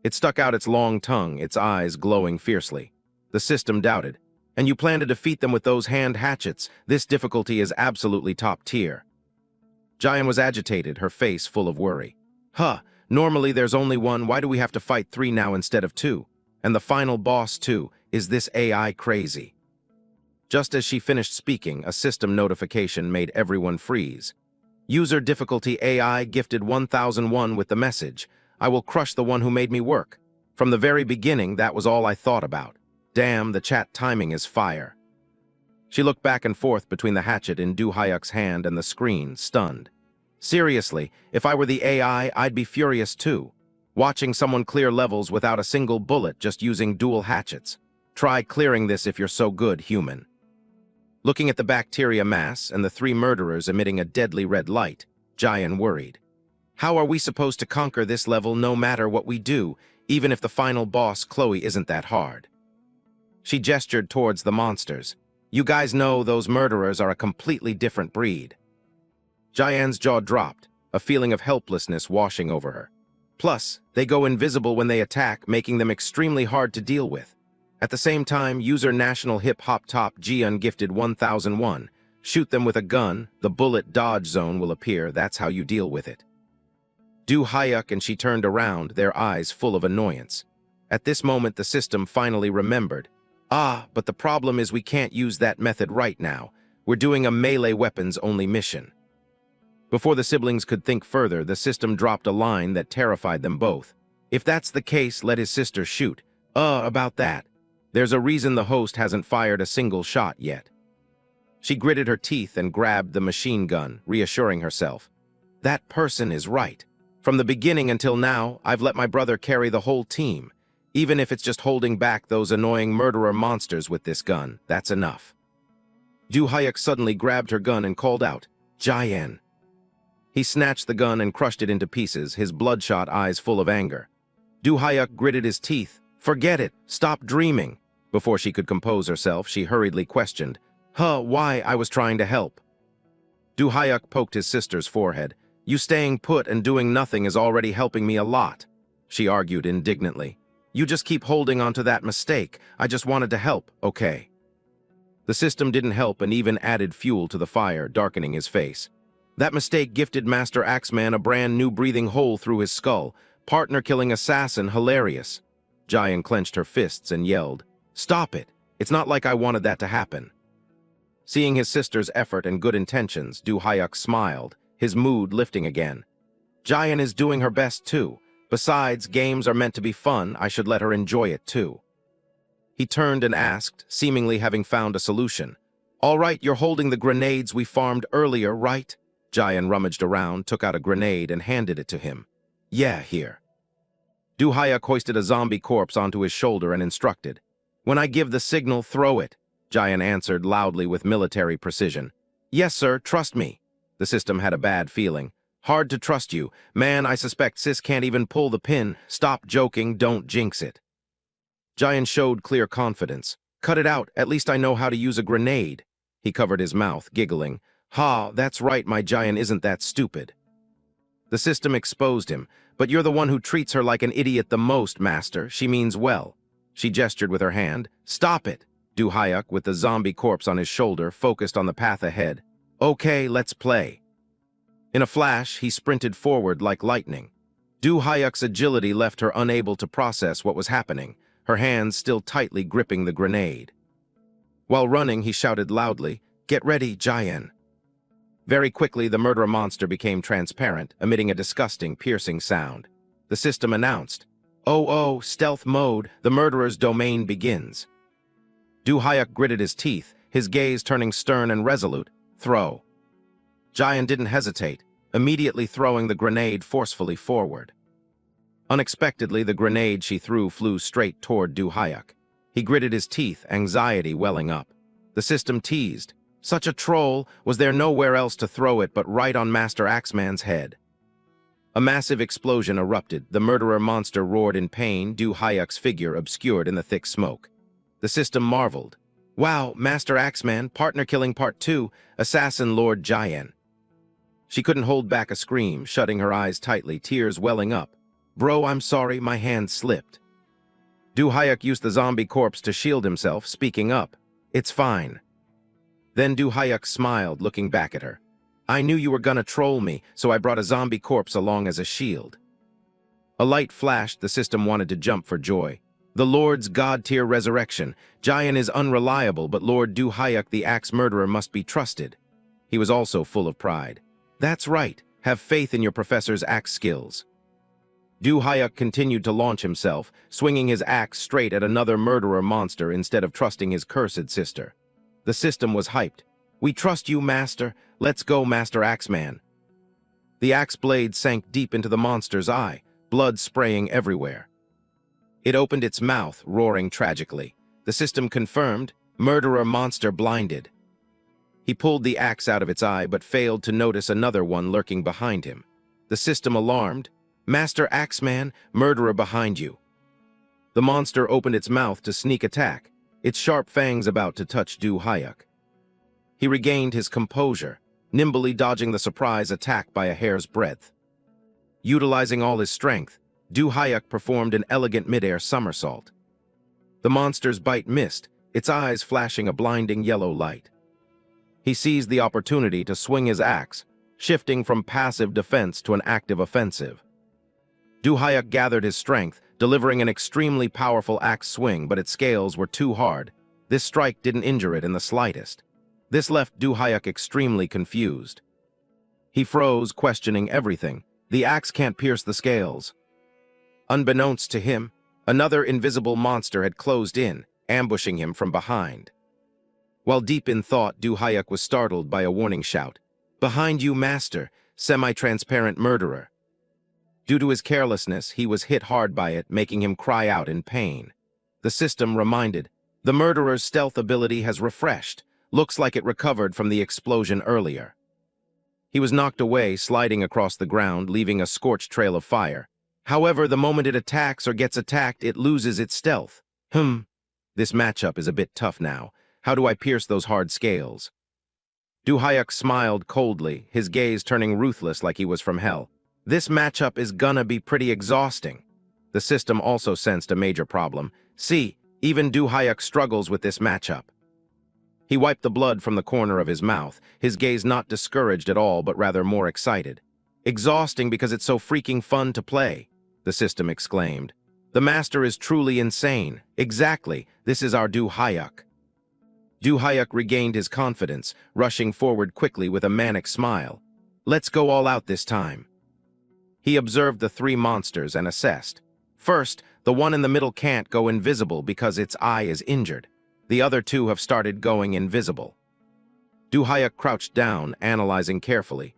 A: It stuck out its long tongue, its eyes glowing fiercely. The system doubted. And you plan to defeat them with those hand hatchets? This difficulty is absolutely top tier. Jian was agitated, her face full of worry. Normally there's only one, why do we have to fight three now instead of two? And the final boss too, is this AI crazy? Just as she finished speaking, a system notification made everyone freeze. User difficulty AI gifted 1001 with the message, "I will crush the one who made me work." From the very beginning, that was all I thought about. Damn, the chat timing is fire. She looked back and forth between the hatchet in Du Hyuk's hand and the screen, stunned. Seriously, if I were the AI, I'd be furious too. Watching someone clear levels without a single bullet just using dual hatchets. Try clearing this if you're so good, human. Looking at the bacteria mass and the three murderers emitting a deadly red light, Jian worried. How are we supposed to conquer this level no matter what we do, even if the final boss, Chloe, isn't that hard? She gestured towards the monsters. You guys know those murderers are a completely different breed. Jian's jaw dropped, a feeling of helplessness washing over her. Plus, they go invisible when they attack, making them extremely hard to deal with. At the same time, user National Hip Hop Top Jian gifted 1001. Shoot them with a gun, the bullet dodge zone will appear, that's how you deal with it. Du Hyuk and she turned around, their eyes full of annoyance. At this moment, the system finally remembered. But the problem is we can't use that method right now. We're doing a melee weapons-only mission. Before the siblings could think further, the system dropped a line that terrified them both. If that's the case, let his sister shoot. About that. There's a reason the host hasn't fired a single shot yet. She gritted her teeth and grabbed the machine gun, reassuring herself. That person is right. From the beginning until now, I've let my brother carry the whole team. Even if it's just holding back those annoying murderer monsters with this gun, that's enough. Du Hyuk suddenly grabbed her gun and called out, Jian. He snatched the gun and crushed it into pieces, his bloodshot eyes full of anger. Du Hyuk gritted his teeth. Forget it, stop dreaming. Before she could compose herself, she hurriedly questioned, why? I was trying to help. Du Hyuk poked his sister's forehead. You staying put and doing nothing is already helping me a lot, she argued indignantly. You just keep holding on to that mistake. I just wanted to help, okay? The system didn't help and even added fuel to the fire, darkening his face. That mistake gifted Master Axeman a brand new breathing hole through his skull. Partner-killing assassin, hilarious. Jian clenched her fists and yelled, Stop it! It's not like I wanted that to happen. Seeing his sister's effort and good intentions, Du Hyuk smiled, his mood lifting again. Jian is doing her best too. Besides, games are meant to be fun, I should let her enjoy it too. He turned and asked, seemingly having found a solution. All right, you're holding the grenades we farmed earlier, right? Jian rummaged around, took out a grenade and handed it to him. Yeah, here. Du Hyuk hoisted a zombie corpse onto his shoulder and instructed. When I give the signal, throw it, Jian answered loudly with military precision. Yes, sir, trust me. The system had a bad feeling. Hard to trust you. Man, I suspect Sis can't even pull the pin. Stop joking, don't jinx it. Jian showed clear confidence. Cut it out, at least I know how to use a grenade. He covered his mouth, giggling. That's right, my Jian isn't that stupid. The system exposed him. But you're the one who treats her like an idiot the most, Master. She means well. She gestured with her hand. Stop it. Du Hyuk, with the zombie corpse on his shoulder, focused on the path ahead. Okay, let's play. In a flash, he sprinted forward like lightning. Du Hyuk's agility left her unable to process what was happening, her hands still tightly gripping the grenade. While running, he shouted loudly, Get ready, Jian. Very quickly, the murderer monster became transparent, emitting a disgusting, piercing sound. The system announced, Oh, stealth mode, the murderer's domain begins. Du Hyuk gritted his teeth, his gaze turning stern and resolute. Throw. Jian didn't hesitate, immediately throwing the grenade forcefully forward. Unexpectedly, the grenade she threw flew straight toward Du Hyuk. He gritted his teeth, anxiety welling up. The system teased. Such a troll, was there nowhere else to throw it but right on Master Axeman's head. A massive explosion erupted, the murderer monster roared in pain, Du Hyuk's figure obscured in the thick smoke. The system marveled. Wow, Master Axeman, partner killing part 2, Assassin Lord Jian. She couldn't hold back a scream, shutting her eyes tightly, tears welling up. Bro, I'm sorry, my hand slipped. Du Hyuk used the zombie corpse to shield himself, speaking up. It's fine. Then Du Hyuk smiled, looking back at her. I knew you were gonna troll me, so I brought a zombie corpse along as a shield. A light flashed, the system wanted to jump for joy. The Lord's God-tier resurrection. Jian is unreliable, but Lord Du Hyuk, the axe murderer, must be trusted. He was also full of pride. That's right, have faith in your professor's axe skills. Du Hyuk continued to launch himself, swinging his axe straight at another murderer monster instead of trusting his cursed sister. The system was hyped. We trust you, Master. Let's go, Master Axeman. The axe blade sank deep into the monster's eye, blood spraying everywhere. It opened its mouth, roaring tragically. The system confirmed, murderer monster blinded. He pulled the axe out of its eye but failed to notice another one lurking behind him. The system alarmed, Master Axeman, murderer behind you. The monster opened its mouth to sneak attack, its sharp fangs about to touch Du Hyuk. He regained his composure, nimbly dodging the surprise attack by a hair's breadth. Utilizing all his strength, Du Hyuk performed an elegant mid-air somersault. The monster's bite missed, its eyes flashing a blinding yellow light. He seized the opportunity to swing his axe, shifting from passive defense to an active offensive. Du Hyuk gathered his strength, delivering an extremely powerful axe swing, but its scales were too hard. This strike didn't injure it in the slightest. This left Du Hyuk extremely confused. He froze, questioning everything. The axe can't pierce the scales. Unbeknownst to him, another invisible monster had closed in, ambushing him from behind. While deep in thought, Du Hyuk was startled by a warning shout. Behind you, Master, semi-transparent murderer. Due to his carelessness, he was hit hard by it, making him cry out in pain. The system reminded, the murderer's stealth ability has refreshed. Looks like it recovered from the explosion earlier. He was knocked away, sliding across the ground, leaving a scorched trail of fire. However, the moment it attacks or gets attacked, it loses its stealth. This matchup is a bit tough now. How do I pierce those hard scales? Du Hyuk smiled coldly, his gaze turning ruthless like he was from hell. This matchup is gonna be pretty exhausting. The system also sensed a major problem. See, even Du Hyuk struggles with this matchup. He wiped the blood from the corner of his mouth, his gaze not discouraged at all, but rather more excited. Exhausting because it's so freaking fun to play, the system exclaimed. The master is truly insane. Exactly, this is our Du Hyuk. Du Hyuk regained his confidence, rushing forward quickly with a manic smile. Let's go all out this time. He observed the three monsters and assessed. First, the one in the middle can't go invisible because its eye is injured. The other two have started going invisible. Du Hyuk crouched down, analyzing carefully.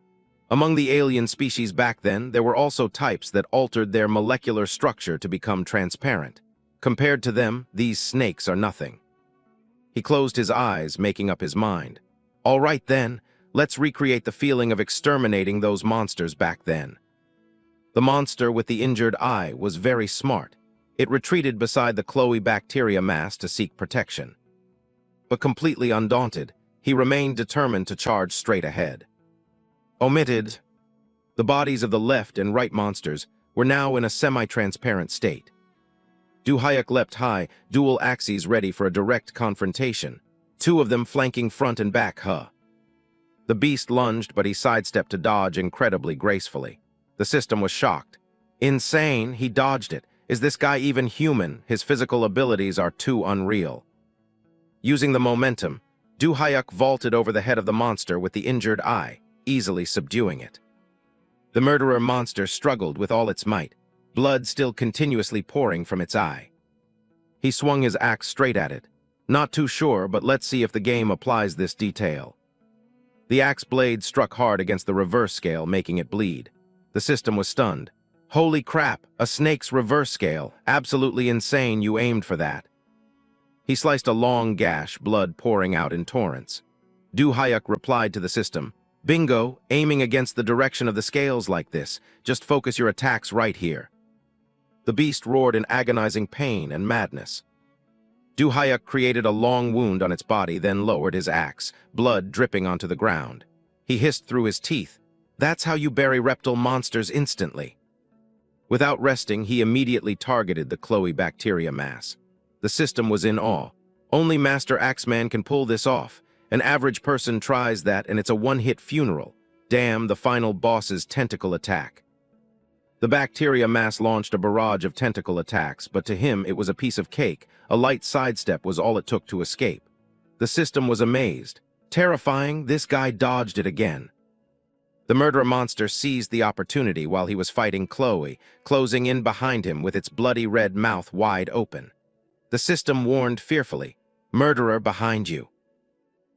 A: Among the alien species back then, there were also types that altered their molecular structure to become transparent. Compared to them, these snakes are nothing. He closed his eyes, making up his mind. All right then, let's recreate the feeling of exterminating those monsters back then. The monster with the injured eye was very smart. It retreated beside the Chloe bacteria mass to seek protection. But completely undaunted, he remained determined to charge straight ahead. Omitted. The bodies of the left and right monsters were now in a semi-transparent state. Du Hyuk leapt high, dual axes ready for a direct confrontation, two of them flanking front and back. The beast lunged, but he sidestepped to dodge incredibly gracefully. The system was shocked. Insane, he dodged it. Is this guy even human? His physical abilities are too unreal. Using the momentum, Du Hyuk vaulted over the head of the monster with the injured eye, easily subduing it. The murderer monster struggled with all its might, blood still continuously pouring from its eye. He swung his axe straight at it. Not too sure, but let's see if the game applies this detail. The axe blade struck hard against the reverse scale, making it bleed. The system was stunned. Holy crap, a snake's reverse scale. Absolutely insane, you aimed for that. He sliced a long gash, blood pouring out in torrents. Du Hyuk replied to the system. Bingo, aiming against the direction of the scales like this. Just focus your attacks right here. The beast roared in agonizing pain and madness. Du Hyuk created a long wound on its body, then lowered his axe, blood dripping onto the ground. He hissed through his teeth, "That's how you bury reptile monsters instantly." Without resting, he immediately targeted the Chloe bacteria mass. The system was in awe. Only Master Axeman can pull this off. An average person tries that and it's a one-hit funeral. Damn the final boss's tentacle attack. The bacteria mass launched a barrage of tentacle attacks, but to him it was a piece of cake. A light sidestep was all it took to escape. The system was amazed. Terrifying, this guy dodged it again. The murderer monster seized the opportunity while he was fighting Chloe, closing in behind him with its bloody red mouth wide open. The system warned fearfully, "Murderer behind you."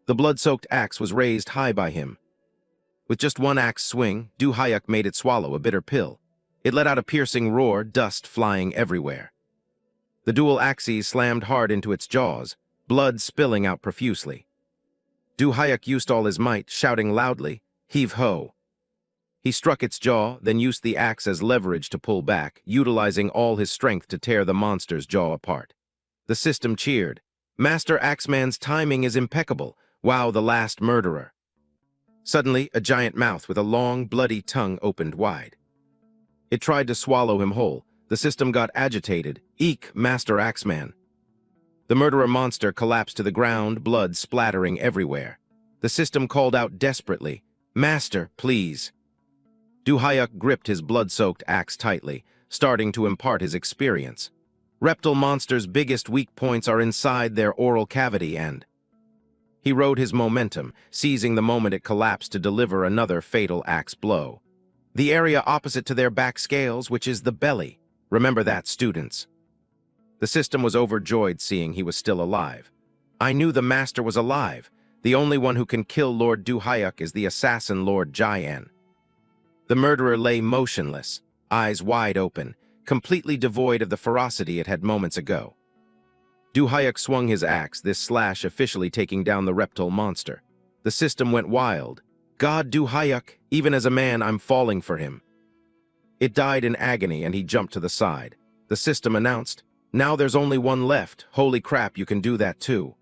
A: The blood-soaked axe was raised high by him. With just one axe swing, Du Hyuk made it swallow a bitter pill. It let out a piercing roar, dust flying everywhere. The dual axes slammed hard into its jaws, blood spilling out profusely. Du Hyuk used all his might, shouting loudly, "Heave-ho!" He struck its jaw, then used the axe as leverage to pull back, utilizing all his strength to tear the monster's jaw apart. The system cheered. "Master Axeman's timing is impeccable. Wow, the last murderer." Suddenly, a giant mouth with a long, bloody tongue opened wide. It tried to swallow him whole. The system got agitated. "Eek, Master Axeman." The murderer monster collapsed to the ground, blood splattering everywhere. The system called out desperately, "Master, please." Du Hyuk gripped his blood-soaked axe tightly, starting to impart his experience. Reptile monsters' biggest weak points are inside their oral cavity and... He rode his momentum, seizing the moment it collapsed to deliver another fatal axe blow. The area opposite to their back scales, which is the belly. Remember that, students. The system was overjoyed seeing he was still alive. "I knew the master was alive. The only one who can kill Lord Du Hyuk is the assassin Lord Jian." The murderer lay motionless, eyes wide open, completely devoid of the ferocity it had moments ago. Du Hyuk swung his axe, this slash officially taking down the reptile monster. The system went wild. "God, Du Hyuk, even as a man, I'm falling for him." It died in agony and he jumped to the side. The system announced, "Now there's only one left. Holy crap, you can do that too."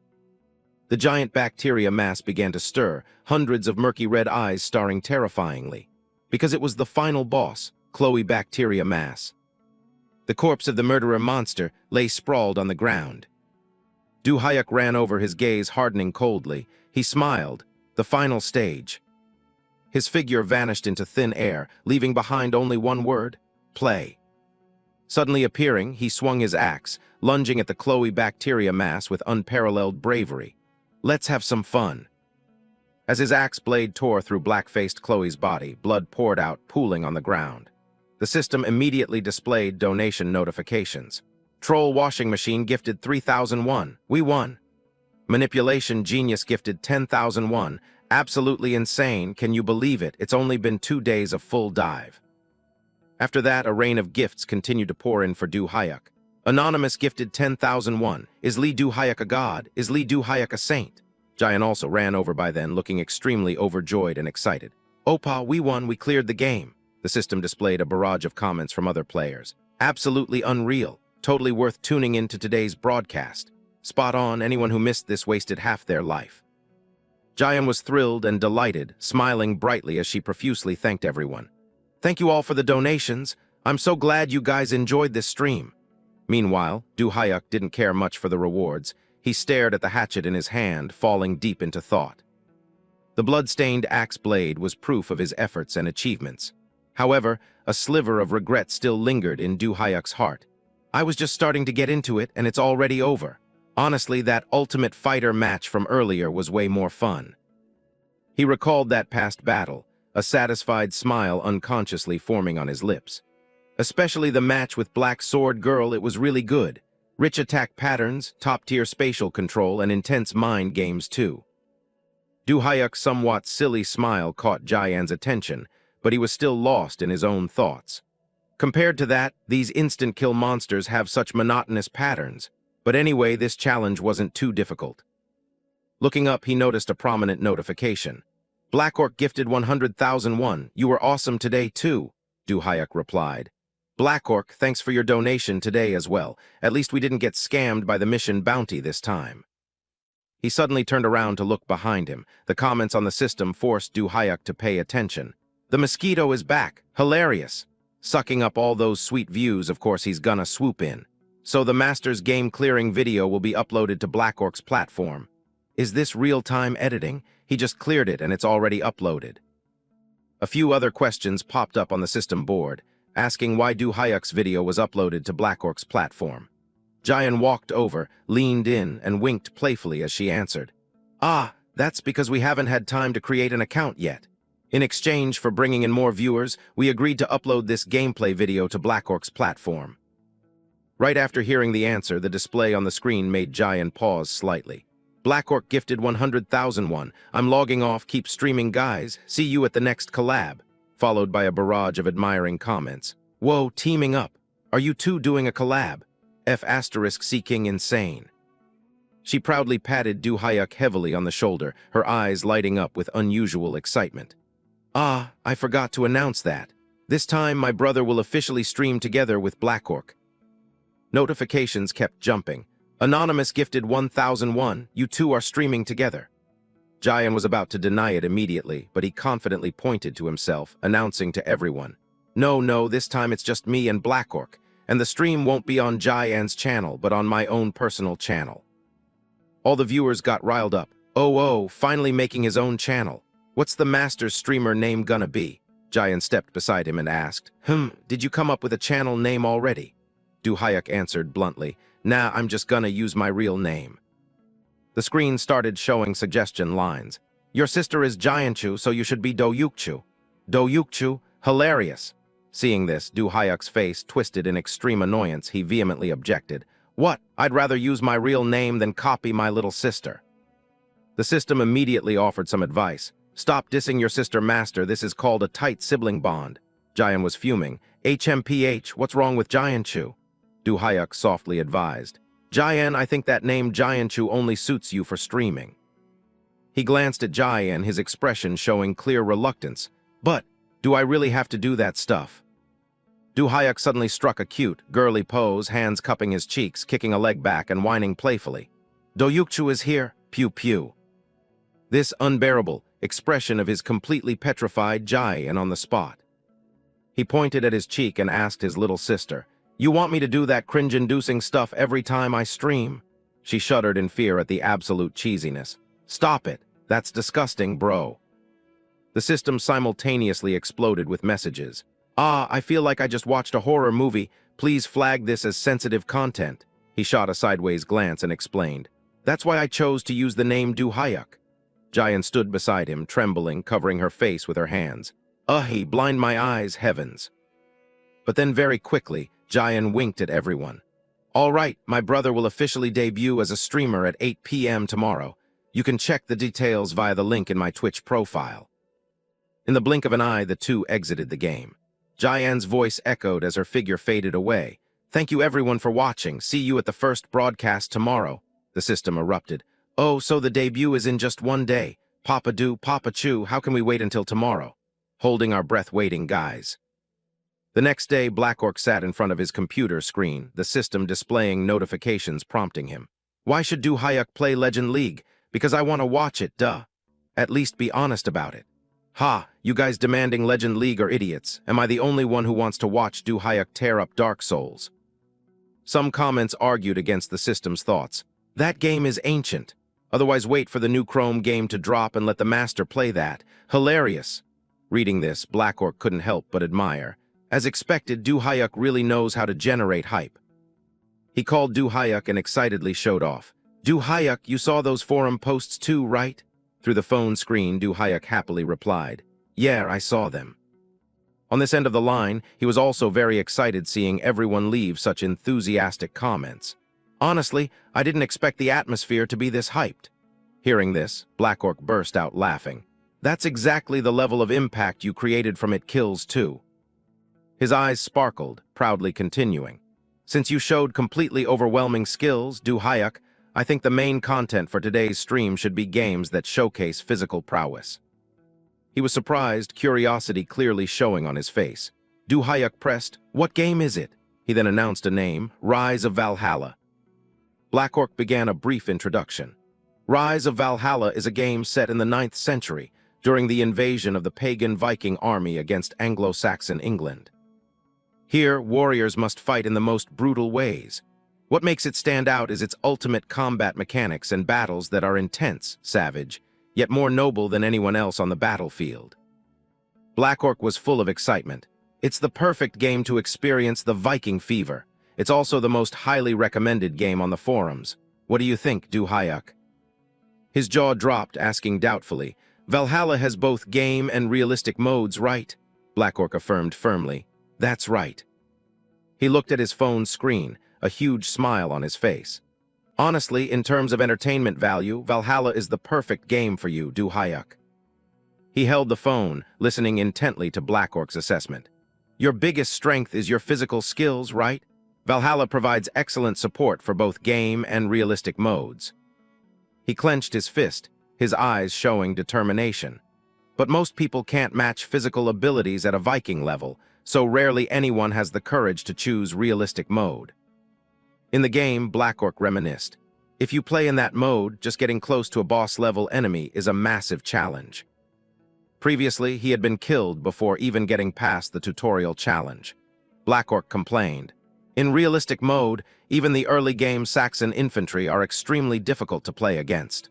A: The giant bacteria mass began to stir, hundreds of murky red eyes staring terrifyingly. Because it was the final boss, Chloe bacteria mass. The corpse of the murderer monster lay sprawled on the ground. Du Hyuk ran over, his gaze hardening coldly. He smiled. The final stage. His figure vanished into thin air, leaving behind only one word: play. Suddenly appearing, he swung his axe, lunging at the Chloe bacteria mass with unparalleled bravery. "Let's have some fun." As his axe blade tore through black-faced Chloe's body, blood poured out, pooling on the ground. The system immediately displayed donation notifications. Troll washing machine gifted 3,000 won. We won. Manipulation genius gifted 10,000 won. Absolutely insane, can you believe it? It's only been 2 days of full dive. After that, a rain of gifts continued to pour in for Du Hyuk. Anonymous gifted 10,000 won. Is Lee Du Hyuk a god? Is Lee Du Hyuk a saint? Jian also ran over by then, looking extremely overjoyed and excited. "Oppa, we won, we cleared the game." The system displayed a barrage of comments from other players. "Absolutely unreal. Totally worth tuning in to today's broadcast. Spot on, anyone who missed this wasted half their life." Jian was thrilled and delighted, smiling brightly as she profusely thanked everyone. "Thank you all for the donations. I'm so glad you guys enjoyed this stream." Meanwhile, Du Hyuk didn't care much for the rewards. He stared at the hatchet in his hand, falling deep into thought. The blood-stained axe blade was proof of his efforts and achievements. However, a sliver of regret still lingered in Du Hyuk's heart. "I was just starting to get into it, and it's already over. Honestly, that Ultimate Fighter match from earlier was way more fun." He recalled that past battle, a satisfied smile unconsciously forming on his lips. Especially the match with Black Sword Girl, it was really good. Rich attack patterns, top-tier spatial control, and intense mind games too. Du Hyuk's somewhat silly smile caught Jian's attention, but he was still lost in his own thoughts. Compared to that, these instant-kill monsters have such monotonous patterns. But anyway, this challenge wasn't too difficult. Looking up, he noticed a prominent notification. "Black Orc gifted 100,000 won. You were awesome today too," Du Hyuk replied. Black Orc, thanks for your donation today as well. At least we didn't get scammed by the mission bounty this time. He suddenly turned around to look behind him. The comments on the system forced Du Hayuk to pay attention. The mosquito is back. Hilarious. Sucking up all those sweet views, of course he's gonna swoop in. So the Master's game-clearing video will be uploaded to Black Orc's platform. Is this real-time editing? He just cleared it and it's already uploaded. A few other questions popped up on the system board, asking why Du Hayuk's video was uploaded to Black Orc's platform. Jian walked over, leaned in, and winked playfully as she answered. Ah, that's because we haven't had time to create an account yet. In exchange for bringing in more viewers, we agreed to upload this gameplay video to Black Orc's platform. Right after hearing the answer, the display on the screen made Jian pause slightly. Black Orc gifted 100,000 won. I'm logging off, keep streaming guys, see you at the next collab. Followed by a barrage of admiring comments. Whoa, teaming up. Are you two doing a collab? F***seeking insane. She proudly patted Du Hayuk heavily on the shoulder, her eyes lighting up with unusual excitement. Ah, I forgot to announce that. This time my brother will officially stream together with Black Orc. Notifications kept jumping. Anonymous gifted 1,001. You two are streaming together. Jian was about to deny it immediately, but he confidently pointed to himself, announcing to everyone, No, this time it's just me and Black Orc, and the stream won't be on Jian's channel, but on my own personal channel. All the viewers got riled up. Oh, finally making his own channel. What's the Master's streamer name gonna be? Jian stepped beside him and asked, Did you come up with a channel name already? Du Hayuk answered bluntly, Nah, I'm just gonna use my real name. The screen started showing suggestion lines. Your sister is Jianchu, so you should be Do-Yukchu. Do-Yukchu? Hilarious. Seeing this, Du Hayuk's face twisted in extreme annoyance. He vehemently objected. What? I'd rather use my real name than copy my little sister. The system immediately offered some advice. Stop dissing your sister Master, this is called a tight sibling bond. Jian was fuming. HMPH, what's wrong with Jianchu? Du Hayuk softly advised. Jian, I think that name Jianchu only suits you for streaming. He glanced at Jian, his expression showing clear reluctance. But, do I really have to do that stuff? Du Hayuk suddenly struck a cute, girly pose, hands cupping his cheeks, kicking a leg back and whining playfully. Do-Yukchu is here, pew pew. This unbearable expression of his completely petrified Jian on the spot. He pointed at his cheek and asked his little sister, You want me to do that cringe-inducing stuff every time I stream? She shuddered in fear at the absolute cheesiness. Stop it. That's disgusting, bro. The system simultaneously exploded with messages. Ah, I feel like I just watched a horror movie. Please flag this as sensitive content. He shot a sideways glance and explained. That's why I chose to use the name Du Hayuk. Jian stood beside him, trembling, covering her face with her hands. He blind my eyes, heavens. But then very quickly, Jian winked at everyone. All right, my brother will officially debut as a streamer at 8 p.m. tomorrow. You can check the details via the link in my Twitch profile. In the blink of an eye, the two exited the game. Jian's voice echoed as her figure faded away. Thank you everyone for watching. See you at the first broadcast tomorrow. The system erupted. Oh, so the debut is in just one day. Papa do, Papa chew, how can we wait until tomorrow? Holding our breath waiting, guys. The next day, Black Orc sat in front of his computer screen, the system displaying notifications prompting him. Why should Du Hayuk play Legend League? Because I want to watch it, duh. At least be honest about it. Ha, you guys demanding Legend League are idiots. Am I the only one who wants to watch Du Hayuk tear up Dark Souls? Some comments argued against the system's thoughts. That game is ancient. Otherwise wait for the new Chrome game to drop and let the Master play that. Hilarious. Reading this, Black Orc couldn't help but admire. As expected, Du Hayuk really knows how to generate hype. He called Du Hayuk and excitedly showed off. Du Hayuk, you saw those forum posts too, right? Through the phone screen, Du Hayuk happily replied. Yeah, I saw them. On this end of the line, he was also very excited seeing everyone leave such enthusiastic comments. Honestly, I didn't expect the atmosphere to be this hyped. Hearing this, Black Orc burst out laughing. That's exactly the level of impact you created from It Kills 2. His eyes sparkled, proudly continuing. Since you showed completely overwhelming skills, Du Hayuk, I think the main content for today's stream should be games that showcase physical prowess. He was surprised, curiosity clearly showing on his face. Du Hyuk pressed, "What game is it?" He then announced a name, Rise of Valhalla. Black Orc began a brief introduction. Rise of Valhalla is a game set in the 9th century, during the invasion of the pagan Viking army against Anglo-Saxon England. Here, warriors must fight in the most brutal ways. What makes it stand out is its ultimate combat mechanics and battles that are intense, savage, yet more noble than anyone else on the battlefield. Black Orc was full of excitement. It's the perfect game to experience the Viking fever. It's also the most highly recommended game on the forums. What do you think, Du Hyuk? His jaw dropped, asking doubtfully, "Valhalla has both game and realistic modes, right?" Black Orc affirmed firmly, "That's right." He looked at his phone's screen, a huge smile on his face. "Honestly, in terms of entertainment value, Valhalla is the perfect game for you, Du Hyuk." He held the phone, listening intently to Black Orc's assessment. "Your biggest strength is your physical skills, right? Valhalla provides excellent support for both game and realistic modes." He clenched his fist, his eyes showing determination. But most people can't match physical abilities at a Viking level, so rarely anyone has the courage to choose realistic mode. In the game, Black Orc reminisced, "If you play in that mode, just getting close to a boss-level enemy is a massive challenge." Previously, he had been killed before even getting past the tutorial challenge. Black Orc complained, "In realistic mode, even the early-game Saxon infantry are extremely difficult to play against."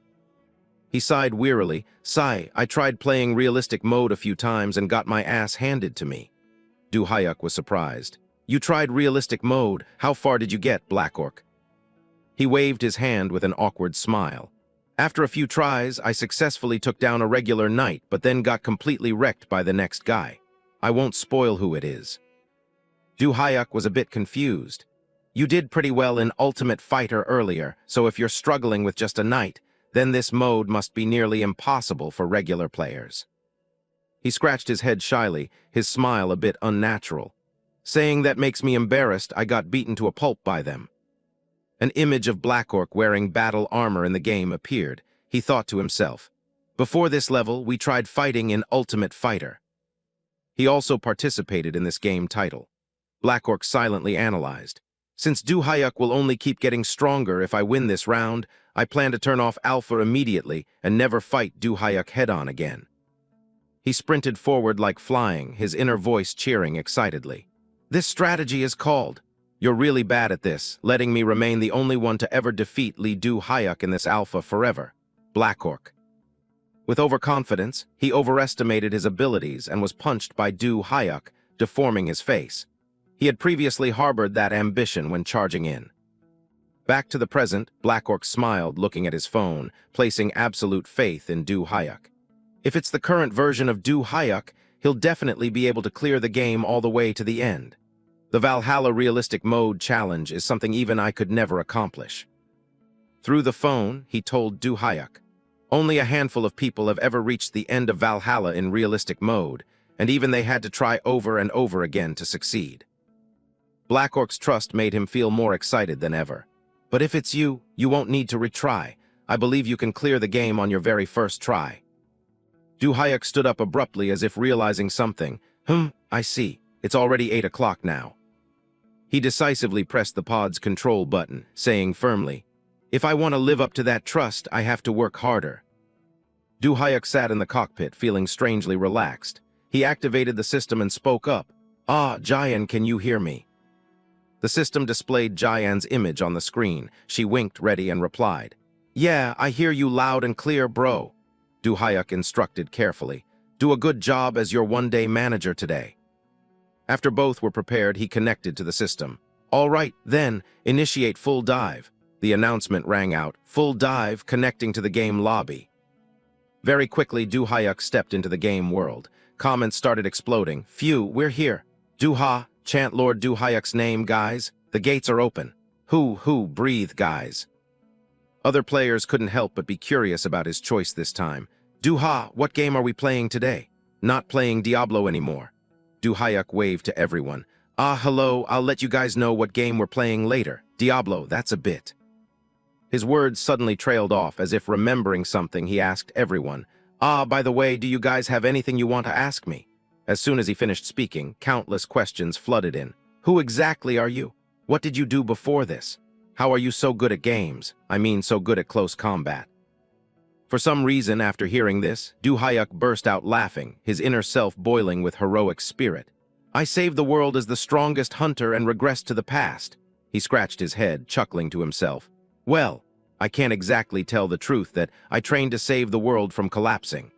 A: He sighed wearily, I tried playing realistic mode a few times and got my ass handed to me." Du Hyuk was surprised. "You tried realistic mode. How far did you get, Black Orc?" He waved his hand with an awkward smile. "After a few tries, I successfully took down a regular knight, but then got completely wrecked by the next guy. I won't spoil who it is." Du Hyuk was a bit confused. "You did pretty well in Ultimate Fighter earlier, so if you're struggling with just a knight, then this mode must be nearly impossible for regular players." He scratched his head shyly, his smile a bit unnatural. "Saying that makes me embarrassed. I got beaten to a pulp by them." An image of Black Orc wearing battle armor in the game appeared. He thought to himself, "Before this level, we tried fighting in Ultimate Fighter." He also participated in this game title. Black Orc silently analyzed. "Since Du Hyuk will only keep getting stronger if I win this round, I plan to turn off Alpha immediately and never fight Du Hyuk head-on again." He sprinted forward like flying, his inner voice cheering excitedly. "This strategy is called. You're really bad at this, letting me remain the only one to ever defeat Du Hyuk in this Alpha forever." Black Orc. With overconfidence, he overestimated his abilities and was punched by Du Hyuk, deforming his face. He had previously harbored that ambition when charging in. Back to the present, Black Orc smiled, looking at his phone, placing absolute faith in Du Hyuk. If it's the current version of Du Hyuk, he'll definitely be able to clear the game all the way to the end. The Valhalla Realistic Mode challenge is something even I could never accomplish. Through the phone, he told Du Hyuk, "Only a handful of people have ever reached the end of Valhalla in realistic mode, and even they had to try over and over again to succeed." Black Orc's trust made him feel more excited than ever. "But if it's you, you won't need to retry. I believe you can clear the game on your very first try." Du Hyuk stood up abruptly as if realizing something. I see. It's already 8 o'clock now." He decisively pressed the pod's control button, saying firmly, "If I want to live up to that trust, I have to work harder." Du Hyuk sat in the cockpit, feeling strangely relaxed. He activated the system and spoke up. Jayan, can you hear me?" The system displayed Jayan's image on the screen. She winked ready and replied, "Yeah, I hear you loud and clear, bro." Du Hyuk instructed carefully, "Do a good job as your one-day manager today." After both were prepared, he connected to the system. "All right, then, initiate full dive." The announcement rang out, "Full dive, connecting to the game lobby." Very quickly, Du Hyuk stepped into the game world. Comments started exploding. "Phew, we're here. Du-ha, chant Lord Du Hyuk's name, guys. The gates are open. Hoo, breathe, guys." Other players couldn't help but be curious about his choice this time. "Du-ha, what game are we playing today?" "Not playing Diablo anymore." Du Hyuk waved to everyone. Hello, I'll let you guys know what game we're playing later. Diablo, that's a bit." His words suddenly trailed off, as if remembering something. He asked everyone, by the way, do you guys have anything you want to ask me?" As soon as he finished speaking, countless questions flooded in. Who exactly are you? What did you do before this? How are you so good at games? I mean, so good at close combat. For some reason, after hearing this, Du Hyuk burst out laughing, his inner self boiling with heroic spirit. I saved the world as the strongest hunter and regressed to the past. He scratched his head, chuckling to himself. Well, I can't exactly tell the truth that I trained to save the world from collapsing.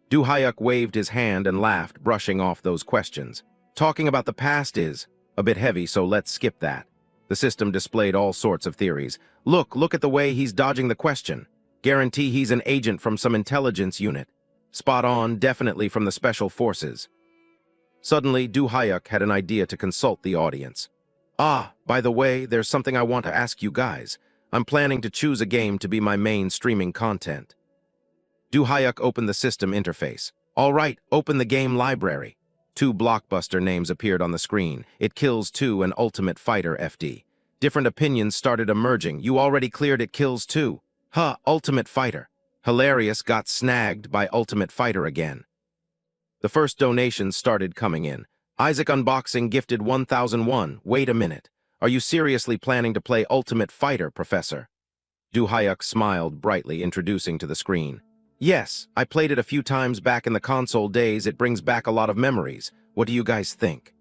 A: Du Hyuk waved his hand and laughed, brushing off those questions. Talking about the past is a bit heavy, so let's skip that. The system displayed all sorts of theories. Look at the way he's dodging the question. Guarantee he's an agent from some intelligence unit. Spot on, definitely from the special forces. Suddenly, Du Hyuk had an idea to consult the audience. By the way, there's something I want to ask you guys. I'm planning to choose a game to be my main streaming content. Du Hyuk opened the system interface. All right, open the game library. 2 blockbuster names appeared on the screen. It Kills 2 and Ultimate Fighter FD. Different opinions started emerging. You already cleared It Kills 2. Ultimate Fighter. Hilarious got snagged by Ultimate Fighter again. The first donations started coming in. Isaac Unboxing gifted 1001. Wait a minute. Are you seriously planning to play Ultimate Fighter, Professor? Du Hyuk smiled brightly, introducing to the screen. Yes, I played it a few times back in the console days. It brings back a lot of memories. What do you guys think?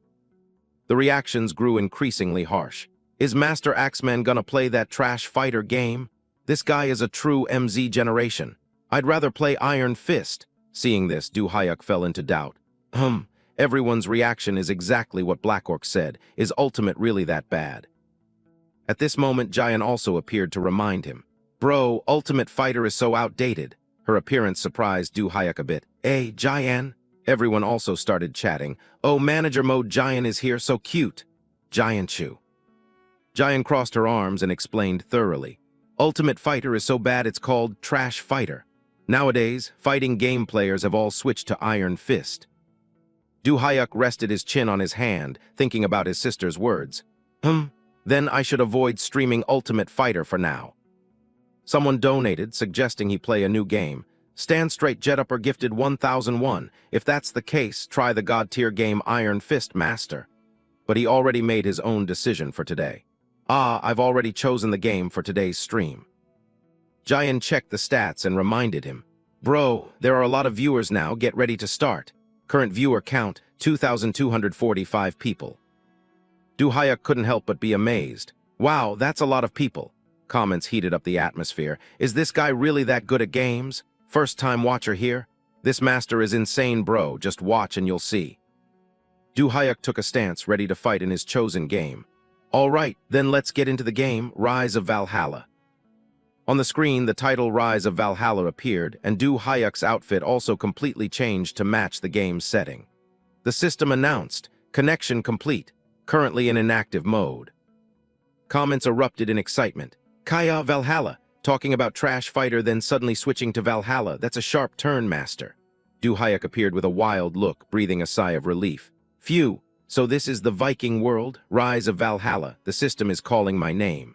A: The reactions grew increasingly harsh. Is Master Axeman gonna play that trash fighter game? This guy is a true MZ generation. I'd rather play Iron Fist. Seeing this, Du Hyuk fell into doubt. Everyone's reaction is exactly what Black Orc said. Is Ultimate really that bad? At this moment, Jian also appeared to remind him. Bro, Ultimate Fighter is so outdated. Her appearance surprised Du Hyuk a bit. Hey, Jian? Everyone also started chatting. Oh, Manager Mode Jian is here, so cute. Jian Chu. Jian crossed her arms and explained thoroughly. Ultimate Fighter is so bad it's called Trash Fighter. Nowadays, fighting game players have all switched to Iron Fist. Du Hyuk rested his chin on his hand, thinking about his sister's words. Then I should avoid streaming Ultimate Fighter for now. Someone donated, suggesting he play a new game. Stand Straight Jetupper gifted 1001. If that's the case, try the god-tier game Iron Fist Master. But he already made his own decision for today. I've already chosen the game for today's stream. Jian checked the stats and reminded him. Bro, there are a lot of viewers now, get ready to start. Current viewer count, 2,245 people. Du Hyuk couldn't help but be amazed. Wow, that's a lot of people. Comments heated up the atmosphere. Is this guy really that good at games? First-time watcher here? This master is insane, bro. Just watch and you'll see. Du Hyuk took a stance, ready to fight in his chosen game. All right, then let's get into the game, Rise of Valhalla. On the screen, the title Rise of Valhalla appeared, and Du Hyuk's outfit also completely changed to match the game's setting. The system announced, connection complete, currently in inactive mode. Comments erupted in excitement. Kaya Valhalla, talking about Trash Fighter then suddenly switching to Valhalla, that's a sharp turn, Master. Du Hyuk appeared with a wild look, breathing a sigh of relief. Phew, so this is the Viking world, Rise of Valhalla, the system is calling my name.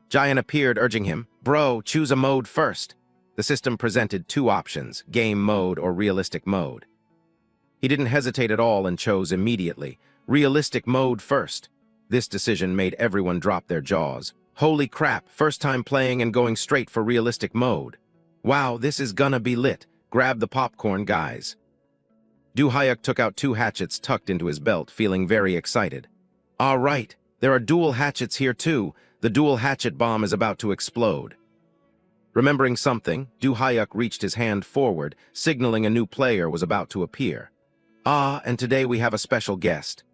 A: Jian appeared, urging him, Bro, choose a mode first. The system presented 2 options, game mode or realistic mode. He didn't hesitate at all and chose immediately, realistic mode first. This decision made everyone drop their jaws. Holy crap, first time playing and going straight for realistic mode. Wow, this is gonna be lit. Grab the popcorn, guys. Du Hyuk took out 2 hatchets tucked into his belt, feeling very excited. All right, there are dual hatchets here too. The dual hatchet bomb is about to explode. Remembering something, Du Hyuk reached his hand forward, signaling a new player was about to appear. And today we have a special guest.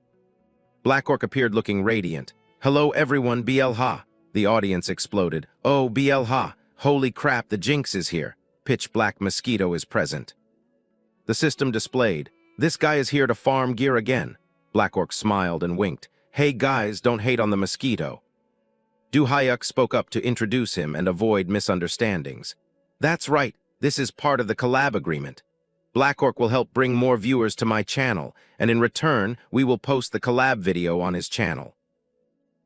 A: Black Orc appeared looking radiant. Hello everyone, BL Ha. The audience exploded. Oh, BL Ha. Holy crap, the Jinx is here. Pitch Black Mosquito is present. The system displayed. This guy is here to farm gear again. Black Orc smiled and winked. Hey guys, don't hate on the mosquito. Du Hyuk spoke up to introduce him and avoid misunderstandings. That's right, this is part of the collab agreement. Black Orc will help bring more viewers to my channel, and in return, we will post the collab video on his channel.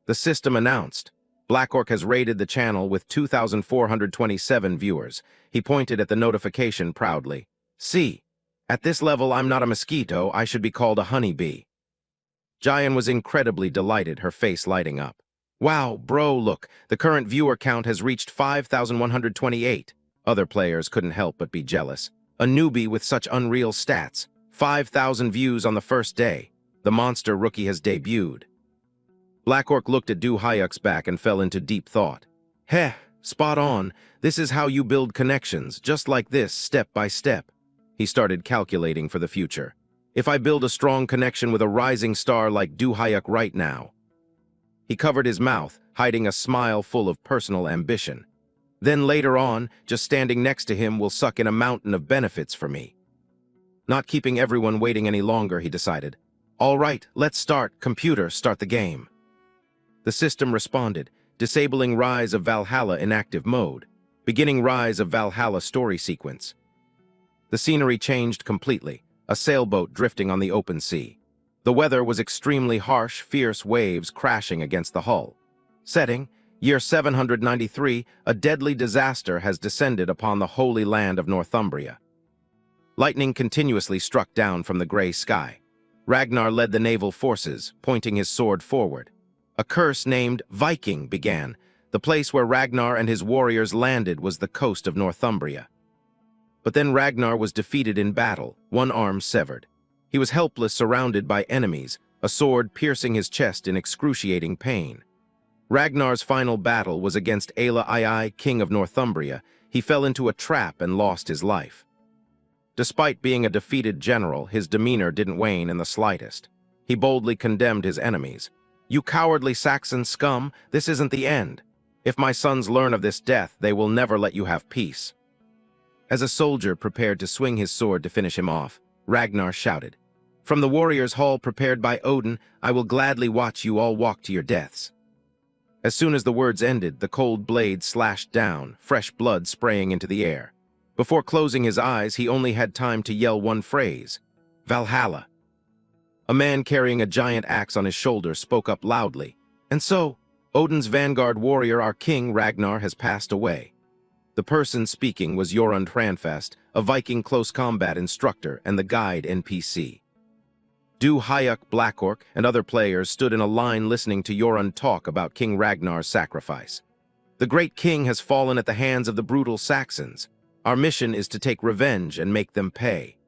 A: The system announced. Black Orc has raided the channel with 2,427 viewers. He pointed at the notification proudly. See, At this level, I'm not a mosquito, I should be called a honeybee. Jayan was incredibly delighted, her face lighting up. Wow, bro, look, the current viewer count has reached 5,128. Other players couldn't help but be jealous. A newbie with such unreal stats. 5,000 views on the first day. The monster rookie has debuted. Black Orc looked at Du Hayuk's back and fell into deep thought. Heh, spot on. This is how you build connections, just like this, step by step. He started calculating for the future. If I build a strong connection with a rising star like Du Hayuk right now. He covered his mouth, hiding a smile full of personal ambition. Then later on, just standing next to him will suck in a mountain of benefits for me. Not keeping everyone waiting any longer, he decided. All right, let's start. Computer, start the game. The system responded, disabling Rise of Valhalla inactive mode, beginning Rise of Valhalla story sequence. The scenery changed completely, a sailboat drifting on the open sea. The weather was extremely harsh, fierce waves crashing against the hull. Setting, year 793, a deadly disaster has descended upon the holy land of Northumbria. Lightning continuously struck down from the gray sky. Ragnar led the naval forces, pointing his sword forward. A curse named Viking began. The place where Ragnar and his warriors landed was the coast of Northumbria. But then Ragnar was defeated in battle, one arm severed. He was helpless, surrounded by enemies, a sword piercing his chest in excruciating pain. Ragnar's final battle was against Aila II, king of Northumbria. He fell into a trap and lost his life. Despite being a defeated general, his demeanor didn't wane in the slightest. He boldly condemned his enemies. You cowardly Saxon scum, this isn't the end. If my sons learn of this death, they will never let you have peace. As a soldier prepared to swing his sword to finish him off, Ragnar shouted, From the warrior's hall prepared by Odin, I will gladly watch you all walk to your deaths. As soon as the words ended, the cold blade slashed down, fresh blood spraying into the air. Before closing his eyes, he only had time to yell one phrase, Valhalla. A man carrying a giant axe on his shoulder spoke up loudly. And so, Odin's vanguard warrior, our king Ragnar, has passed away. The person speaking was Jorund Hranfast, a Viking close combat instructor and the guide NPC. Du Hayuk, Black Orc, and other players stood in a line listening to Jorund talk about King Ragnar's sacrifice. The great king has fallen at the hands of the brutal Saxons. Our mission is to take revenge and make them pay.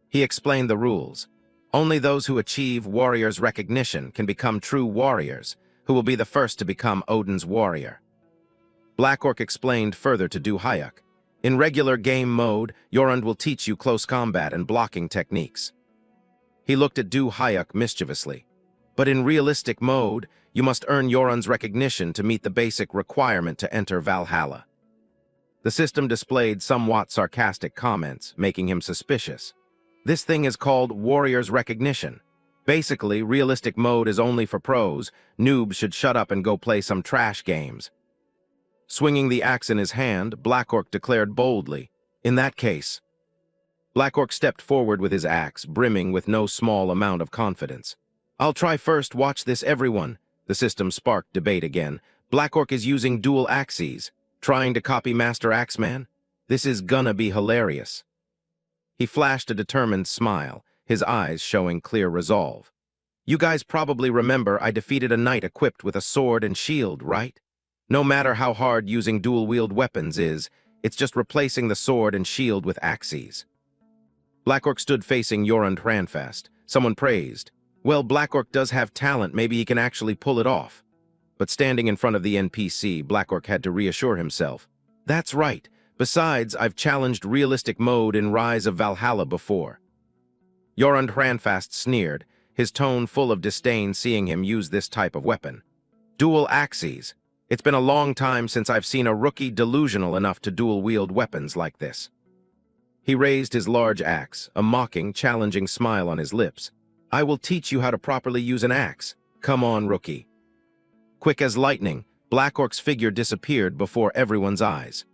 A: He explained the rules. Only those who achieve warrior's recognition can become true warriors, who will be the first to become Odin's warrior. Black Orc explained further to Du Hayuk. In regular game mode, Jorund will teach you close combat and blocking techniques. He looked at Du Hayuk mischievously. But in realistic mode, you must earn Jorund's recognition to meet the basic requirement to enter Valhalla. The system displayed somewhat sarcastic comments, making him suspicious. This thing is called warrior's recognition. Basically, realistic mode is only for pros. Noobs should shut up and go play some trash games. Swinging the axe in his hand, Black Orc declared boldly, In that case. Black Orc stepped forward with his axe, brimming with no small amount of confidence. I'll try first, watch this everyone. The system sparked debate again. Black Orc is using dual axes, trying to copy Master Axeman? This is gonna be hilarious. He flashed a determined smile, his eyes showing clear resolve. You guys probably remember I defeated a knight equipped with a sword and shield, right? No matter how hard using dual-wield weapons is, it's just replacing the sword and shield with axes. Black Orc stood facing Jorund Hranfast. Someone praised. Well, Black Orc does have talent, maybe he can actually pull it off. But standing in front of the NPC, Black Orc had to reassure himself. That's right. Besides, I've challenged realistic mode in Rise of Valhalla before. Jorund Hranfast sneered, his tone full of disdain seeing him use this type of weapon. Dual axes. It's been a long time since I've seen a rookie delusional enough to dual-wield weapons like this. He raised his large axe, a mocking, challenging smile on his lips. I will teach you how to properly use an axe. Come on, rookie. Quick as lightning, Black Orc's figure disappeared before everyone's eyes.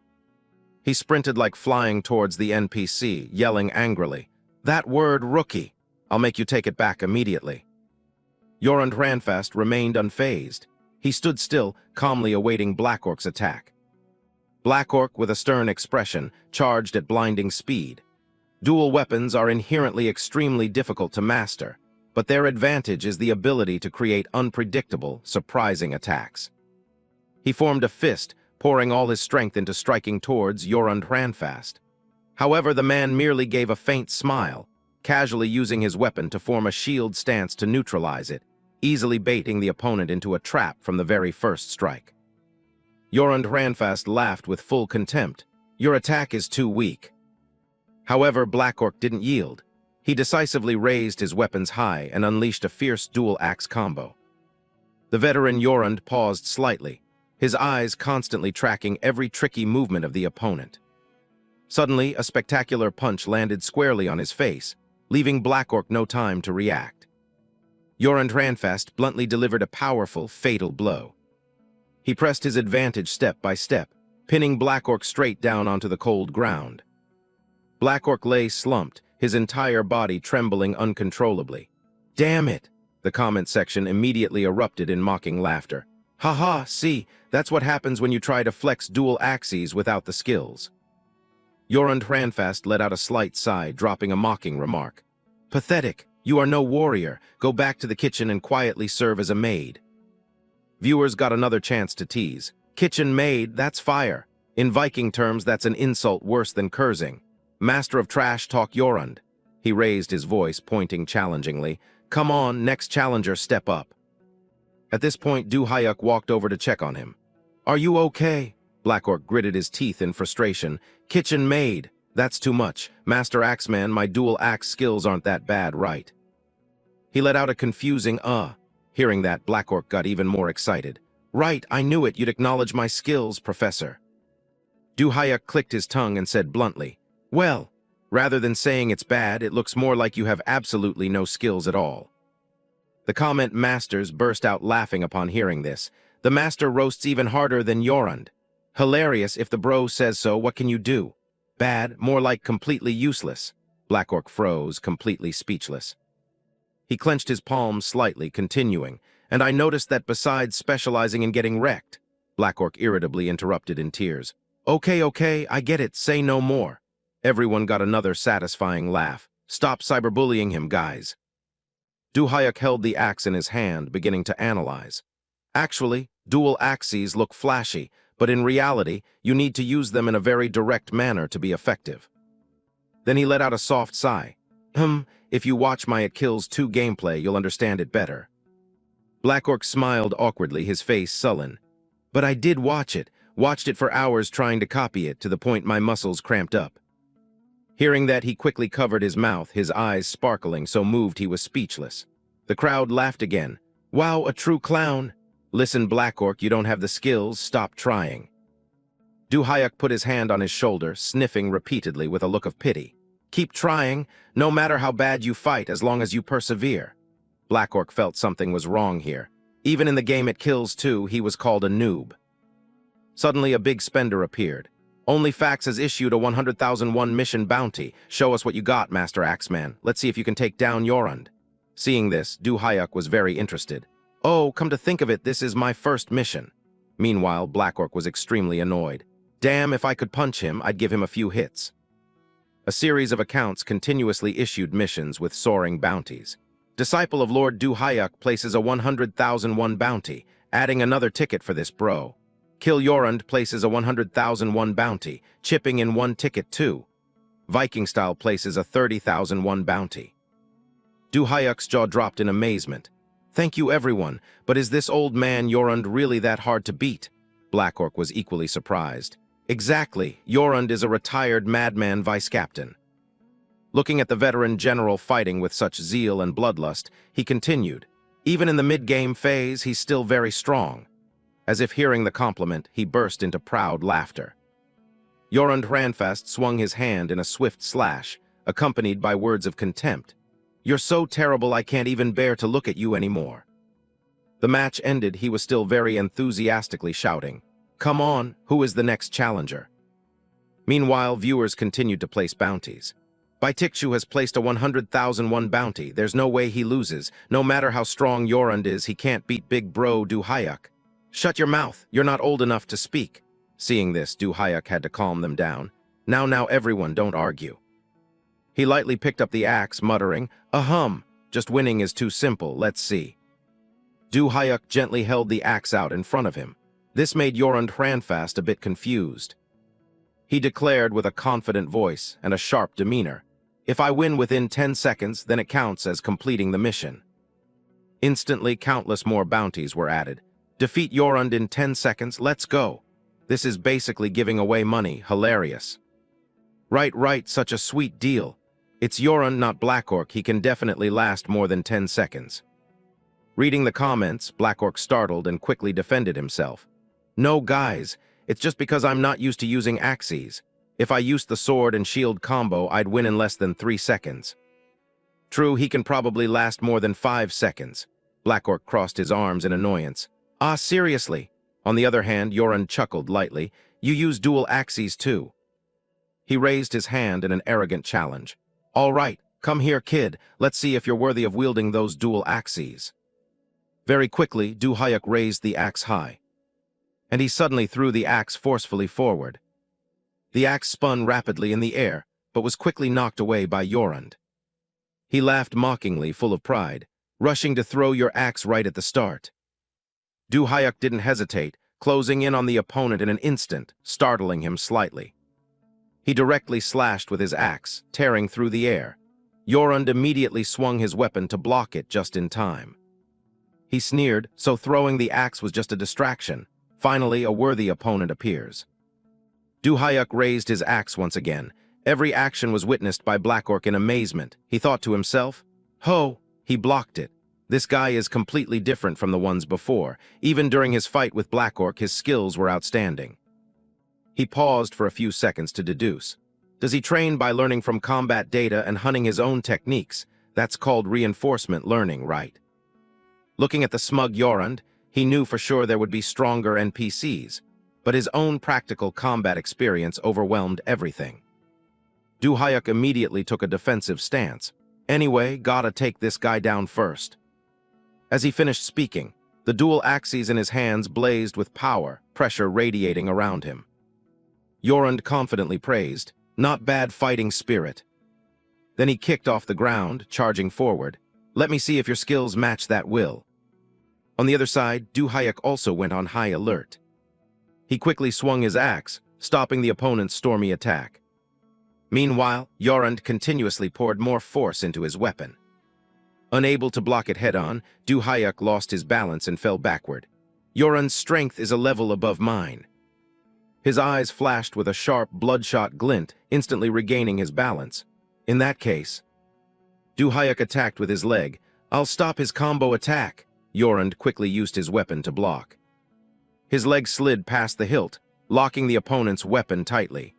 A: He sprinted like flying towards the NPC, yelling angrily, That word, rookie! I'll make you take it back immediately. Jorund Hranfast remained unfazed. He stood still, calmly awaiting Black Orc's attack. Black Orc, with a stern expression, charged at blinding speed. Dual weapons are inherently extremely difficult to master, but their advantage is the ability to create unpredictable, surprising attacks. He formed a fist, pouring all his strength into striking towards Jorund Hranfast. However, the man merely gave a faint smile, casually using his weapon to form a shield stance to neutralize it, easily baiting the opponent into a trap from the very first strike. Jorund Hranfast laughed with full contempt. "Your attack is too weak." However, Black Orc didn't yield. He decisively raised his weapons high and unleashed a fierce dual-axe combo. The veteran Jorund paused slightly, his eyes constantly tracking every tricky movement of the opponent. Suddenly, a spectacular punch landed squarely on his face, leaving Black Orc no time to react. Jorund Hranfast bluntly delivered a powerful, fatal blow. He pressed his advantage step by step, pinning Black Orc straight down onto the cold ground. Black Orc lay slumped, his entire body trembling uncontrollably. "Damn it!" The comment section immediately erupted in mocking laughter. "Haha, see, that's what happens when you try to flex dual axes without the skills." Jorund Hranfast let out a slight sigh, dropping a mocking remark. "Pathetic, you are no warrior. Go back to the kitchen and quietly serve as a maid." Viewers got another chance to tease. "Kitchen maid, that's fire. In Viking terms, that's an insult worse than cursing. Master of trash talk Jorund." He raised his voice, pointing challengingly. "Come on, next challenger, step up." At this point, Duhayuk walked over to check on him. "Are you okay?" Black Orc gritted his teeth in frustration. "Kitchen maid, that's too much. Master Axeman, my dual axe skills aren't that bad, right?" He let out a confusing Hearing that, Black Orc got even more excited. "Right, I knew it. You'd acknowledge my skills, Professor." Duhayuk clicked his tongue and said bluntly, "Well, rather than saying it's bad, it looks more like you have absolutely no skills at all." The comment masters burst out laughing upon hearing this. "The master roasts even harder than Jorund. Hilarious if the bro says so, what can you do? Bad, more like completely useless." Black Orc froze, completely speechless. He clenched his palms slightly, continuing, "And I noticed that besides specializing in getting wrecked," Black Orc irritably interrupted in tears. Okay, I get it, say no more." Everyone got another satisfying laugh. "Stop cyberbullying him, guys." Duhayuk held the axe in his hand, beginning to analyze. "Actually, dual axes look flashy, but in reality, you need to use them in a very direct manner to be effective." Then he let out a soft sigh. If you watch my It Kills 2 gameplay, you'll understand it better." Black Orc smiled awkwardly, his face sullen. "But I did watch it for hours trying to copy it, to the point my muscles cramped up." Hearing that, he quickly covered his mouth, his eyes sparkling, so moved he was speechless. The crowd laughed again. "Wow, a true clown." "Listen, Black Orc, you don't have the skills, stop trying." Duhayuk put his hand on his shoulder, sniffing repeatedly with a look of pity. "Keep trying, no matter how bad you fight, as long as you persevere." Black Orc felt something was wrong here. Even in the game It Kills 2, he was called a noob. Suddenly, a big spender appeared. "OnlyFax has issued a 100,001 mission bounty. Show us what you got, Master Axeman. Let's see if you can take down Jorund." Seeing this, Duhayuk was very interested. "Oh, come to think of it, this is my first mission." Meanwhile, Black Orc was extremely annoyed. "Damn, if I could punch him, I'd give him a few hits." A series of accounts continuously issued missions with soaring bounties. Disciple of Lord Duhayuk places a 100,001 bounty, adding another ticket for this bro. Kill Jorund places a 100,001 bounty, chipping in one ticket too. Viking Style places a 30,001 bounty. Duhayuk's jaw dropped in amazement. "Thank you everyone, but is this old man Jorund really that hard to beat?" Black Orc was equally surprised. "Exactly, Jorund is a retired madman vice-captain." Looking at the veteran general fighting with such zeal and bloodlust, he continued, "Even in the mid-game phase, he's still very strong." As if hearing the compliment, he burst into proud laughter. Jorund Hranfast swung his hand in a swift slash, accompanied by words of contempt. "You're so terrible I can't even bear to look at you anymore." The match ended, he was still very enthusiastically shouting, "Come on, who is the next challenger?" Meanwhile, viewers continued to place bounties. Baitikshu has placed a 100,001 bounty. There's no way he loses. No matter how strong Jorund is, he can't beat big bro Duhayuk. "Shut your mouth, you're not old enough to speak." Seeing this, Duhayuk had to calm them down. Now everyone, don't argue." He lightly picked up the axe, muttering, "Ahem, just winning is too simple, let's see." Du Hyuk gently held the axe out in front of him. This made Yorund Hranfast a bit confused. He declared with a confident voice and a sharp demeanor, "If I win within 10 seconds, then it counts as completing the mission." Instantly, countless more bounties were added. "Defeat Yorund in 10 seconds, let's go." This is basically giving away money, hilarious. Right, such a sweet deal. It's Yorund, not Black Orc, he can definitely last more than 10 seconds. Reading the comments, Black Orc startled and quickly defended himself. "No, guys, it's just because I'm not used to using axes. If I used the sword and shield combo, I'd win in less than 3 seconds. True, he can probably last more than 5 seconds. Black Orc crossed his arms in annoyance. "Ah, seriously?" On the other hand, Yorund chuckled lightly. "You use dual axes too." He raised his hand in an arrogant challenge. "All right, come here, kid. Let's see if you're worthy of wielding those dual axes." Very quickly, Du Hyuk raised the axe high, and he suddenly threw the axe forcefully forward. The axe spun rapidly in the air, but was quickly knocked away by Yorund. He laughed mockingly, full of pride, "Rushing to throw your axe right at the start." Du Hyuk didn't hesitate, closing in on the opponent in an instant, startling him slightly. He directly slashed with his axe, tearing through the air. Yorund immediately swung his weapon to block it just in time. He sneered, so throwing the axe was just a distraction. Finally, a worthy opponent appears. Du Hyuk raised his axe once again. Every action was witnessed by Black Orc in amazement. He thought to himself, "Ho!" He blocked it. This guy is completely different from the ones before. Even during his fight with Black Orc, his skills were outstanding. He paused for a few seconds to deduce. Does he train by learning from combat data and hunting his own techniques? That's called reinforcement learning, right? Looking at the smug Yorund, he knew for sure there would be stronger NPCs, but his own practical combat experience overwhelmed everything. Du Hyuk immediately took a defensive stance. "Anyway, gotta take this guy down first." As he finished speaking, the dual axes in his hands blazed with power, pressure radiating around him. Yorund confidently praised, "Not bad fighting spirit." Then he kicked off the ground, charging forward. "Let me see if your skills match that will." On the other side, Du Hyuk also went on high alert. He quickly swung his axe, stopping the opponent's stormy attack. Meanwhile, Yorund continuously poured more force into his weapon. Unable to block it head-on, Du Hyuk lost his balance and fell backward. "Yorund's strength is a level above mine." His eyes flashed with a sharp, bloodshot glint, instantly regaining his balance. In that case, Du Hyuk attacked with his leg. "I'll stop his combo attack." Yorund quickly used his weapon to block. His leg slid past the hilt, locking the opponent's weapon tightly.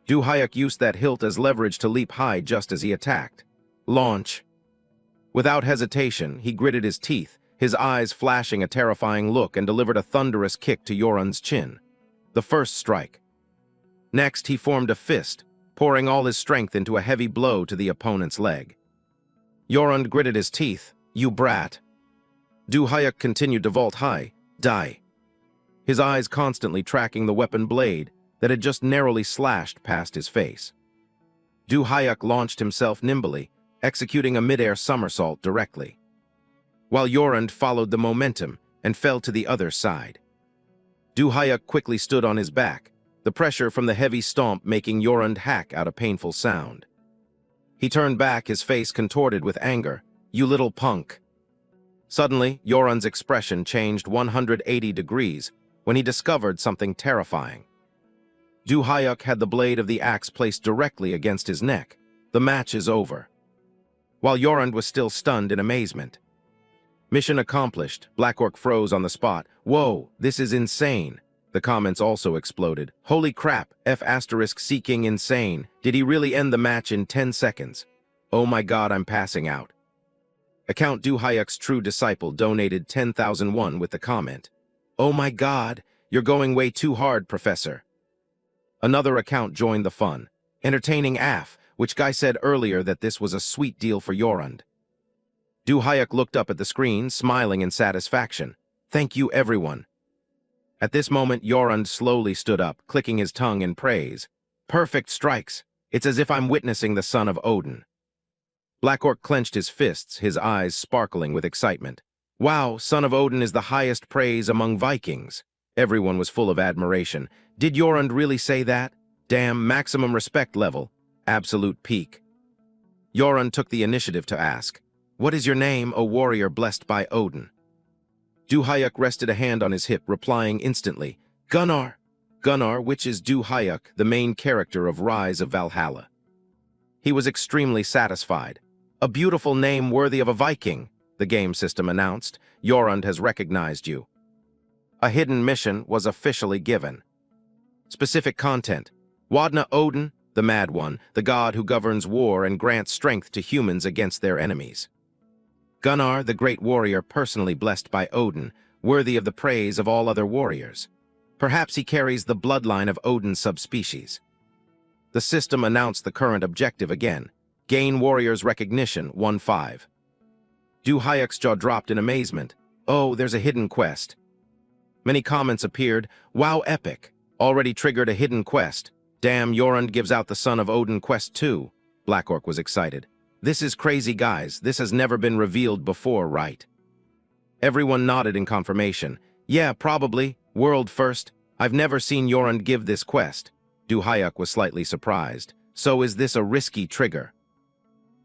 A: Du Hyuk used that hilt as leverage to leap high just as he attacked. Launch. Without hesitation, he gritted his teeth, his eyes flashing a terrifying look, and delivered a thunderous kick to Yorund's chin. The first strike. Next, he formed a fist, pouring all his strength into a heavy blow to the opponent's leg. Yorund gritted his teeth. "You brat." Du Hyuk continued to vault high. "Die." His eyes constantly tracking the weapon blade that had just narrowly slashed past his face. Du Hyuk launched himself nimbly, executing a mid-air somersault directly, while Yorund followed the momentum and fell to the other side. Du Hyuk quickly stood on his back, the pressure from the heavy stomp making Yorund hack out a painful sound. He turned back, his face contorted with anger. "You little punk." Suddenly, Yorund's expression changed 180 degrees when he discovered something terrifying. Du Hyuk had the blade of the axe placed directly against his neck. The match is over. While Yorund was still stunned in amazement. Mission accomplished. Black Orc froze on the spot. "Whoa, this is insane." The comments also exploded. "Holy crap, F***seeking insane. Did he really end the match in 10 seconds? Oh my god, I'm passing out." Account Du Hyuk's true disciple donated 10,000 won with the comment, "Oh my god, you're going way too hard, Professor." Another account joined the fun. Entertaining AF, which guy said earlier that this was a sweet deal for Yorund. Du Hyuk looked up at the screen, smiling in satisfaction. "Thank you, everyone." At this moment, Yorund slowly stood up, clicking his tongue in praise. "Perfect strikes. It's as if I'm witnessing the son of Odin. Black Orc clenched his fists, his eyes sparkling with excitement. Wow, son of Odin is the highest praise among Vikings. Everyone was full of admiration. Did Jorund really say that? Damn, maximum respect level. Absolute peak. Jorund took the initiative to ask, "What is your name, O warrior blessed by Odin?" Du-Hayuk rested a hand on his hip, replying instantly, "Gunnar." Gunnar, which is Du-Hayuk, the main character of Rise of Valhalla. He was extremely satisfied. "A beautiful name worthy of a Viking," the game system announced. "Jorund has recognized you." A hidden mission was officially given. Specific content: Wadna Odin, the Mad One, the god who governs war and grants strength to humans against their enemies. Gunnar, the great warrior personally blessed by Odin, worthy of the praise of all other warriors. Perhaps he carries the bloodline of Odin's subspecies. The system announced the current objective again: gain warriors' recognition 1-5. Du-Hayuk's jaw dropped in amazement. "Oh, there's a hidden quest." Many comments appeared. "Wow, epic. Already triggered a hidden quest. Damn, Jorund gives out the Son of Odin quest too." Black Orc was excited. "This is crazy, guys. This has never been revealed before, right?" Everyone nodded in confirmation. "Yeah, probably. World first. I've never seen Jorund give this quest." Du-Hayuk was slightly surprised. "So is this a risky trigger?"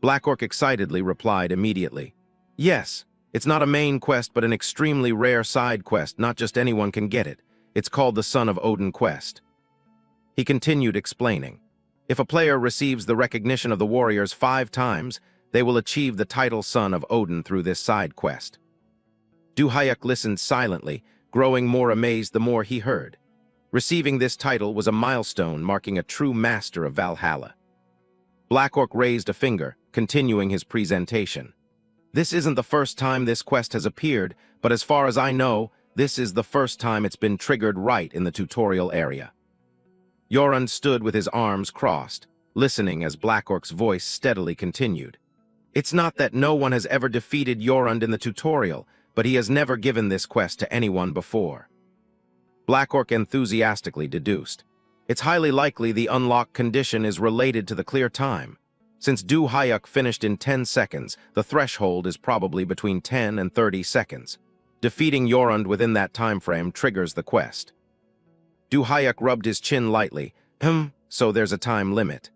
A: Black Orc excitedly replied immediately. "Yes. It's not a main quest, but an extremely rare side quest. Not just anyone can get it. It's called the Son of Odin quest." He continued explaining. If a player receives the recognition of the warriors 5 times, they will achieve the title Son of Odin through this side quest. Du-Hayuk listened silently, growing more amazed the more he heard. Receiving this title was a milestone marking a true master of Valhalla. Black Orc raised a finger, continuing his presentation. "This isn't the first time this quest has appeared, but as far as I know, this is the first time it's been triggered right in the tutorial area." Jorund stood with his arms crossed, listening as Black Orc's voice steadily continued. "It's not that no one has ever defeated Jorund in the tutorial, but he has never given this quest to anyone before." Black Orc enthusiastically deduced. "It's highly likely the unlock condition is related to the clear time. Since Du-Hayuk finished in 10 seconds, the threshold is probably between 10 and 30 seconds. Defeating Jorund within that time frame triggers the quest." Du-Hayuk rubbed his chin lightly. So there's a time limit."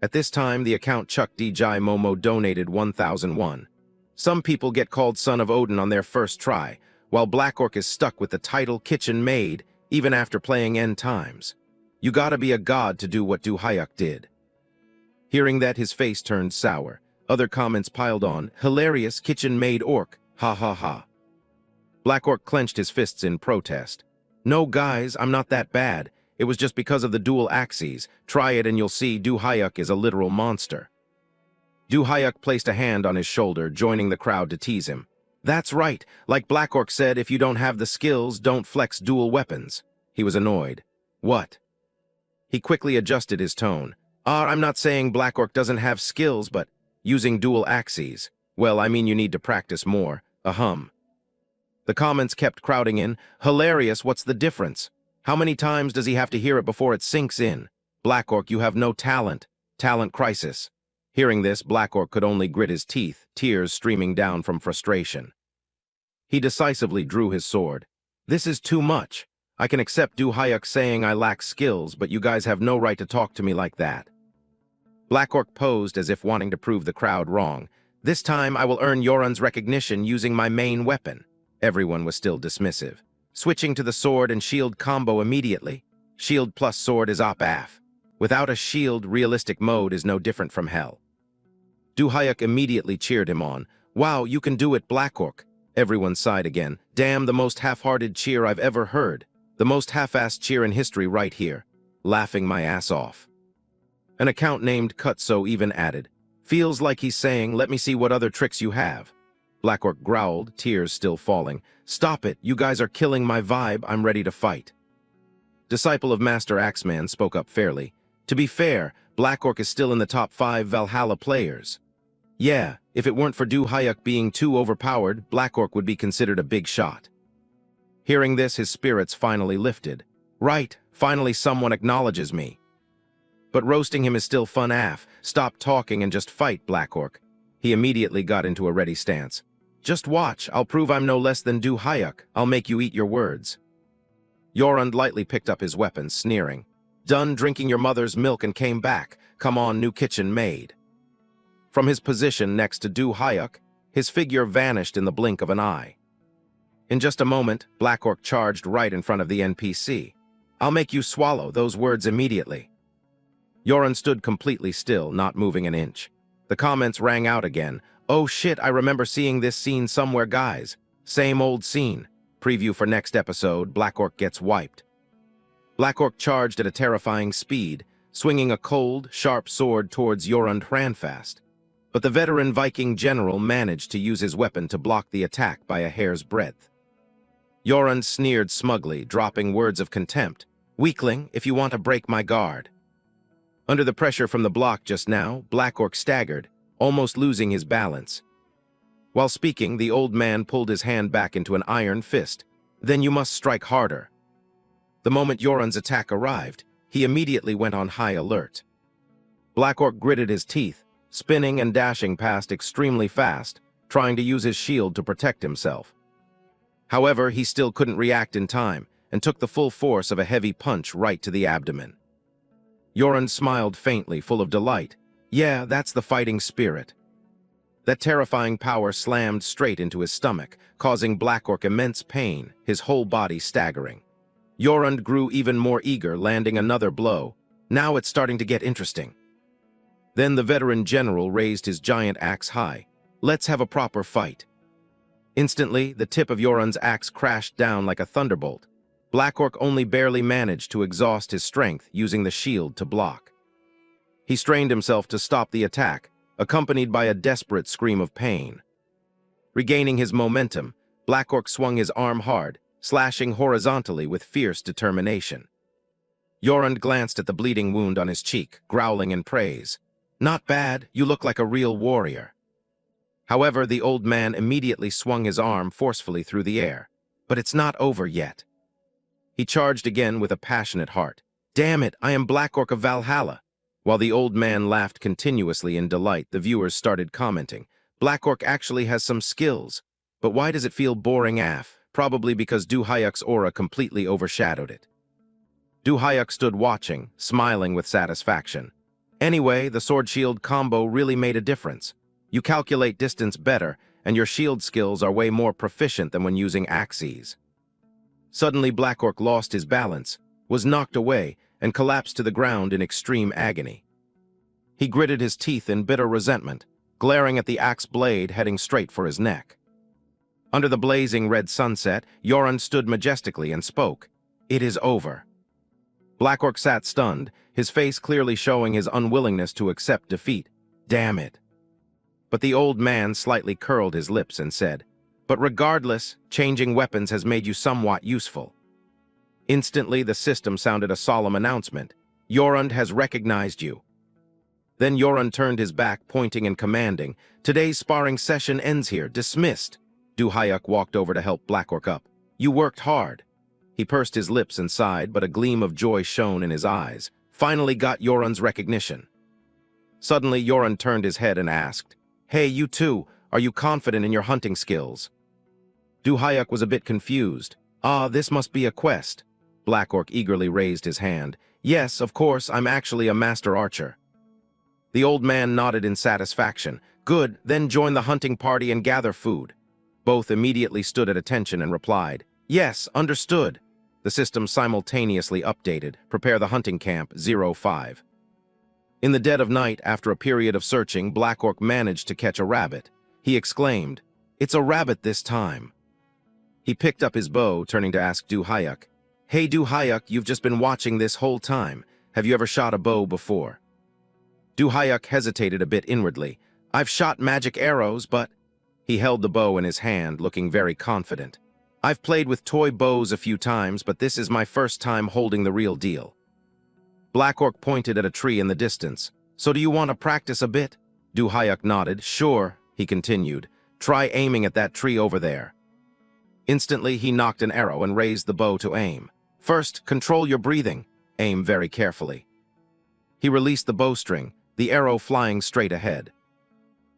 A: At this time, the account Chuck DJ Momo donated 1,001. Some people get called Son of Odin on their first try, while Black Orc is stuck with the title Kitchen Maid, even after playing N times. You gotta be a god to do what Du-Hayuk did. Hearing that, his face turned sour. Other comments piled on. "Hilarious kitchen maid orc. Ha ha ha." Black Orc clenched his fists in protest. "No, guys, I'm not that bad. It was just because of the dual axes. Try it and you'll see Du-Hayuk is a literal monster." Du-Hayuk placed a hand on his shoulder, joining the crowd to tease him. "That's right. Like Black Orc said, if you don't have the skills, don't flex dual weapons." He was annoyed. "What?" He quickly adjusted his tone. I'm not saying Black Orc doesn't have skills, but using dual axes. Well, I mean you need to practice more. Ahem." The comments kept crowding in. "Hilarious, what's the difference? How many times does he have to hear it before it sinks in? Black Orc, you have no talent. Talent crisis." Hearing this, Black Orc could only grit his teeth, tears streaming down from frustration. He decisively drew his sword. "This is too much. I can accept Du-Hayuk saying I lack skills, but you guys have no right to talk to me like that." Black Orc posed as if wanting to prove the crowd wrong. "This time I will earn Jorund's recognition using my main weapon." Everyone was still dismissive. "Switching to the sword and shield combo immediately. Shield plus sword is op-af. Without a shield, realistic mode is no different from hell." Du-Hayuk immediately cheered him on. "Wow, you can do it, Black Orc." Everyone sighed again. "Damn, the most half-hearted cheer I've ever heard. The most half-assed cheer in history right here. Laughing my ass off." An account named Cutso even added, "Feels like he's saying, let me see what other tricks you have." Black Orc growled, tears still falling. "Stop it, you guys are killing my vibe, I'm ready to fight." Disciple of Master Axeman spoke up fairly. "To be fair, Black Orc is still in the top 5 Valhalla players. Yeah, if it weren't for Du-Hayuk being too overpowered, Black Orc would be considered a big shot." Hearing this, his spirits finally lifted. "Right, finally someone acknowledges me." But roasting him is still fun af. Stop talking and just fight, Black Orc. He immediately got into a ready stance. Just watch, I'll prove I'm no less than Du Hyuk. I'll make you eat your words. Yorund lightly picked up his weapon, sneering. Done drinking your mother's milk and came back. Come on, new kitchen maid. From his position next to Du Hyuk, his figure vanished in the blink of an eye. In just a moment, Black Orc charged right in front of the NPC. I'll make you swallow those words immediately. Yorund stood completely still, not moving an inch. The comments rang out again. Oh shit, I remember seeing this scene somewhere, guys. Same old scene. Preview for next episode, Black Orc gets wiped. Black Orc charged at a terrifying speed, swinging a cold, sharp sword towards Yorund Hranfast. But the veteran Viking general managed to use his weapon to block the attack by a hair's breadth. Yorund sneered smugly, dropping words of contempt. Weakling, if you want to break my guard. Under the pressure from the block just now, Black Orc staggered, almost losing his balance. While speaking, the old man pulled his hand back into an iron fist. Then you must strike harder. The moment Yorund's attack arrived, he immediately went on high alert. Black Orc gritted his teeth, spinning and dashing past extremely fast, trying to use his shield to protect himself. However, he still couldn't react in time, and took the full force of a heavy punch right to the abdomen. Yorund smiled faintly, full of delight. Yeah, that's the fighting spirit. That terrifying power slammed straight into his stomach, causing Black Orc immense pain, his whole body staggering. Yorund grew even more eager, landing another blow. Now it's starting to get interesting. Then the veteran general raised his giant axe high. Let's have a proper fight. Instantly, the tip of Yorund's axe crashed down like a thunderbolt. Black Orc only barely managed to exhaust his strength, using the shield to block. He strained himself to stop the attack, accompanied by a desperate scream of pain. Regaining his momentum, Black Orc swung his arm hard, slashing horizontally with fierce determination. Yorund glanced at the bleeding wound on his cheek, growling in praise. Not bad, you look like a real warrior. However, the old man immediately swung his arm forcefully through the air. But it's not over yet. He charged again with a passionate heart. Damn it, I am Black Orc of Valhalla. While the old man laughed continuously in delight, the viewers started commenting. Black Orc actually has some skills. But why does it feel boring af? Probably because Du Hyuk's aura completely overshadowed it. Du Hyuk stood watching, smiling with satisfaction. Anyway, the sword-shield combo really made a difference. You calculate distance better, and your shield skills are way more proficient than when using axes. Suddenly, Black Orc lost his balance, was knocked away, and collapsed to the ground in extreme agony. He gritted his teeth in bitter resentment, glaring at the axe blade heading straight for his neck. Under the blazing red sunset, Yorund stood majestically and spoke. It is over. Black Orc sat stunned, his face clearly showing his unwillingness to accept defeat. Damn it. But the old man slightly curled his lips and said, But regardless, changing weapons has made you somewhat useful. Instantly, the system sounded a solemn announcement. Yorund has recognized you. Then Yorund turned his back, pointing and commanding, Today's sparring session ends here, dismissed. Du Hyuk walked over to help Black Orc up. You worked hard. He pursed his lips and sighed, but a gleam of joy shone in his eyes. Finally got Yorund's recognition. Suddenly, Yorund turned his head and asked, Hey, you two, are you confident in your hunting skills? Du Hyuk was a bit confused. This must be a quest. Black Orc eagerly raised his hand. Yes, of course, I'm actually a master archer. The old man nodded in satisfaction. Good, then join the hunting party and gather food. Both immediately stood at attention and replied, Yes, understood. The system simultaneously updated. Prepare the hunting camp 05. In the dead of night, after a period of searching, Black Orc managed to catch a rabbit. He exclaimed, It's a rabbit this time. He picked up his bow, turning to ask Du Hyuk, Hey Du Hyuk, you've just been watching this whole time. Have you ever shot a bow before? Du Hyuk hesitated a bit inwardly. I've shot magic arrows, but... He held the bow in his hand, looking very confident. I've played with toy bows a few times, but this is my first time holding the real deal. Black Orc pointed at a tree in the distance. So do you want to practice a bit? Du Hyuk nodded. Sure, he continued. Try aiming at that tree over there. Instantly, he knocked an arrow and raised the bow to aim. First, control your breathing. Aim very carefully. He released the bowstring, the arrow flying straight ahead.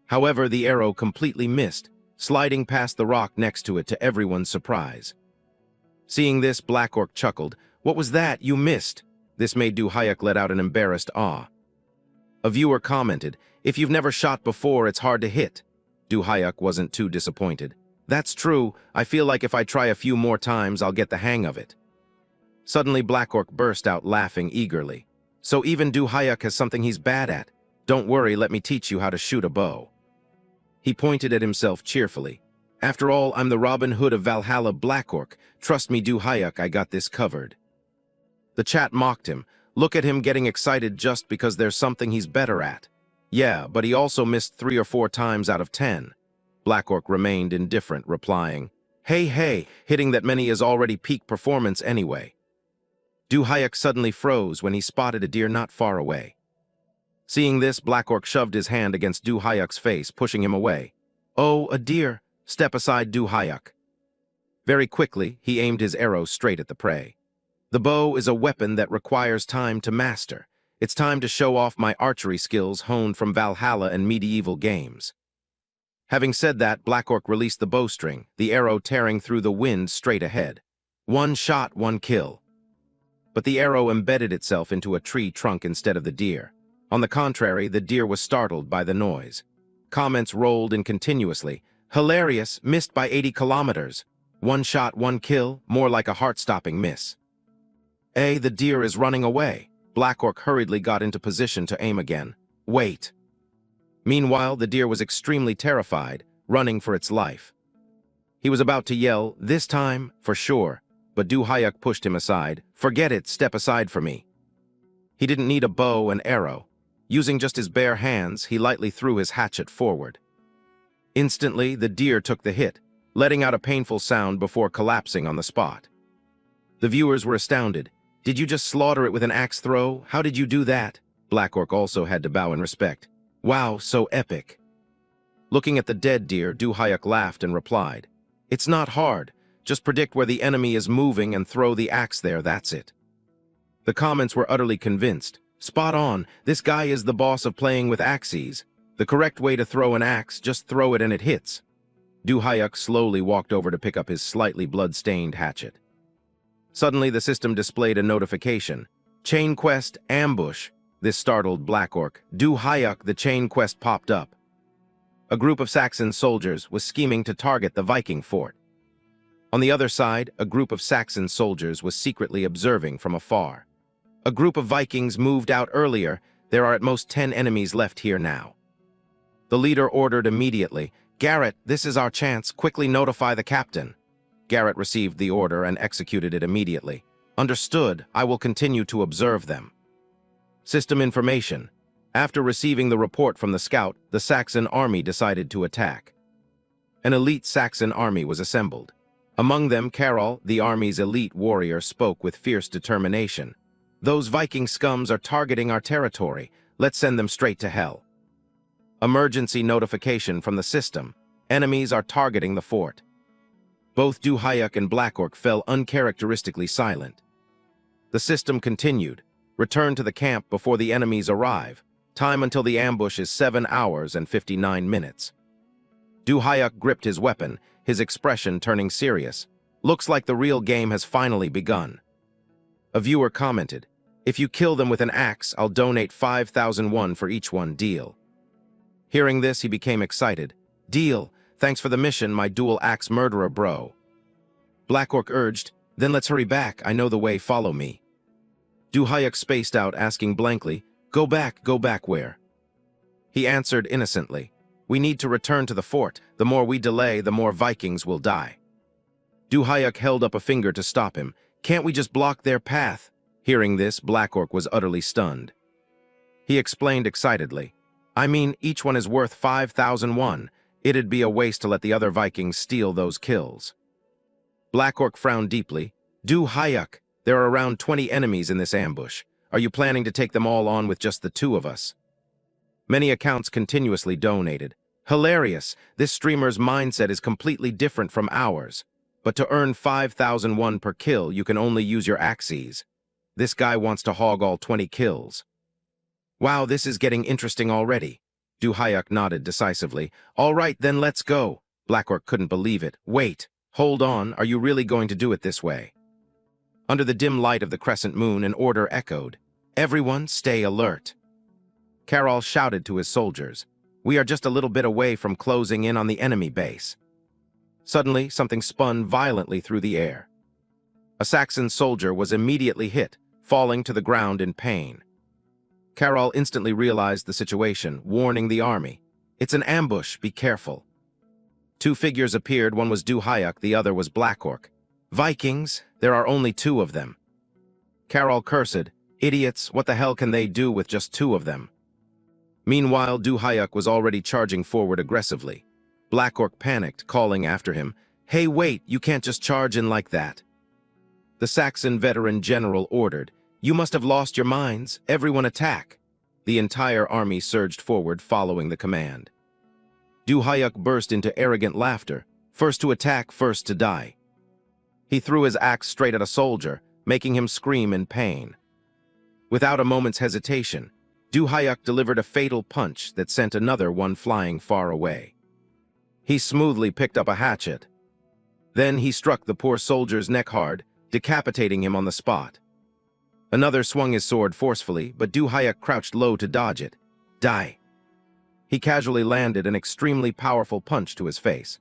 A: However, the arrow completely missed, sliding past the rock next to it to everyone's surprise. Seeing this, Black Orc chuckled. "What was that? You missed." This made Du Hayuk let out an embarrassed "ah." A viewer commented, "If you've never shot before, it's hard to hit." Du Hayuk wasn't too disappointed. "That's true. I feel like if I try a few more times, I'll get the hang of it." Suddenly, Black Orc burst out laughing eagerly. "So even Du Hayuk has something he's bad at. Don't worry, let me teach you how to shoot a bow." He pointed at himself cheerfully. "After all, I'm the Robin Hood of Valhalla, Black Orc. Trust me, Du Hayuk, I got this covered." The chat mocked him. "Look at him getting excited just because there's something he's better at." "Yeah, but he also missed 3 or 4 times out of 10. Black Orc remained indifferent, replying, Hey, hitting that many is already peak performance anyway." Du Hayuk suddenly froze when he spotted a deer not far away. Seeing this, Black Orc shoved his hand against Du Hayuk's face, pushing him away. "Oh, a deer! Step aside, Du Hayuk." Very quickly, he aimed his arrow straight at the prey. "The bow is a weapon that requires time to master. It's time to show off my archery skills honed from Valhalla and medieval games." Having said that, Black Orc released the bowstring, the arrow tearing through the wind straight ahead. One shot, one kill. But the arrow embedded itself into a tree trunk instead of the deer. On the contrary, the deer was startled by the noise. Comments rolled in continuously. "Hilarious, missed by 80 kilometers. One shot, one kill, more like a heart-stopping miss." The deer is running away." Black Orc hurriedly got into position to aim again. "Wait." Meanwhile, the deer was extremely terrified, running for its life. He was about to yell, "This time, for sure," but Du Hayuk pushed him aside. "Forget it, step aside for me." He didn't need a bow and arrow. Using just his bare hands, he lightly threw his hatchet forward. Instantly, the deer took the hit, letting out a painful sound before collapsing on the spot. The viewers were astounded. "Did you just slaughter it with an axe throw? How did you do that?" Black Orc also had to bow in respect. "Wow, so epic." Looking at the dead deer, Du Hayuk laughed and replied, "It's not hard. Just predict where the enemy is moving and throw the axe there, that's it." The comments were utterly convinced. "Spot on, this guy is the boss of playing with axes. The correct way to throw an axe, just throw it and it hits." Du Hayuk slowly walked over to pick up his slightly blood-stained hatchet. Suddenly, the system displayed a notification. "Chain quest, ambush." This startled Black Orc. "Du Hayuk, the chain quest popped up." A group of Saxon soldiers was scheming to target the Viking fort. On the other side, a group of Saxon soldiers was secretly observing from afar. A group of Vikings moved out earlier. There are at most 10 enemies left here now. The leader ordered immediately, "Garrett, this is our chance. Quickly notify the captain." Garrett received the order and executed it immediately. "Understood. I will continue to observe them." System information. After receiving the report from the scout, the Saxon army decided to attack. An elite Saxon army was assembled. Among them, Carol, the army's elite warrior, spoke with fierce determination. "Those Viking scums are targeting our territory. Let's send them straight to hell." Emergency notification from the system. Enemies are targeting the fort. Both Du Hayuk and Black Orc fell uncharacteristically silent. The system continued. Return to the camp before the enemies arrive. Time until the ambush is 7 hours and 59 minutes. Du Hayuk gripped his weapon, his expression turning serious. "Looks like the real game has finally begun." A viewer commented, "If you kill them with an axe, I'll donate 5,001 for each one, deal." Hearing this, he became excited. "Deal. Thanks for the mission, my dual axe murderer bro." Black Orc urged, "Then let's hurry back. I know the way, follow me." Du Hayuk spaced out, asking blankly, go back where?" He answered innocently, "We need to return to the fort. The more we delay, the more Vikings will die." Du Hayuk held up a finger to stop him. "Can't we just block their path?" Hearing this, Black Orc was utterly stunned. He explained excitedly, "I mean, each one is worth 5,001. It'd be a waste to let the other Vikings steal those kills." Black Orc frowned deeply. "Du Hayuk, there are around 20 enemies in this ambush. Are you planning to take them all on with just the 2 of us?" Many accounts continuously donated. "Hilarious! This streamer's mindset is completely different from ours. But to earn 5,001 per kill, you can only use your axes. This guy wants to hog all 20 kills." Wow, this is getting interesting already. Du Hyuk nodded decisively. All right, then let's go. Black Orc couldn't believe it. Wait, hold on, are you really going to do it this way? Under the dim light of the crescent moon, an order echoed. Everyone, stay alert. Carol shouted to his soldiers. We are just a little bit away from closing in on the enemy base. Suddenly, something spun violently through the air. A Saxon soldier was immediately hit, falling to the ground in pain. Carol instantly realized the situation, warning the army. It's an ambush, be careful. Two figures appeared, one was Du Hyuk, the other was Black Orc. Vikings, there are only two of them. Carol cursed, idiots, what the hell can they do with just two of them? Meanwhile, Du Hyuk was already charging forward aggressively. Black Orc panicked, calling after him, Hey wait, you can't just charge in like that. The Saxon veteran general ordered, You must have lost your minds, everyone attack. The entire army surged forward following the command. Du Hyuk burst into arrogant laughter, first to attack, first to die. He threw his axe straight at a soldier, making him scream in pain. Without a moment's hesitation, Du Hyuk delivered a fatal punch that sent another one flying far away. He smoothly picked up a hatchet. Then he struck the poor soldier's neck hard, decapitating him on the spot. Another swung his sword forcefully, but Du Hyuk crouched low to dodge it. Die. He casually landed an extremely powerful punch to his face.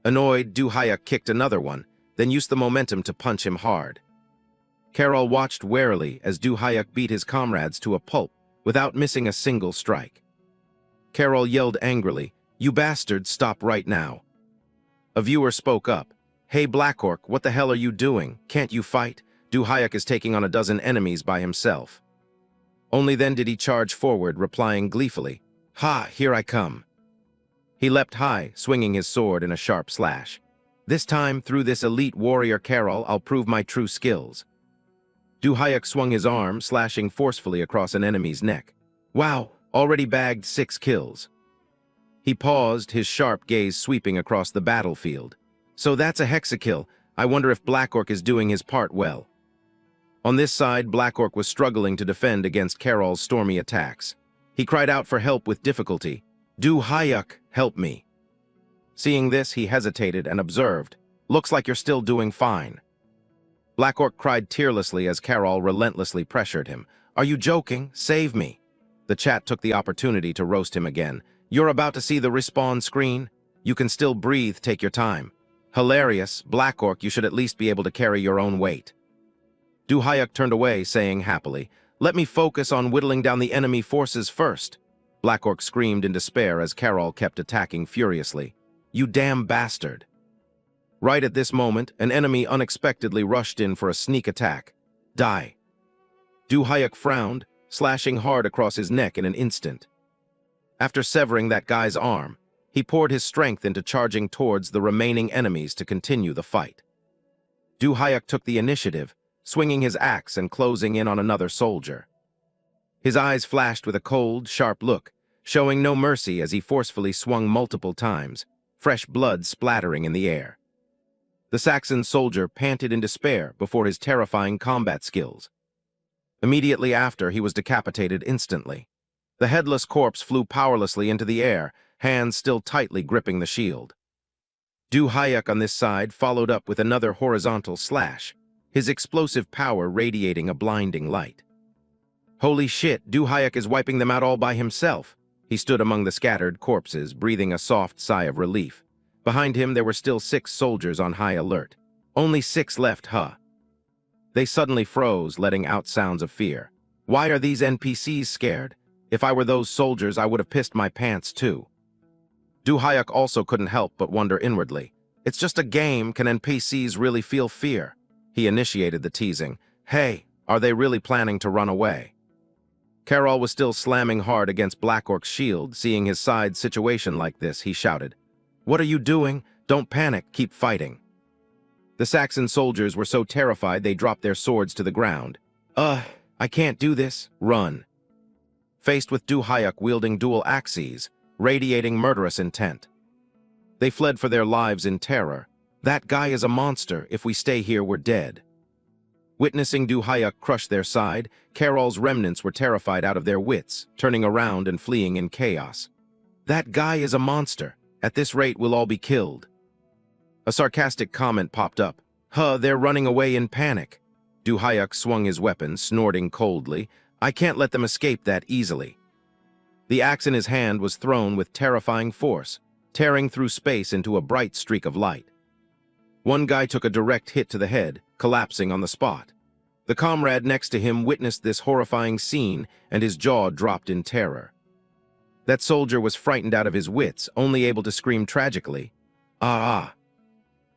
A: Annoyed, Du Hyuk kicked another one, then used the momentum to punch him hard. Carol watched warily as Du Hyuk beat his comrades to a pulp without missing a single strike. Carol yelled angrily, You bastard, stop right now. A viewer spoke up, Hey Black Orc, what the hell are you doing? Can't you fight? Du Hyuk is taking on a dozen enemies by himself. Only then did he charge forward, replying gleefully, Ha, here I come. He leapt high, swinging his sword in a sharp slash. This time, through this elite warrior Carol, I'll prove my true skills. Du Hyuk swung his arm, slashing forcefully across an enemy's neck. Wow, already bagged 6 kills. He paused, his sharp gaze sweeping across the battlefield. So that's a hexakill. I wonder if Black Orc is doing his part well. On this side, Black Orc was struggling to defend against Carol's stormy attacks. He cried out for help with difficulty. Du Hyuk, help me. Seeing this, he hesitated and observed. Looks like you're still doing fine. Black Orc cried tearlessly as Carol relentlessly pressured him. Are you joking? Save me. The chat took the opportunity to roast him again. You're about to see the respawn screen? You can still breathe, take your time. Hilarious, Black Orc, you should at least be able to carry your own weight. Du Hyuk turned away, saying happily, Let me focus on whittling down the enemy forces first. Black Orc screamed in despair as Carol kept attacking furiously. You damn bastard. Right at this moment, an enemy unexpectedly rushed in for a sneak attack. Die. Du Hyuk frowned, slashing hard across his neck in an instant. After severing that guy's arm, he poured his strength into charging towards the remaining enemies to continue the fight. Du Hyuk took the initiative, swinging his axe and closing in on another soldier. His eyes flashed with a cold, sharp look, showing no mercy as he forcefully swung multiple times, fresh blood splattering in the air. The Saxon soldier panted in despair before his terrifying combat skills. Immediately after, he was decapitated instantly. The headless corpse flew powerlessly into the air, hands still tightly gripping the shield. Du Hyuk on this side followed up with another horizontal slash, his explosive power radiating a blinding light. Holy shit, Du Hyuk is wiping them out all by himself. He stood among the scattered corpses, breathing a soft sigh of relief. Behind him there were still 6 soldiers on high alert. Only 6 left, huh? They suddenly froze, letting out sounds of fear. Why are these NPCs scared? If I were those soldiers, I would have pissed my pants too. Du Hyuk also couldn't help but wonder inwardly. It's just a game, can NPCs really feel fear? He initiated the teasing. Hey, are they really planning to run away? Carol was still slamming hard against Black Orc's shield. Seeing his side situation like this, he shouted, What are you doing? Don't panic, keep fighting. The Saxon soldiers were so terrified they dropped their swords to the ground. I can't do this. Run. Faced with Du Hyuk wielding dual axes, radiating murderous intent. They fled for their lives in terror. That guy is a monster. If we stay here, we're dead. Witnessing Du Hyuk crush their side, Carol's remnants were terrified out of their wits, turning around and fleeing in chaos. "That guy is a monster. At this rate, we'll all be killed." A sarcastic comment popped up. "Huh, they're running away in panic." Du Hyuk swung his weapon, snorting coldly. "I can't let them escape that easily." The axe in his hand was thrown with terrifying force, tearing through space into a bright streak of light. One guy took a direct hit to the head, collapsing on the spot. The comrade next to him witnessed this horrifying scene, and his jaw dropped in terror. That soldier was frightened out of his wits, only able to scream tragically, "Ah, ah."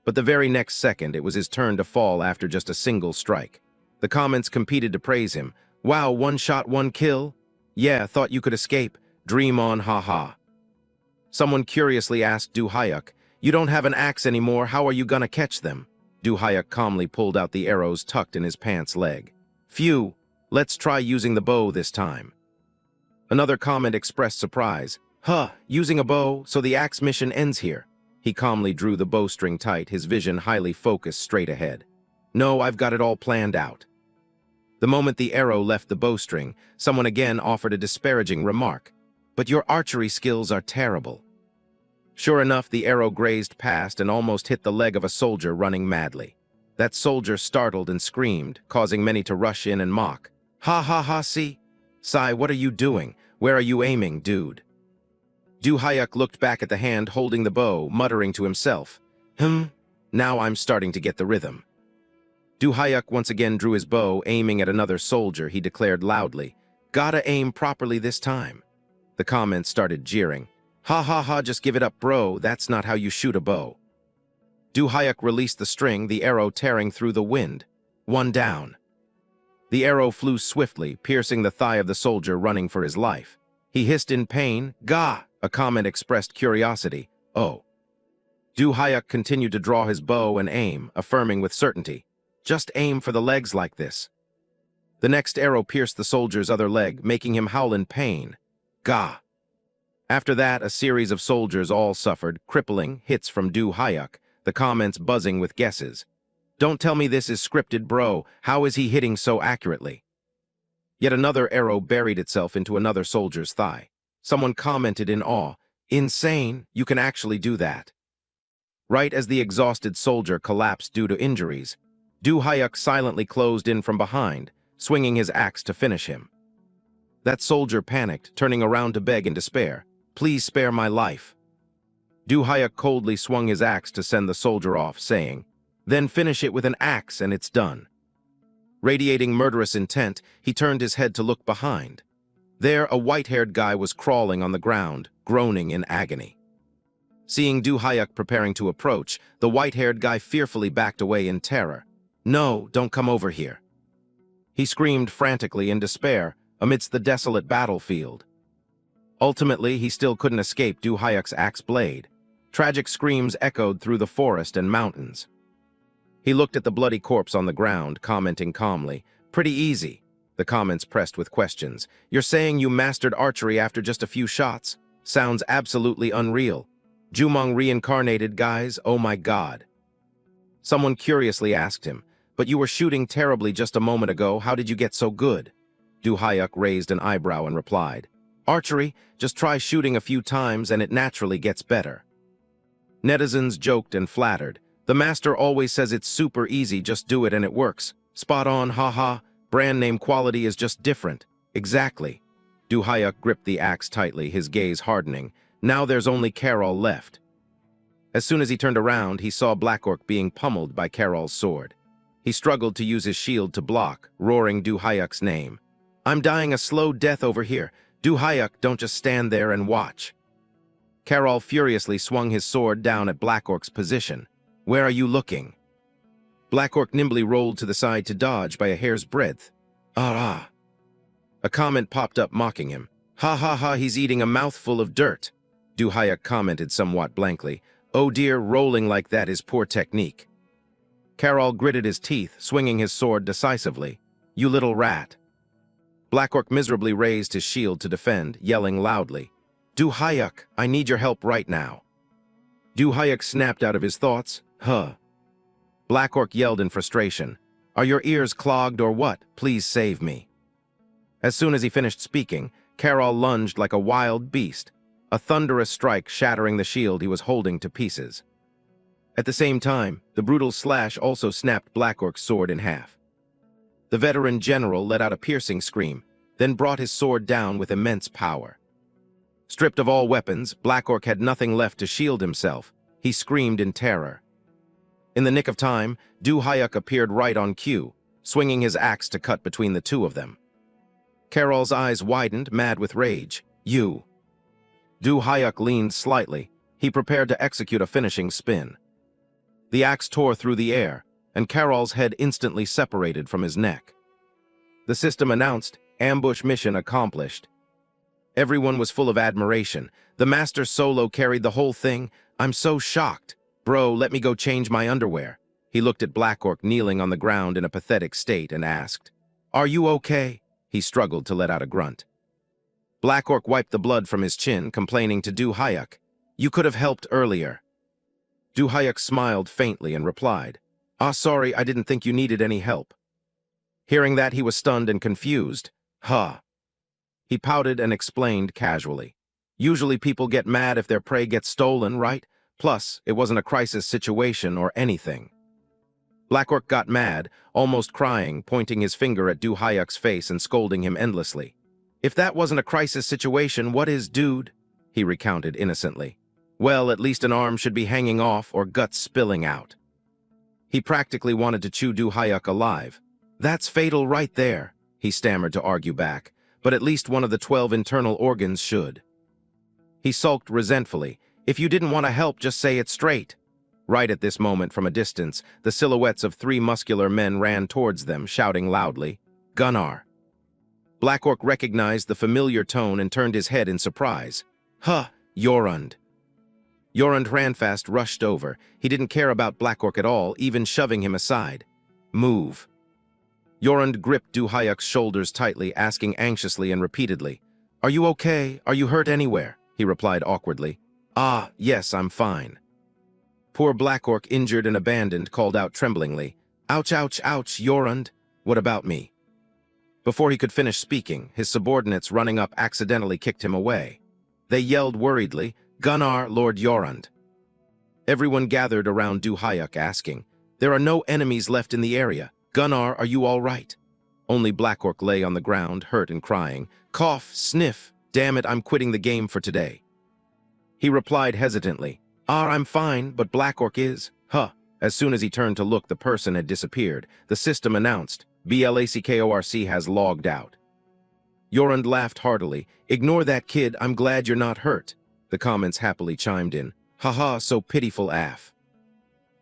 A: But the very next second, it was his turn to fall after just a single strike. The comments competed to praise him. "Wow, one shot, one kill? Yeah, thought you could escape. Dream on, haha." Someone curiously asked Du Hyuk, "You don't have an axe anymore, how are you gonna catch them?" Du Hyuk calmly pulled out the arrows tucked in his pants leg. "Phew, let's try using the bow this time." Another comment expressed surprise. "Huh, using a bow, so the axe mission ends here." He calmly drew the bowstring tight, his vision highly focused straight ahead. "No, I've got it all planned out." The moment the arrow left the bowstring, someone again offered a disparaging remark. "But your archery skills are terrible." Sure enough, the arrow grazed past and almost hit the leg of a soldier running madly. That soldier startled and screamed, causing many to rush in and mock. "Ha ha ha, see? Sai, what are you doing? Where are you aiming, dude?" Du Hyuk looked back at the hand holding the bow, muttering to himself, Now I'm starting to get the rhythm." Du Hyuk once again drew his bow, aiming at another soldier. He declared loudly, "Gotta aim properly this time." The comments started jeering. "Ha ha ha, just give it up, bro. That's not how you shoot a bow." Du Hyuk released the string, the arrow tearing through the wind. One down. The arrow flew swiftly, piercing the thigh of the soldier running for his life. He hissed in pain. "Gah!" A comment expressed curiosity. "Oh." Du Hyuk continued to draw his bow and aim, affirming with certainty, "Just aim for the legs like this." The next arrow pierced the soldier's other leg, making him howl in pain. "Gah!" After that, a series of soldiers all suffered crippling hits from Du Hyuk, the comments buzzing with guesses. "Don't tell me this is scripted, bro. How is he hitting so accurately?" Yet another arrow buried itself into another soldier's thigh. Someone commented in awe, "Insane, you can actually do that." Right as the exhausted soldier collapsed due to injuries, Du Hyuk silently closed in from behind, swinging his axe to finish him. That soldier panicked, turning around to beg in despair, "Please spare my life." Du Hyuk coldly swung his axe to send the soldier off, saying, "Then finish it with an axe and it's done." Radiating murderous intent, he turned his head to look behind. There, a white-haired guy was crawling on the ground, groaning in agony. Seeing Du Hyuk preparing to approach, the white-haired guy fearfully backed away in terror. "No, don't come over here." He screamed frantically in despair amidst the desolate battlefield. Ultimately, he still couldn't escape Du Hyuk's axe blade. Tragic screams echoed through the forest and mountains. He looked at the bloody corpse on the ground, commenting calmly, "Pretty easy." The comments pressed with questions. "You're saying you mastered archery after just a few shots? Sounds absolutely unreal. Jumong reincarnated, guys, oh my god." Someone curiously asked him, "But you were shooting terribly just a moment ago, how did you get so good?" Du Hyuk raised an eyebrow and replied, "Archery, just try shooting a few times and it naturally gets better." Netizens joked and flattered. "The master always says it's super easy, just do it and it works. Spot on, haha, brand name quality is just different." "Exactly." Du Hyuk gripped the axe tightly, his gaze hardening. "Now there's only Carol left." As soon as he turned around, he saw Black Orc being pummeled by Carol's sword. He struggled to use his shield to block, roaring Du Hyuk's name. "I'm dying a slow death over here. Du Hyuk, don't just stand there and watch." Carol furiously swung his sword down at Black Orc's position. "Where are you looking?" Black Orc nimbly rolled to the side to dodge by a hair's breadth. "Ah." A comment popped up mocking him. "Ha ha ha, he's eating a mouthful of dirt." Du Hyuk commented somewhat blankly. "Oh dear, rolling like that is poor technique." Carol gritted his teeth, swinging his sword decisively. "You little rat." Black Orc miserably raised his shield to defend, yelling loudly, "Du Hyuk, I need your help right now." Du Hyuk snapped out of his thoughts. "Huh." Black Orc yelled in frustration, Are your ears clogged or what? Please save me." As soon as he finished speaking, Carol lunged like a wild beast, a thunderous strike shattering the shield he was holding to pieces. At the same time, the brutal slash also snapped Black Orc's sword in half. The veteran general let out a piercing scream, then brought his sword down with immense power. Stripped of all weapons, Black Orc had nothing left to shield himself. He screamed in terror. In the nick of time, Du Hayuk appeared right on cue, swinging his axe to cut between the two of them. Carol's eyes widened, mad with rage. "You!" Du Hayuk leaned slightly. He prepared to execute a finishing spin. The axe tore through the air, and Carol's head instantly separated from his neck. The system announced, "Ambush mission accomplished." Everyone was full of admiration. The Master Solo carried the whole thing. "I'm so shocked. Bro, let me go change my underwear." He looked at Black Orc kneeling on the ground in a pathetic state and asked, "Are you okay?" He struggled to let out a grunt. Black Orc wiped the blood from his chin, complaining to Du Hayuk, "You could have helped earlier." Du Hayuk smiled faintly and replied, Sorry, I didn't think you needed any help." Hearing that, he was stunned and confused. "Huh." He pouted and explained casually, "Usually people get mad if their prey gets stolen, right? Plus, it wasn't a crisis situation or anything." Black Orc got mad, almost crying, pointing his finger at Du Hayuk's face and scolding him endlessly. "If that wasn't a crisis situation, what is, dude?" he recounted innocently. "Well, at least an arm should be hanging off or guts spilling out." He practically wanted to chew Du Hayuk alive. "That's fatal right there," he stammered to argue back, "but at least one of the 12 internal organs should." He sulked resentfully. "If you didn't want to help, just say it straight." Right at this moment, from a distance, the silhouettes of 3 muscular men ran towards them, shouting loudly, "Gunnar!" Black Orc recognized the familiar tone and turned his head in surprise. "Huh, Yorund." Yorund Ranfast rushed over. He didn't care about Black Orc at all, even shoving him aside. "Move." Yorund gripped Du Hayuk's shoulders tightly, asking anxiously and repeatedly, "Are you okay? Are you hurt anywhere?" He replied awkwardly, Yes, I'm fine." Poor Black Orc, injured and abandoned, called out tremblingly, "Ouch, ouch, ouch, Yorund. What about me?" Before he could finish speaking, his subordinates running up accidentally kicked him away. They yelled worriedly, "Gunnar, Lord Yorund." Everyone gathered around Du Hayuk asking, "There are no enemies left in the area. Gunnar, are you all right?" Only Black Orc lay on the ground, hurt and crying. Cough, sniff, "Damn it, I'm quitting the game for today." He replied hesitantly, I'm fine, but Black Orc is. Huh. As soon as he turned to look, the person had disappeared. The system announced, "BLACKORC has logged out." Yorund laughed heartily. "Ignore that kid, I'm glad you're not hurt." The comments happily chimed in. "Haha, so pitiful af."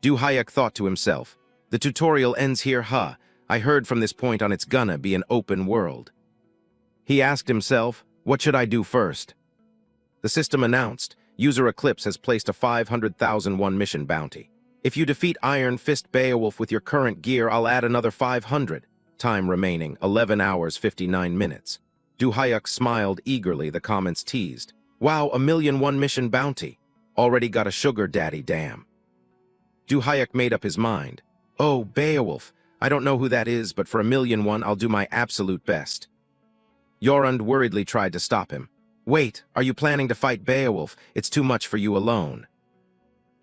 A: Du Hayuk thought to himself, "The tutorial ends here, huh? I heard from this point on it's gonna be an open world." He asked himself, what should I do first? The system announced, User Eclipse has placed a 500,001 mission bounty. If you defeat Iron Fist Beowulf with your current gear, I'll add another 500. Time remaining, 11 hours, 59 minutes. Du Hayuk smiled eagerly, the comments teased. "Wow, 1,000,001 mission bounty. Already got a sugar daddy, damn." Du Hayuk made up his mind. "Oh, Beowulf. I don't know who that is, but for 1,000,001, I'll do my absolute best." Yorund worriedly tried to stop him. "Wait, are you planning to fight Beowulf? It's too much for you alone."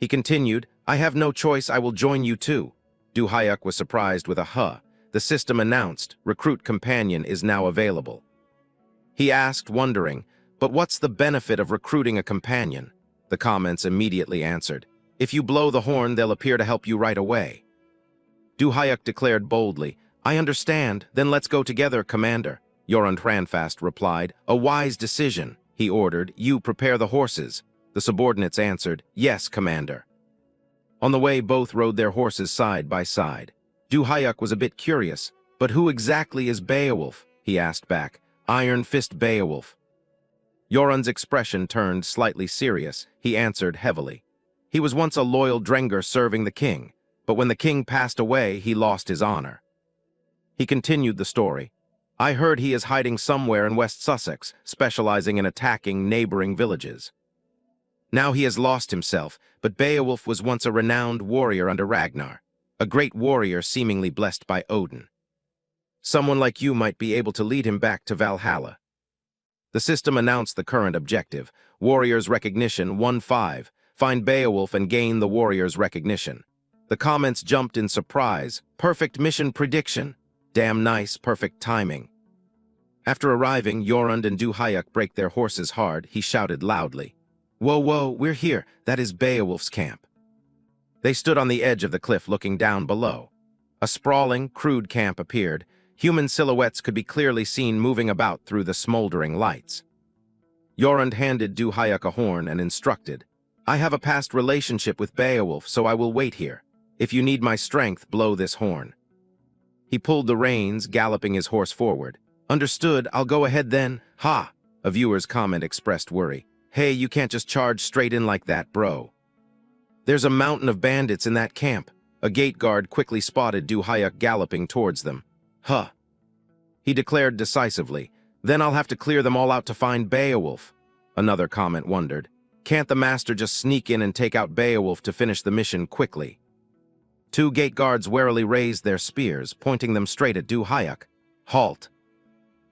A: He continued, "I have no choice, I will join you too." Du Hayuk was surprised with a huh. The system announced, "Recruit companion is now available." He asked, wondering, "But what's the benefit of recruiting a companion?" The comments immediately answered, "If you blow the horn, they'll appear to help you right away." Du Hayuk declared boldly, "I understand, then let's go together, Commander." Yorund Ranfast replied, "A wise decision." He ordered, "You prepare the horses." The subordinates answered, "Yes, Commander." On the way, both rode their horses side by side. Du Hayuk was a bit curious, "But who exactly is Beowulf?" he asked back. "Iron Fist Beowulf." Yorund's expression turned slightly serious. He answered heavily, "He was once a loyal Drengr serving the king, but when the king passed away, he lost his honor." He continued the story. "I heard he is hiding somewhere in West Sussex, specializing in attacking neighboring villages. Now he has lost himself, but Beowulf was once a renowned warrior under Ragnar. a great warrior seemingly blessed by Odin. Someone like you might be able to lead him back to Valhalla. The system announced the current objective, Warrior's Recognition 1-5, find Beowulf and gain the Warrior's Recognition. The comments jumped in surprise, perfect mission prediction, damn nice, perfect timing. After arriving, Jorund and Duhayak break their horses hard, he shouted loudly. Whoa, whoa, we're here, that is Beowulf's camp. They stood on the edge of the cliff looking down below. A sprawling, crude camp appeared. Human silhouettes could be clearly seen moving about through the smoldering lights. Jorund handed Duhayak a horn and instructed, I have a past relationship with Beowulf, so I will wait here. If you need my strength, blow this horn. He pulled the reins, galloping his horse forward. Understood, I'll go ahead then. Ha! A viewer's comment expressed worry. Hey, you can't just charge straight in like that, bro. There's a mountain of bandits in that camp. A gate guard quickly spotted Duhayak galloping towards them. Huh. He declared decisively, then I'll have to clear them all out to find Beowulf. Another comment wondered, can't the master just sneak in and take out Beowulf to finish the mission quickly? Two gate guards warily raised their spears, pointing them straight at Duhayak. Halt.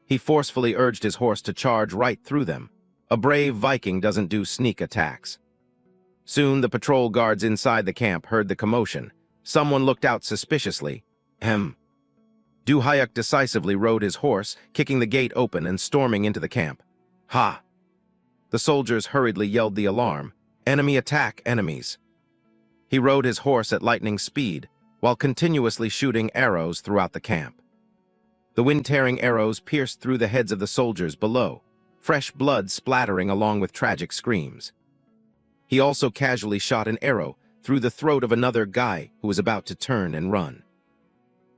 A: He forcefully urged his horse to charge right through them. A brave Viking doesn't do sneak attacks. Soon the patrol guards inside the camp heard the commotion. Someone looked out suspiciously. Duhayak decisively rode his horse, kicking the gate open and storming into the camp. Ha! The soldiers hurriedly yelled the alarm. Enemy attack, enemies. He rode his horse at lightning speed, while continuously shooting arrows throughout the camp. The wind-tearing arrows pierced through the heads of the soldiers below, fresh blood splattering along with tragic screams. He also casually shot an arrow through the throat of another guy who was about to turn and run.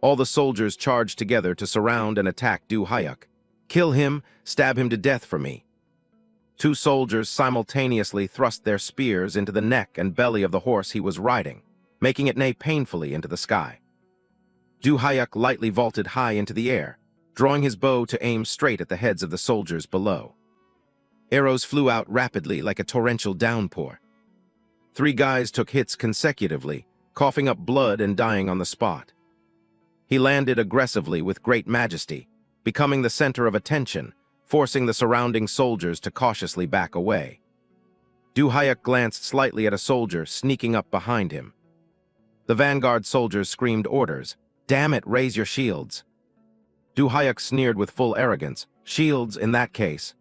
A: All the soldiers charged together to surround and attack Duhayak. Kill him, stab him to death for me. Two soldiers simultaneously thrust their spears into the neck and belly of the horse he was riding, making it neigh painfully into the sky. Duhayak lightly vaulted high into the air, drawing his bow to aim straight at the heads of the soldiers below. Arrows flew out rapidly like a torrential downpour. Three guys took hits consecutively, coughing up blood and dying on the spot. He landed aggressively with great majesty, becoming the center of attention, forcing the surrounding soldiers to cautiously back away. Duhayak glanced slightly at a soldier sneaking up behind him. The vanguard soldiers screamed orders. Damn it, raise your shields. Duhayak sneered with full arrogance. Shields, in that case.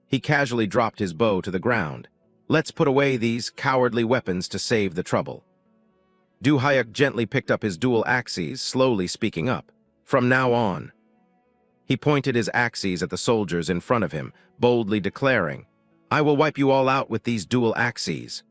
A: He casually dropped his bow to the ground. Let's put away these cowardly weapons to save the trouble. Duhayak gently picked up his dual axes, slowly speaking up. From now on. He pointed his axes at the soldiers in front of him, boldly declaring, I will wipe you all out with these dual axes.